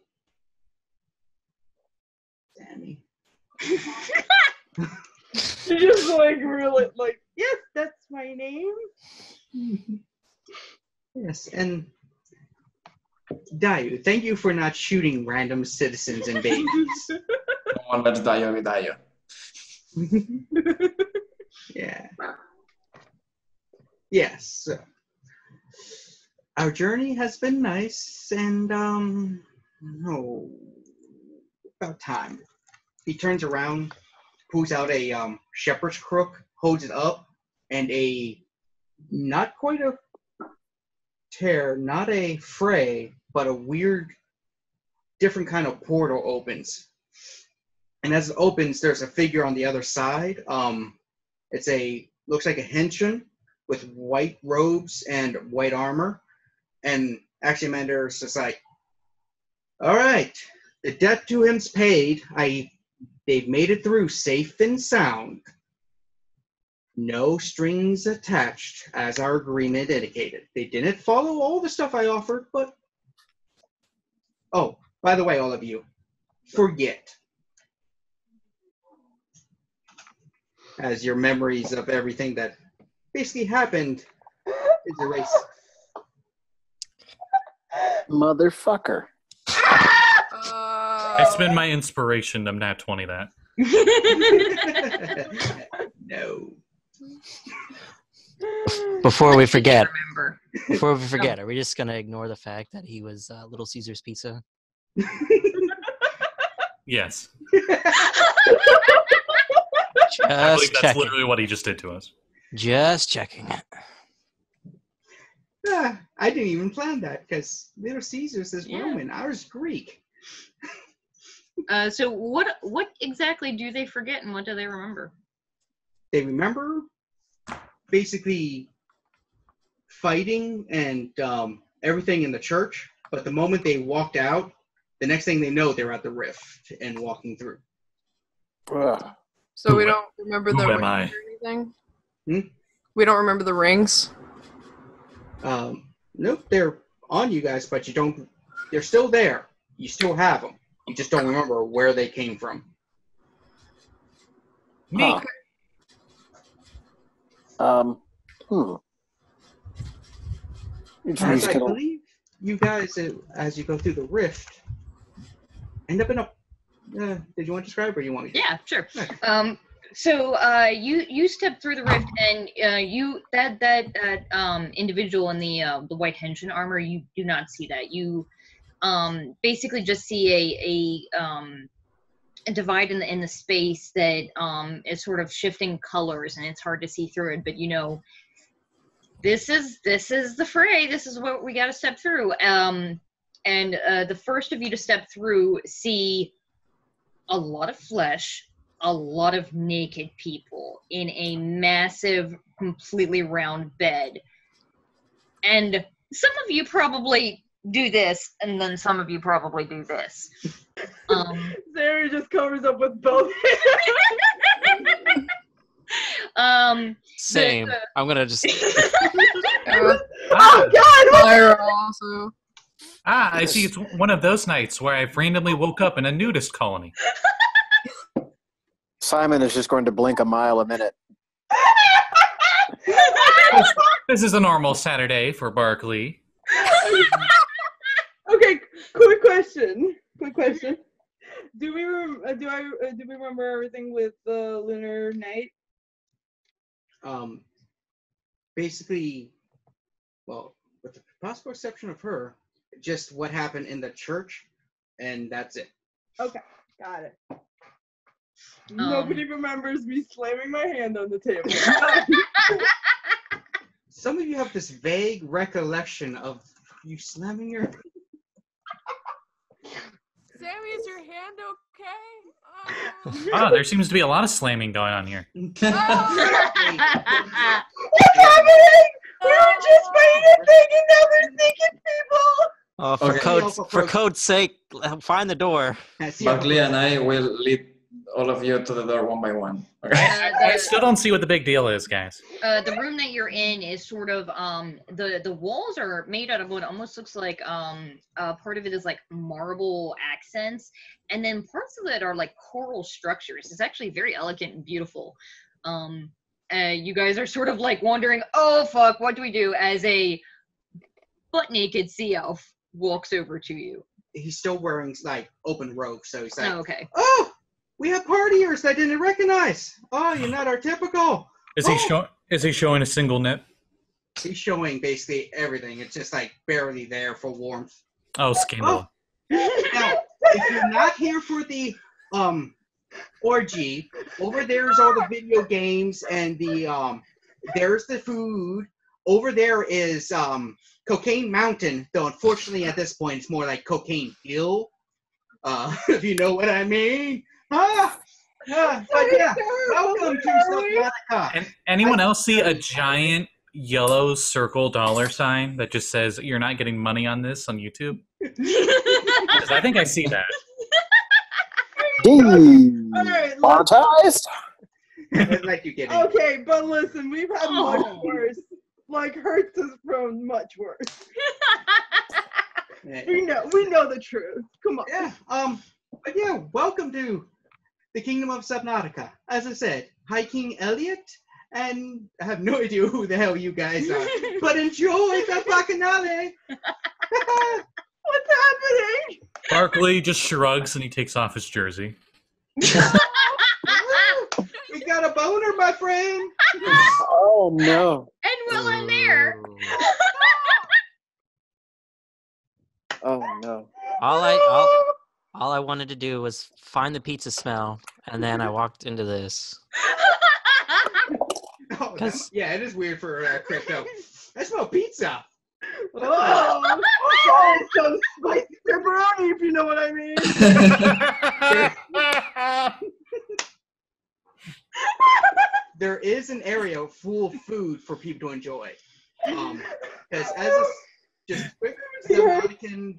She just really yes, that's my name. Yes, and Dayu, thank you for not shooting random citizens and babies. Come on, let's Dayo with Dayo. Yeah. Yes. So, our journey has been nice, and about time. He turns around, pulls out a shepherd's crook, holds it up, and not quite a tear, not a fray, but a weird, different kind of portal opens. And as it opens, there's a figure on the other side. Looks like a henchman with white robes and white armor. And Axiomander's just like, all right, the debt to him's paid. They've made it through safe and sound. No strings attached, as our agreement indicated. They didn't follow all the stuff I offered, but... Oh, by the way, all of you, forget. As your memories of everything that basically happened is erased. Motherfucker. I spend my inspiration. I'm nat 20 that. No. Before we forget, Remember. are we just gonna ignore the fact that he was Little Caesar's Pizza? Yes. I believe Just that's checking. literally what he just did to us. Just checking. I didn't even plan that because Little Caesars is Yeah. Roman. Ours Greek. So what exactly do they forget and what do they remember? They remember basically fighting and everything in the church, but the moment they walked out, the next thing they know, they're at the rift and walking through. Ugh. So we don't remember the Who am rings I? or anything? Hmm? We don't remember the rings? Nope, they're on you guys, but you don't. They're still there. You still have them. You just don't remember where they came from. Me. Hmm. As He's I gonna- believe you guys, as you go through the rift, end up in a. Did you want to describe, or you want me to? Yeah, sure. Okay. So you step through the rift, and that individual in the white henchman armor, you do not see that. You basically just see a divide in the space that is sort of shifting colors, and it's hard to see through it. But you know, this is the fray. This is what we got to step through. And the first of you to step through see a lot of flesh, a lot of naked people in a massive, completely round bed. And some of you probably do this, and then some of you probably do this. Sarah just covers up with both. Same. I'm gonna just. Oh God! Lyra also. I see. It's one of those nights where I've randomly woke up in a nudist colony. Simon is just going to blink a mile a minute. This is a normal Saturday for Barkley. Okay, quick question. Do we remember everything with the lunar night? Basically, well, with the possible exception of her, just what happened in the church, and that's it. Okay, got it. Nobody remembers me slamming my hand on the table. Some of you have this vague recollection of you slamming your. Sammy, is your hand okay? There seems to be a lot of slamming going on here. What's happening? We were just fighting a thing and now there's naked people. Oh, Okay. for code's sake, find the door. Barkley and I will lead all of you to the door one by one. Okay? I still don't see what the big deal is, guys. The room that you're in is sort of the walls are made out of what almost looks like part of it is like marble accents, and then parts of it are like coral structures. It's actually very elegant and beautiful. You guys are sort of like wondering, oh fuck, what do we do? As a butt naked sea elf walks over to you. He's still wearing like open robe, so he's like, Oh, okay. "Oh, we have partiers I didn't recognize. Oh, you're not our typical." Is he showing a single nip? He's showing basically everything. It's just like barely there for warmth. Oh, scandal. Now, if you're not here for the orgy, over there's all the video games and the there's the food. Over there is Cocaine Mountain, though unfortunately at this point it's more like Cocaine Hill. If you know what I mean. But yeah, welcome to Subnautica. And anyone else see a giant yellow circle dollar sign that just says you're not getting money on this on YouTube? 'Cause I think I see that. All right, Monetized. Like you getting. okay, but listen, we've had much worse. Like Hertz has thrown much worse. We know the truth. Come on. Yeah. But yeah, welcome to the Kingdom of Subnautica. As I said, High King Elliot and I have no idea who the hell you guys are. But enjoy the bacchanale. What's happening? Barkley just shrugs and he takes off his jersey. We got a boner, my friend. Oh no! And while I'm there, Ooh. Oh no! All I wanted to do was find the pizza smell, and then I walked into this. Oh, 'Cause- yeah, it is weird for crypto. I smell pizza. Oh, okay, some spicy pepperoni, if you know what I mean. There is an area full of food for people to enjoy. Because as a just quick American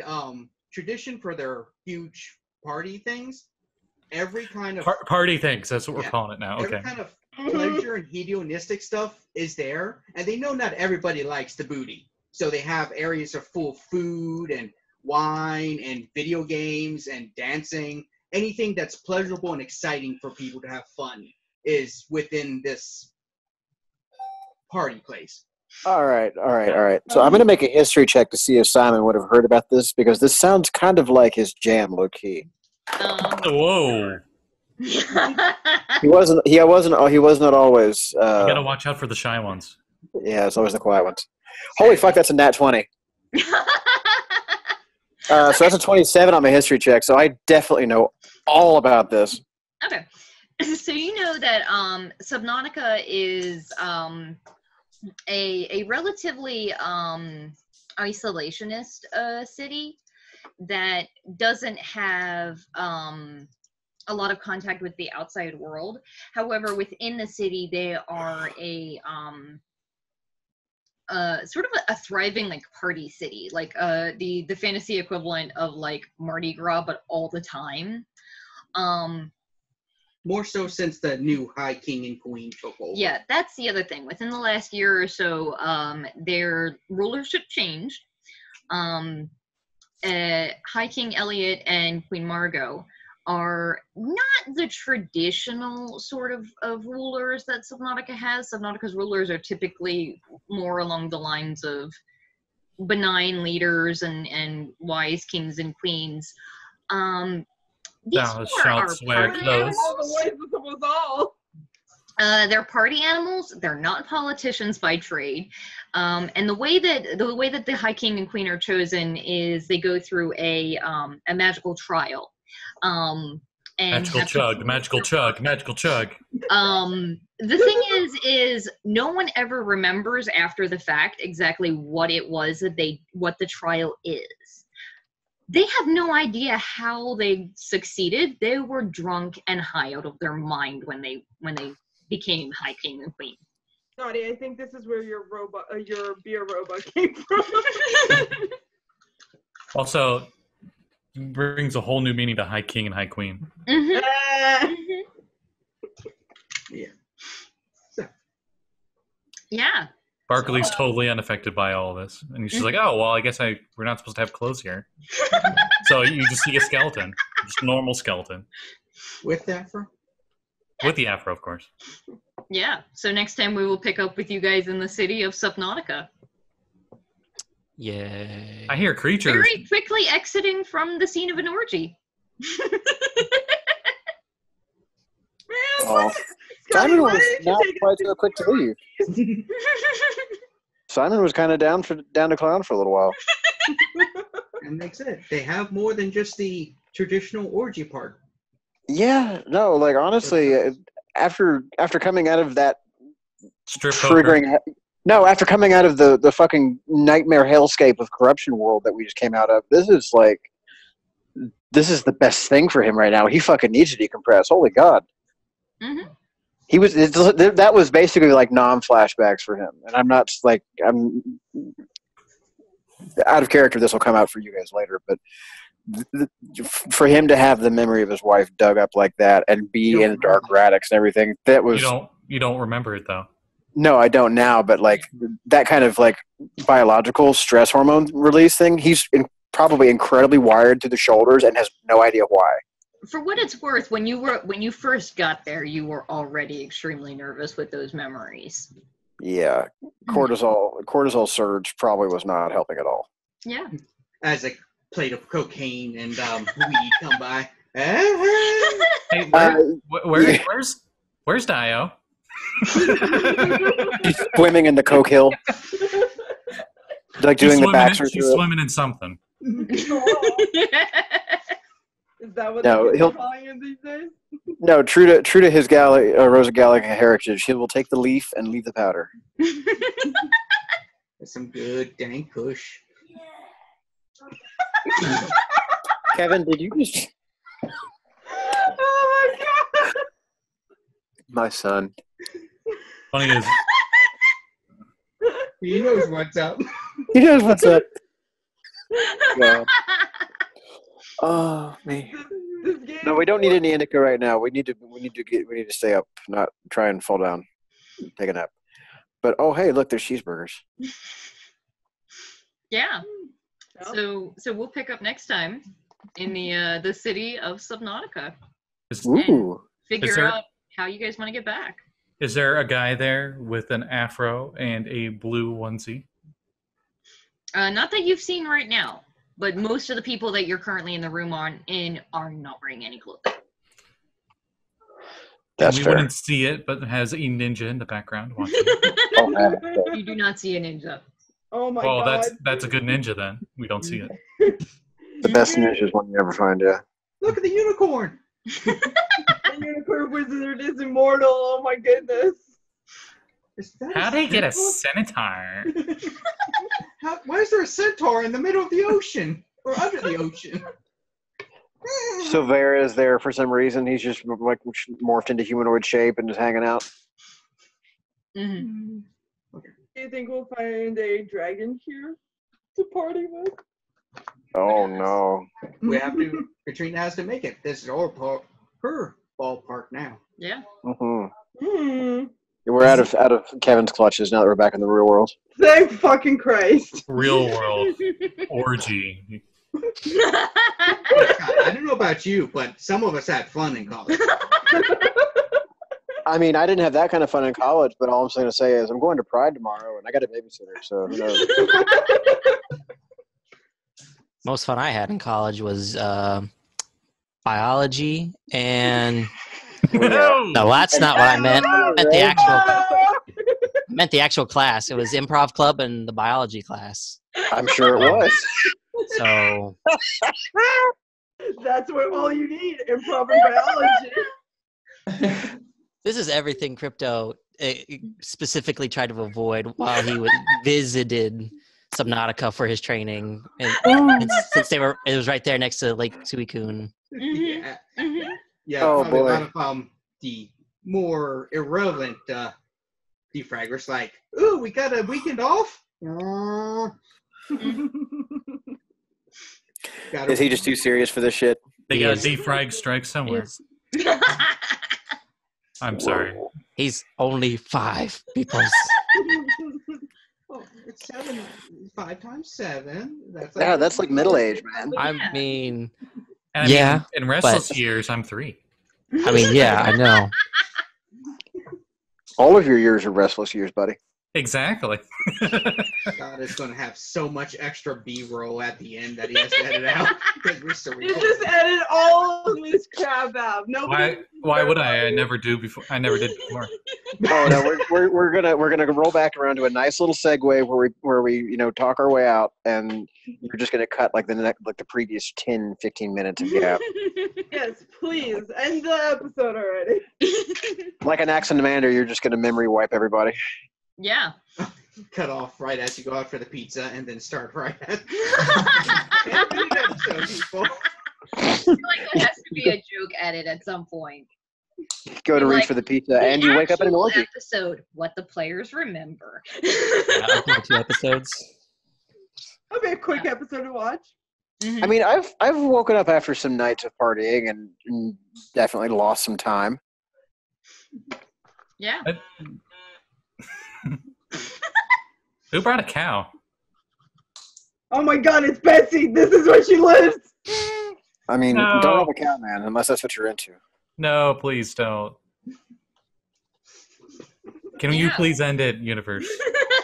tradition for their huge party things, every kind of Party things. That's what we're Yeah. calling it now. every Okay. kind of pleasure and hedonistic stuff is there, and they know not everybody likes the booty, so they have areas of full food and wine and video games and dancing. Anything that's pleasurable and exciting for people to have fun is within this party place. All right. So I'm going to make a history check to see if Simon would have heard about this, because this sounds kind of like his jam, low key. Whoa. He wasn't always. You gotta watch out for the shy ones. Yeah, it's always the quiet ones. Holy fuck, that's a nat 20. So that's a 27 on my history check. So I definitely know all about this. Okay. So you know that Subnautica is a relatively isolationist city that doesn't have a lot of contact with the outside world. However, within the city, they are a sort of a thriving like party city, like the fantasy equivalent of like Mardi Gras, but all the time. More so since the new High King and Queen took over. Yeah, that's the other thing. Within the last year or so, their rulership changed. High King Elliot and Queen Margot are not the traditional sort of rulers that Subnautica has. Subnautica's rulers are typically more along the lines of benign leaders and wise kings and queens. These Down the four are shouts where it party goes. animals. All the wisest of us all. They're party animals. They're not politicians by trade, and the way that the High King and Queen are chosen is they go through a magical trial. And Magical have to chug, prove magical their chug, worth. magical chug. The thing is no one ever remembers after the fact exactly what it was that what the trial is. They have no idea how they succeeded. They were drunk and high out of their mind when they became High King and Queen. Naughty, I think this is where your beer robot came from. Also, brings a whole new meaning to High King and High Queen. Mhm. Yeah. Yeah. Barkley's totally unaffected by all this. And he's just like, oh, well, I guess we're not supposed to have clothes here. So you just see a skeleton. Just a normal skeleton. With the afro? With the afro, of course. Yeah. So next time we will pick up with you guys in the city of Subnautica. Yay. I hear creatures. Very quickly exiting from the scene of an orgy. Oh. Simon was not quite so quick to leave. Simon was kind of down to clown for a little while. And that's it. They have more than just the traditional orgy part. Yeah, no, like honestly, after coming out of that Strip poker. triggering, after coming out of the fucking nightmare hellscape of corruption world that we just came out of, this is the best thing for him right now. He fucking needs to decompress. Holy God. Mm-hmm. That was basically like non-flashbacks for him, and I'm out of character. This will come out for you guys later, but for him to have the memory of his wife dug up like that and be in dark Radix and everything, that was You don't remember it though. no, I don't now, but like that kind of like biological stress hormone release thing, he's probably incredibly wired to the shoulders and has no idea why. For what it's worth, when you first got there, you were already extremely nervous with those memories. Yeah, cortisol surge probably was not helping at all. Yeah. As a plate of cocaine and weed come by. Hey, where's Dio? She's swimming in the Coke Hill, like doing the backwards. She's swimming in something. Is that what No, they're he'll- calling it these days? No, true to his Rosa Gallica heritage, he will take the leaf and leave the powder. That's some good dang push. Kevin, did you just? Oh my god! My son. Funny is, He knows what's up. He knows what's up. God. Oh me. This game No, we don't need any indica right now. We need to stay up, not try and fall down, take a nap. But oh hey, look, there's cheeseburgers. Yeah. Yep. So we'll pick up next time in the city of Subnautica. Ooh. Figure there- out how you guys want to get back. is there a guy there with an afro and a blue onesie? Not that you've seen right now, but most of the people that you're currently in the room are not wearing any clothes. That's We fair. wouldn't see it, but it has a ninja in the background watching. Oh, man. You do not see a ninja. Oh my Well, god. that's a good ninja then. We don't see it. The best ninja is one you ever find, yeah. Look at the unicorn. The unicorn wizard is immortal. Oh my goodness. Is that How'd they get a centaur? centaur? Why is there a centaur in the middle of the ocean or under the ocean? Silvera is there for some reason. He's just like morphed into humanoid shape and just hanging out. Mm-hmm. Do you think we'll find a dragon here to party with? Oh no. We have to. Katrina has to make it. This is her ballpark now. Yeah. hmm Hmm. We're out of Kevin's clutches now that we're back in the real world. Thank fucking Christ. Real world orgy. God, I don't know about you, but some of us had fun in college. I mean, I didn't have that kind of fun in college, but all I'm going to say is I'm going to Pride tomorrow, and I got a babysitter, so who knows? Most fun I had in college was biology and no, that's not what I meant. I meant the actual class. It was improv club and the biology class. I'm sure it was. So That's what all you need, improv and biology. this is everything Crypto specifically tried to avoid while he visited Subnautica for his training, and since it was right there next to Lake Suicune. Yeah. Mm-hmm. Yeah, Oh, probably boy. a lot of the more irrelevant defraggers like, ooh, we got a weekend off? Is he just too serious for this shit? They He got a is. defrag strike somewhere. I'm sorry. He's only 5 people. Oh, it's 5 times 7. Yeah, that's like middle age, man. I mean, And Yeah, in restless but- years, I'm 3. yeah, I know. All of your years are restless years, buddy. Exactly. God is going to have so much extra B-roll at the end that he has to edit out because we're so You just edit all of this crap out. Why would I? I never did before. Oh no, we're gonna roll back around to a nice little segue where we talk our way out, and you're just gonna cut like the previous 10-15 minutes of gap. Yes, please end the episode already. Like an axe and demander, you're just gonna memory wipe everybody. Yeah. cut off right as you go out for the pizza and then start right at episode, people. I feel like there has to be a joke edit at some point. Go to Like, reach for the pizza, and you wake up in an actual orgy. Episode, what the players remember. Yeah, 2 episodes. That'll be a quick episode to watch. Mhm. I mean, I've woken up after some nights of partying and definitely lost some time. Yeah. Who brought a cow? Oh my god, it's Betsy. This is where she lives. I mean, No. don't have a cow, man, unless that's what you're into. No, please don't. Can you Yeah. please end it, universe?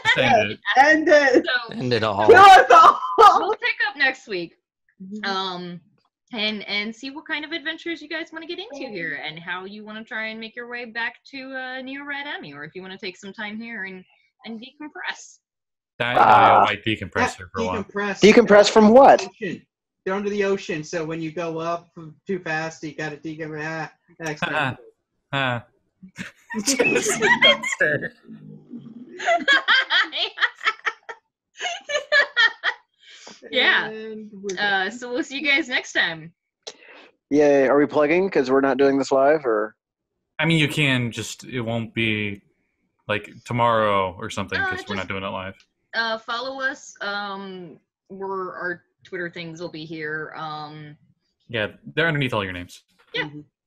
Just end it. And So End it all. kill us all. we'll pick up next week. And see what kind of adventures you guys want to get into here, and how you want to try and make your way back to Neo Red Emmy, or if you want to take some time here and decompress. That might decompress her for a while. Decompress from what? Ocean. They're under the ocean, so when you go up too fast, you got to decompress. Yeah. And we're done. So we'll see you guys next time. Yay! Are we plugging because we're not doing this live, or? I mean, you can just, it won't be like tomorrow or something because we're not doing it live. Follow us. Our Twitter things will be here. Yeah, they're underneath all your names.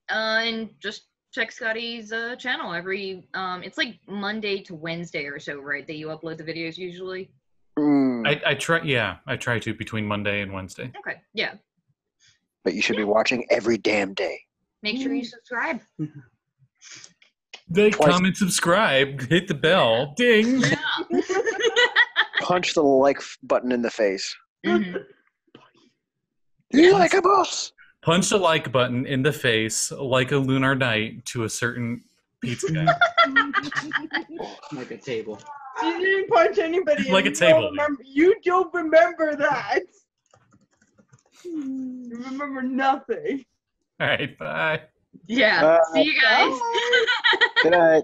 And just check Scotty's channel every. It's like Monday to Wednesday or so, right? That you upload the videos usually. I try. Yeah, I try to between Monday and Wednesday. Okay. Yeah. But you should be watching every damn day. Make sure you subscribe. Like, Twice. comment, subscribe, hit the bell, ding. Punch the like button in the face. Mhm. You like a boss? Punch the like button in the face like a lunar night to a certain pizza guy. Like a table. You didn't punch anybody. Like and a table. You don't remember that. You remember nothing. All right, bye. Yeah. See you guys. Good night.